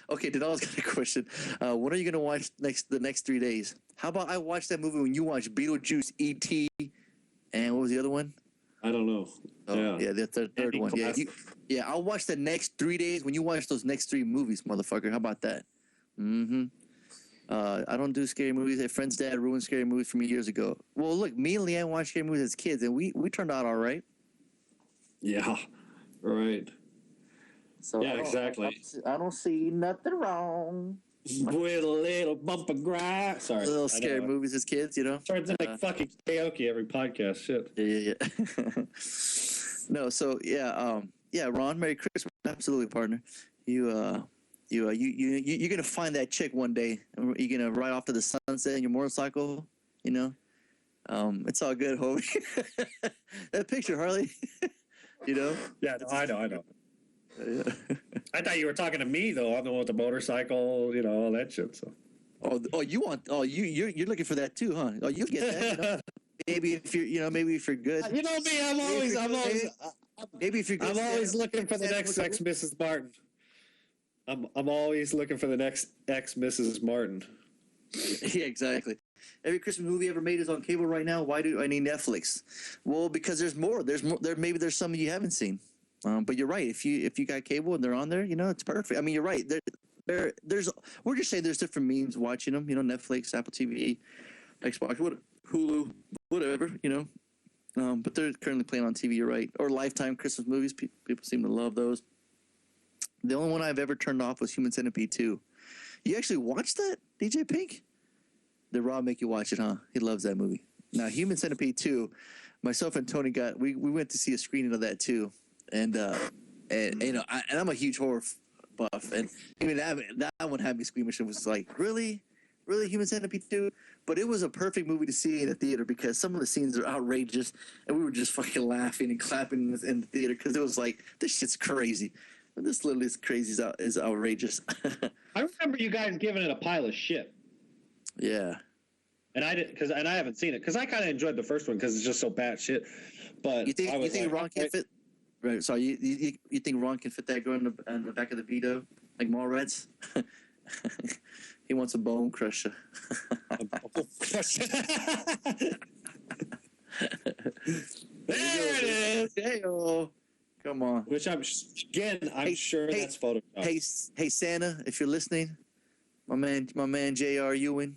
Okay, Denal's got a question. What are you going to watch the next 3 days? How about I watch that movie when you watch Beetlejuice, E.T., and what was the other one? I don't know. Oh, yeah, the third one. Yeah, I'll watch the next 3 days when you watch those next 3 movies, motherfucker. How about that? Mm-hmm. I don't do scary movies. A friend's dad ruined scary movies for me years ago. Well, look, me and Leanne watched scary movies as kids, and we turned out all right. Yeah, right. So yeah, exactly. I don't see nothing wrong with a little bump of grass. Sorry, little scary movies as kids, you know. Starts in like fucking karaoke every podcast. Shit. Yeah. No, so yeah, Ron, Merry Christmas, absolutely, partner. You You're gonna find that chick one day. And you're gonna ride off to the sunset in your motorcycle. You know, it's all good, homie. That picture, Harley. You know. Yeah, no, I know. Yeah. I thought you were talking to me though. I'm the one with the motorcycle, all that shit. So. You're looking for that too, huh? Oh, you get that. You know? Maybe if you're good. You know me. I'm always maybe if you're good. I'm always looking for the next ex Mrs. Martin. I'm always looking for the next ex Mrs. Martin. Yeah, exactly. Every Christmas movie ever made is on cable right now. Why do I need Netflix? Well, because there's more. Maybe there's some you haven't seen. But you're right. If you got cable and they're on there, it's perfect. I mean, you're right. There's we're just saying there's different means watching them. Netflix, Apple TV, Xbox, Hulu, whatever. But they're currently playing on TV. You're right. Or Lifetime Christmas movies. People seem to love those. The only one I've ever turned off was Human Centipede 2. You actually watched that, DJ Pink? Did Rob make you watch it, huh? He loves that movie. Now, Human Centipede 2, myself and Tony we went to see a screening of that too, and I'm a huge horror buff, and even that one had me squeamish. It was like, really, Human Centipede 2? But it was a perfect movie to see in a theater because some of the scenes are outrageous, and we were just fucking laughing and clapping in the theater because it was like, this shit's crazy. This literally is crazy, is outrageous. I remember you guys giving it a pile of shit. Yeah. And I didn't, I haven't seen it because I kind of enjoyed the first one because it's just so bad shit. But you think Ron can fit? Right. So you think Ron can fit that girl in the back of the Vito like Mallrats? He wants a bone crusher. There it is. Hey-o. Come on. Which I'm sure that's Photoshop. Hey Santa, if you're listening, my man J.R. Ewing,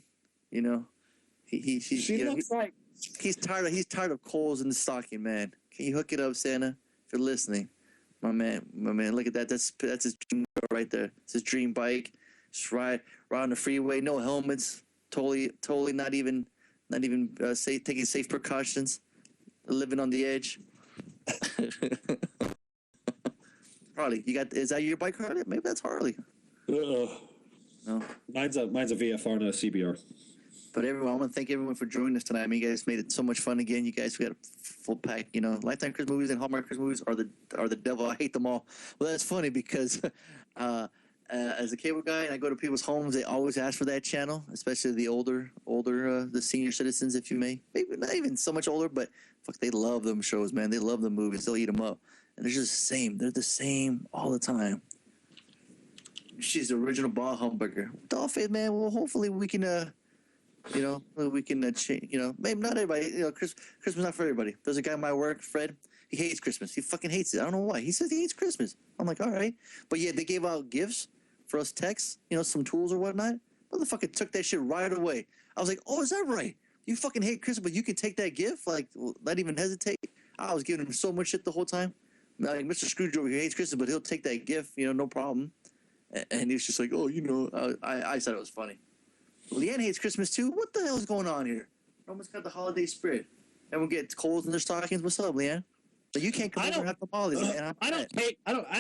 he looks like he's tired of coals in the stocking, man. Can you hook it up, Santa? If you're listening, my man, look at that. That's his dream car right there. It's his dream bike. Just ride on the freeway, no helmets, totally not even taking safe precautions, living on the edge. Harley, is that your bike, Harley? Maybe that's Harley. No, mine's a VFR, not a CBR. But everyone, I want to thank everyone for joining us tonight. I mean, you guys made it so much fun again. You guys got a full pack. Lifetime Christmas movies and Hallmark Christmas movies are the devil. I hate them all. Well, that's funny because as a cable guy, and I go to people's homes, they always ask for that channel, especially the older, the senior citizens, if you may. Maybe not even so much older, but fuck, they love them shows, man. They love the movies. They'll eat them up. And they're just the same. They're the same all the time. She's the original ball hamburger. Dollface, man. Well, hopefully we can, change. Maybe not everybody. Christmas not for everybody. There's a guy at my work, Fred. He hates Christmas. He fucking hates it. I don't know why. He says he hates Christmas. I'm like, all right. But yeah, they gave out gifts for us techs. Some tools or whatnot. Motherfucker took that shit right away. I was like, oh, is that right? You fucking hate Christmas, but you can take that gift? Like, not even hesitate? I was giving him so much shit the whole time. Like, Mr. Screwdriver, he hates Christmas, but he'll take that gift, no problem. And he was just like, oh, I thought it was funny. Leanne hates Christmas too. What the hell is going on here? Almost got the holiday spirit. Everyone gets coals in their stockings. What's up, Leanne? But you can't come over and have the holidays, man. I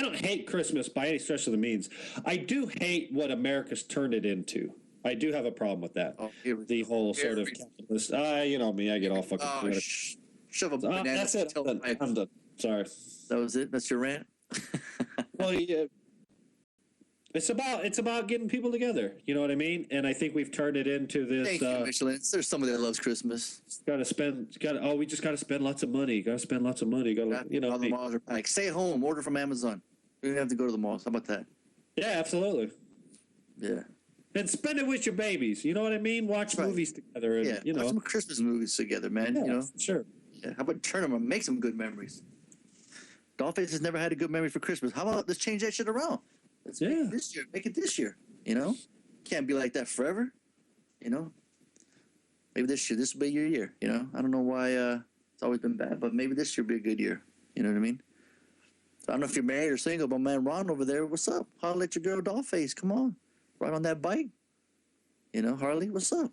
don't hate Christmas by any stretch of the means. I do hate what America's turned it into. I do have a problem with that. Oh, the whole sort of capitalist. You know me. I get all fucking. Shove a banana. That's it. I'm done. Sorry. That was it. That's your rant. Well, yeah. It's about getting people together. You know what I mean? And I think we've turned it into this. Thank you, Michelin. There's somebody that loves Christmas. We just got to spend lots of money. Got to spend lots of money. All the malls are packed. Stay at home. Order from Amazon. You don't have to go to the malls. How about that? Yeah, absolutely. Yeah. And spend it with your babies. You know what I mean? Watch movies together. And, watch some Christmas movies together, man. Yeah, sure. Yeah. How about turn them and make some good memories? Dollface has never had a good memory for Christmas. How about let's change that shit around? Let's make it this year. Make it this year. Can't be like that forever. Maybe this year. This will be your year. I don't know why it's always been bad, but maybe this year will be a good year. You know what I mean? So I don't know if you're married or single, but man, Ron over there, what's up? Holler at your girl, Dollface. Come on, ride on that bike. Harley, what's up?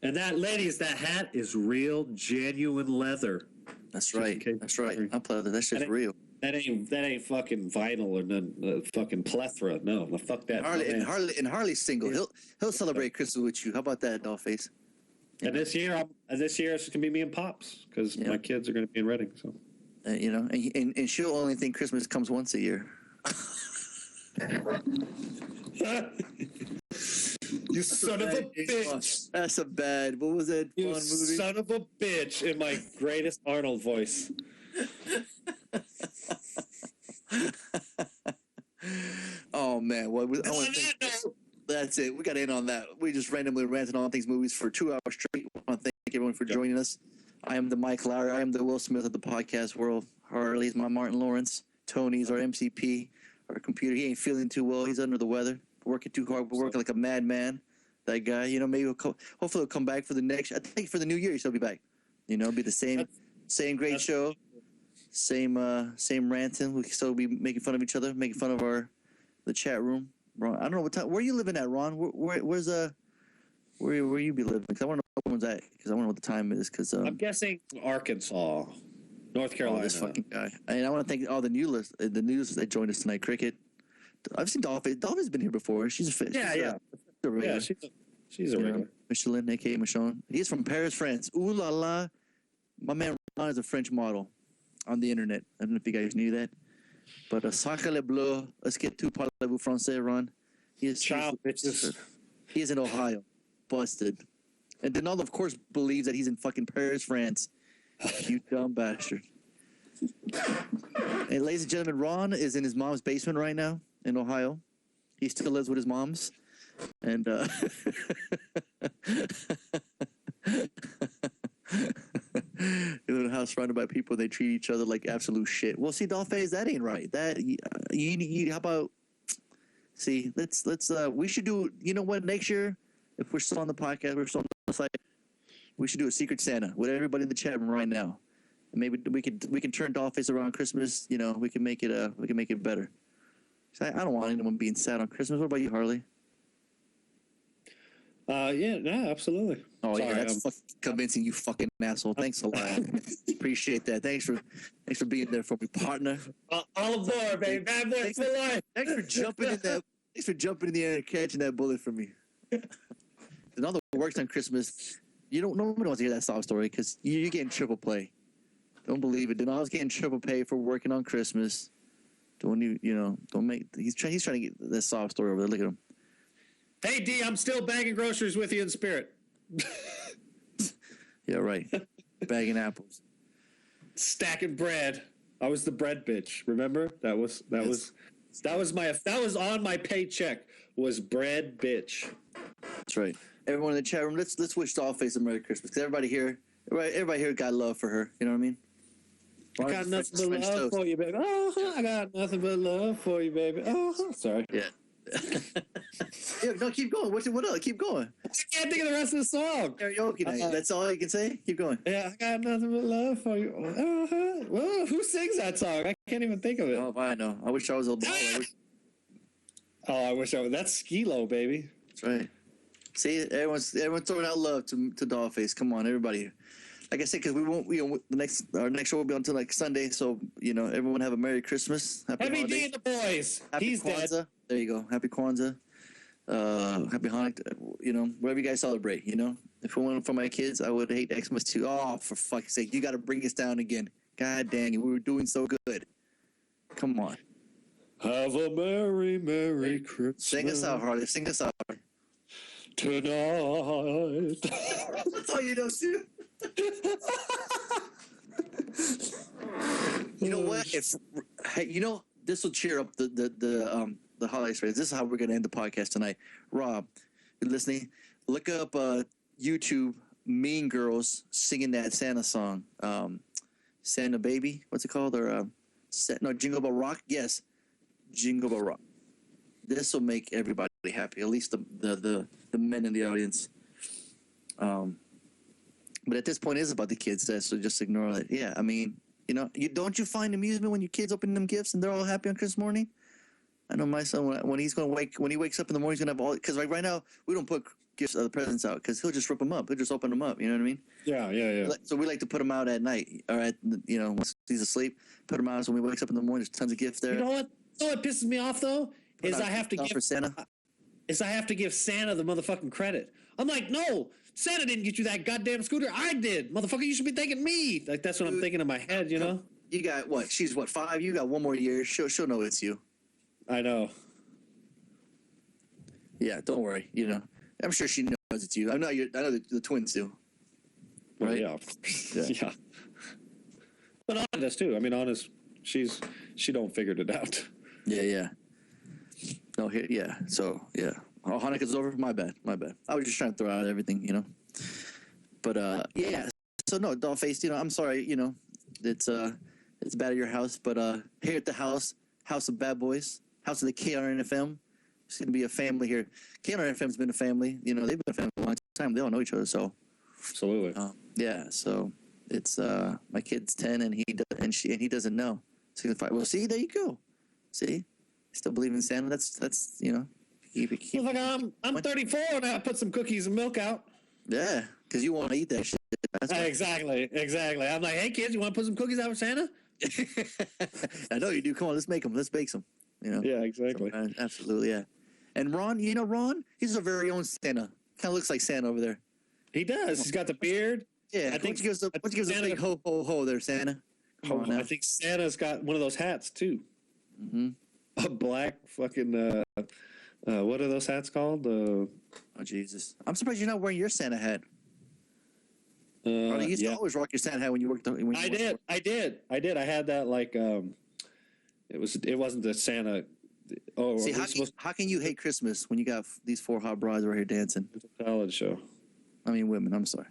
And that, ladies, that hat is real, genuine leather. That's right. That's right. Not leather. That's just real. That ain't fucking vinyl and fucking plethora. No, fuck that. Harley's single. He'll celebrate Christmas with you. How about that, Dollface? Yeah. And this year it's gonna be me and Pops because my kids are gonna be in Reading. So and she'll only think Christmas comes once a year. You son of a bitch! That's a bad. What was that You fun movie? son of a bitch! In my greatest Arnold voice. Oh man, that's it. We got to end on that. We just randomly ranted on things movies for 2 hours straight. I want to thank everyone for joining us. I am the Mike Lowry. I am the Will Smith of the podcast world. Harley's my Martin Lawrence. Tony's our MCP. Our computer. He ain't feeling too well. He's under the weather. Working too hard. We're working like a madman. That guy. Maybe hopefully he'll come back for the next. I think for the new year he'll be back. It'll be the same great show. Same ranting. We can still be making fun of each other, making fun of the chat room. Ron, I don't know what time. Where are you living at, Ron? Where's where you be living? Because I want to know when that. Because I want to know what the time is. Because I'm guessing Arkansas, North Carolina. This fucking guy. And I want to thank all the news that joined us tonight. Cricket. I've seen Dolphin. Dolphin's been here before. She's a fish. Yeah. She's a regular. Michelin, aka Michonne. He's from Paris, France. Ooh la la. My man Ron is a French model on the internet. I don't know if you guys knew that. But Sacre le bleu. Let's get to parlez-vous français, Ron. He is in Ohio. Busted. And Donald, of course, believes that he's in fucking Paris, France. You dumb bastard. And ladies and gentlemen, Ron is in his mom's basement right now in Ohio. He still lives with his mom's. And in a house surrounded by people, they treat each other like absolute shit. Well, see, Dollface, that ain't right. That you how about? See, let's we should do. You know what? Next year, if we're still on the podcast, we're still on the site. We should do a Secret Santa with everybody in the chat room right now, and maybe we can turn Dollface around Christmas. We can make it better. I don't want anyone being sad on Christmas. What about you, Harley? Absolutely. Oh, sorry, that's fucking convincing, you fucking asshole. Thanks a lot. Appreciate that. Thanks for being there for me, partner. All aboard, baby. Bad boys for life. Thanks for jumping in that. Thanks for jumping in the air and catching that bullet for me. And all the works on Christmas, nobody wants to hear that sob story because you're getting triple play. Don't believe it. Denal's getting triple pay for working on Christmas. Don't make. He's trying to get that sob story over there. Look at him. Hey, D, I'm still bagging groceries with you in spirit. Yeah, right. Bagging apples. Stacking bread. I was the bread bitch. Remember? That was on my paycheck was bread bitch. That's right. Everyone in the chat room, let's wish Dollface a Merry Christmas. Because everybody here got love for her. You know what I mean? I got nothing but love for you, baby. Oh, I got nothing but love for you, baby. Oh, sorry. Yeah. Yeah, no, keep going. What else? Keep going. I can't think of the rest of the song. Karaoke night. That's all you can say? Keep going. Yeah, I got nothing but love for you. Well, who sings that song? I can't even think of it. Oh, I know. I wish I was a ball. I wish I was. That's Skilo, baby. That's right. See, everyone's throwing out love to Dollface. Come on, everybody. Like I said, because we won't. Our next show will be until Sunday. So everyone have a Merry Christmas. Happy D and the boys. He's Kwanzaa. Dead. There you go. Happy Kwanzaa. Happy Hanukkah. Whatever you guys celebrate. If it wasn't for my kids, I would hate Xmas too. Oh, for fuck's sake, you got to bring us down again. God damn you, we were doing so good. Come on. Have a merry, merry Christmas. Sing us out, Harley. Sing us out. Tonight. That's all you know, too. You know what? This will cheer up the holidays. This is how we're gonna end the podcast tonight. Rob, you're listening. Look up YouTube Mean Girls singing that Santa song. Santa Baby. What's it called? Or Jingle Bell Rock. Yes, Jingle Bell Rock. This will make everybody happy. At least the men in the audience. But at this point, it's about the kids, so just ignore it. Yeah, I mean, don't you find amusement when your kids open them gifts and they're all happy on Christmas morning? I know my son when he wakes up in the morning, he's gonna have all, because right now we don't put gifts, the presents out, because he'll just rip them up. He'll just open them up. You know what I mean? Yeah. So we like to put them out at night, or once he's asleep, put them out. So when we wakes up in the morning, there's tons of gifts there. You know what? What pisses me off though is I have to give for Santa. Santa the motherfucking credit. I'm like, no, Santa didn't get you that goddamn scooter. I did, motherfucker. You should be thanking me. Like that's what I'm thinking in my head. You know? You got what? She's what, 5? You got one more year. She'll know it's you. I know. Yeah, don't worry. I'm sure she knows it's you. I know the twins do. Right? Yeah. But Anna does too. I mean, Anna's she don't figured it out. Yeah. No, yeah. So yeah. Oh, Hanukkah's over. My bad. I was just trying to throw out everything, But yeah. So no, Dollface. I'm sorry. It's bad at your house, but here at the house of bad boys, house of the KNRNFM. It's gonna be a family here. KNRNFM's been a family. They've been a family for a long time. They all know each other. So absolutely. Yeah. So it's my kid's 10 and he doesn't know. So well, see, there you go. See, still believe in Santa. That's keep like I'm 34 and I put some cookies and milk out. Yeah, because you want to eat that shit. Exactly. I'm like, hey kids, you want to put some cookies out for Santa? I know you do. Come on, let's make them. Let's bake some. Yeah, exactly. So, absolutely, yeah. And Ron, Ron, he's our very own Santa. Kind of looks like Santa over there. He does. He's got the beard. Yeah. I think he gives a big ho ho ho there, Santa. I think Santa's got one of those hats too. Mm-hmm. A black fucking what are those hats called? Oh Jesus! I'm surprised you're not wearing your Santa hat. You used to always rock your Santa hat when you worked. I did. I had that like it wasn't the Santa. Oh, see, how can you hate Christmas when you got these 4 hot brides right here dancing? It's a talent show. I mean, women. I'm sorry.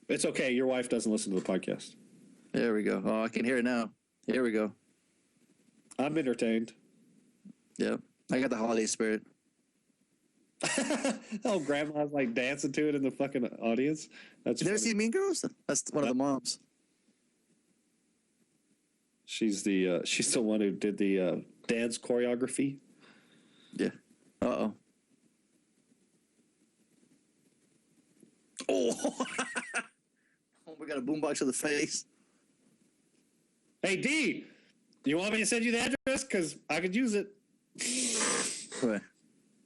It's okay. Your wife doesn't listen to the podcast. There we go. Oh, I can hear it now. Here we go. I'm entertained. Yep. I got the holiday spirit. Oh, grandma's like dancing to it in the fucking audience. That's you never seen Mean Girls? That's one of the moms. She's the one who did the dance choreography. Yeah. Uh-oh. Oh. We got a boombox to the face. Hey, D, you want me to send you the address? Because I could use it. What?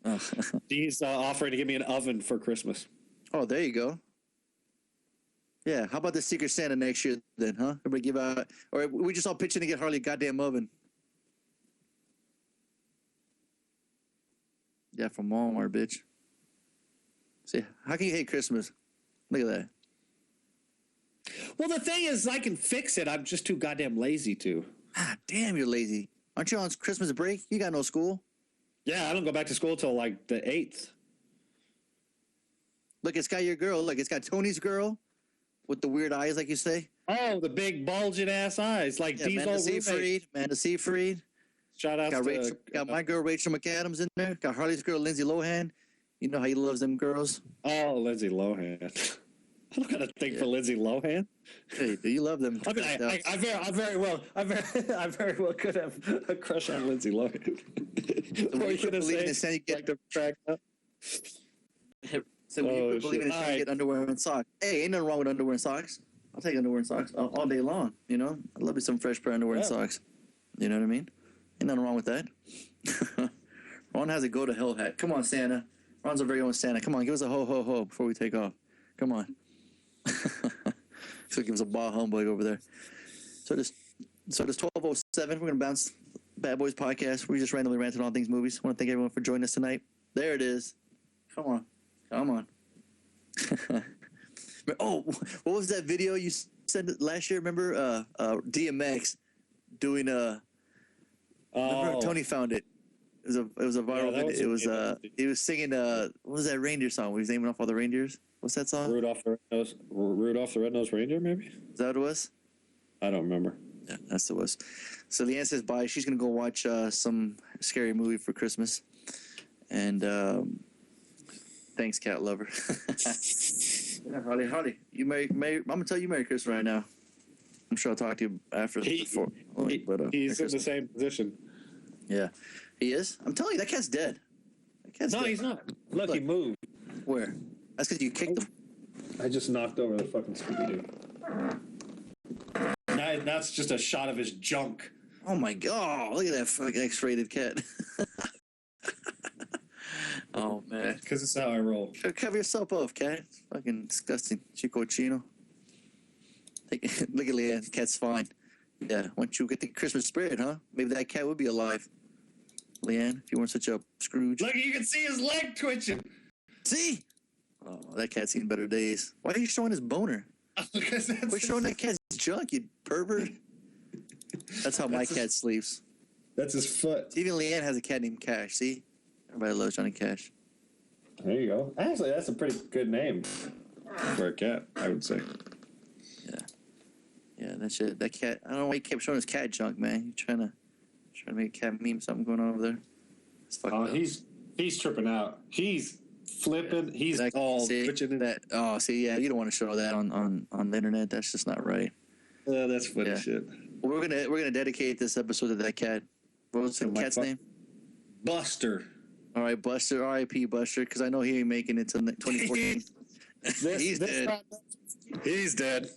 Oh. D's offering to give me an oven for Christmas. Oh, there you go. Yeah, how about the Secret Santa next year then, huh? Everybody give out, or we just all pitch in to get Harley a goddamn oven. Yeah, from Walmart, bitch. See, how can you hate Christmas? Look at that. Well, the thing is, I can fix it. I'm just too goddamn lazy to. Ah, damn, you're lazy. Aren't you on Christmas break? You got no school. Yeah, I don't go back to school till like the 8th. Look, it's got your girl. Look, it's got Tony's girl with the weird eyes, like you say. Oh, the big bulging ass eyes, like yeah, Diesel Amanda Seyfried. Shout out to got my girl Rachel McAdams in there. Got Harley's girl Lindsay Lohan. You know how he loves them girls. Oh, Lindsay Lohan. I don't got a thing for Lindsay Lohan. Hey, do you love them? I mean, I very well could have a crush on Lindsay Lohan. Or you could have said you get the track up. So we believe in Santa get underwear and socks. Hey, ain't nothing wrong with underwear and socks. I'll take underwear and socks all day long. I'd love me some fresh pair of underwear and socks. You know what I mean? Ain't nothing wrong with that. Ron has a go to hell hat. Come on, Santa. Ron's our very own Santa. Come on, give us a ho ho ho before we take off. Come on. So give us a bah humbug over there. So this 12:07. We're gonna bounce Bad Boys podcast. We just randomly ranted on things movies. I want to thank everyone for joining us tonight. There it is. Come on. Oh, what was that video you sent last year? Remember DMX doing remember Tony found it. It was a viral video. He was singing what was that reindeer song? He was naming off all the reindeers. What's that song? Rudolph the Red-Nosed Reindeer, maybe? Is that what it was? I don't remember. Yeah, that's what it was. So Leanne says bye. She's going to go watch some scary movie for Christmas. And thanks, cat lover. Yeah, Harley, you Merry, I'm going to tell you Merry Christmas right now. I'm sure I'll talk to you after. He's in the same position. Yeah, he is. I'm telling you, that cat's dead. That Cat's No, dead. he's not. Look, he moved. Where? That's because you kicked him. I just knocked over the fucking Scooby-Doo. That's just a shot of his junk. Oh my god! Look at that fucking X-rated cat. Oh man! Because it's how I roll. Cover yourself off, cat. It's fucking disgusting, Chico Chino. Look at Leanne. Cat's fine. Yeah. Once you get the Christmas spirit, huh? Maybe that cat would be alive. Leanne, if you weren't such a Scrooge. Look, you can see his leg twitching. See? Oh, that cat's seen better days. Why are you showing his boner? Because Quit showing that cat's junk, you pervert. That's how my cat sleeps. That's his foot. Even Leanne has a cat named Cash. See? Everybody loves Johnny Cash. There you go. Actually, that's a pretty good name for a cat, I would say. Yeah, that shit. That cat. I don't know why he kept showing his cat junk, man. You trying to make a cat meme something going on over there? It's fucked up. He's tripping out. He's flipping. He's all twitching. Yeah, you don't want to show that on the internet. That's just not right. That's funny shit. Well, we're gonna dedicate this episode to that cat. What's the cat's name? Buster. All right, Buster. R.I.P. Buster, because I know he ain't making it to 2014. He's dead. He's dead.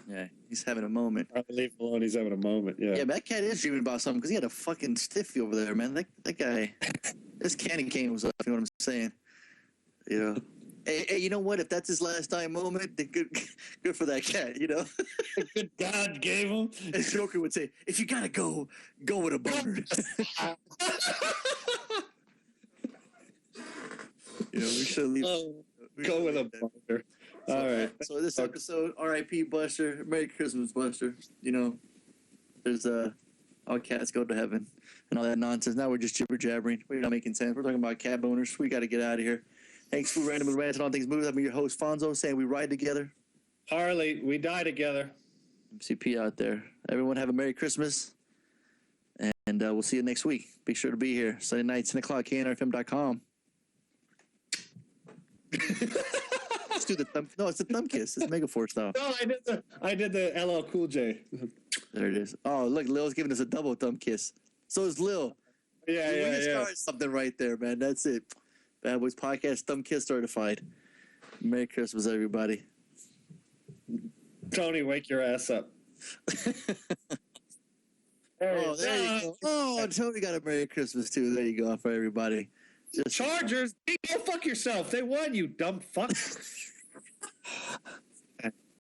Yeah, he's having a moment. I leave him alone. He's having a moment. Yeah. Yeah, but that cat is dreaming about something because he had a fucking stiffy over there, man. That guy, this candy cane was up. You know what I'm saying? You know. Hey, you know what? If that's his last dying moment, then good for that cat. You know. Good God gave him. As Joker would say, if you gotta go with a boner. You know, we should leave. Go with a boner. All right. So this episode, R.I.P. Buster. Merry Christmas, Buster. You know, there's all cats go to heaven and all that nonsense. Now we're just jibber jabbering. We're not making sense. We're talking about cat boners. We got to get out of here. Thanks for randomly ranting on things movies. I'm your host Fonzo, saying we ride together. Harley, we die together. MCP out there. Everyone have a Merry Christmas, and we'll see you next week. Be sure to be here Sunday night, 10 o'clock, KNRFM.com. Let's do the thumb. No, it's the thumb kiss. It's Megaforce style. No, I did the LL Cool J. There it is. Oh, look, Lil's giving us a double thumb kiss. So is Lil. Yeah. Start something right there, man. That's it. Bad Boys Podcast, thumb kiss certified. Merry Christmas, everybody. Tony, wake your ass up. There you go. Oh, Tony got a Merry Christmas too. There you go for everybody. Chargers, go fuck yourself. They won, you dumb fuck.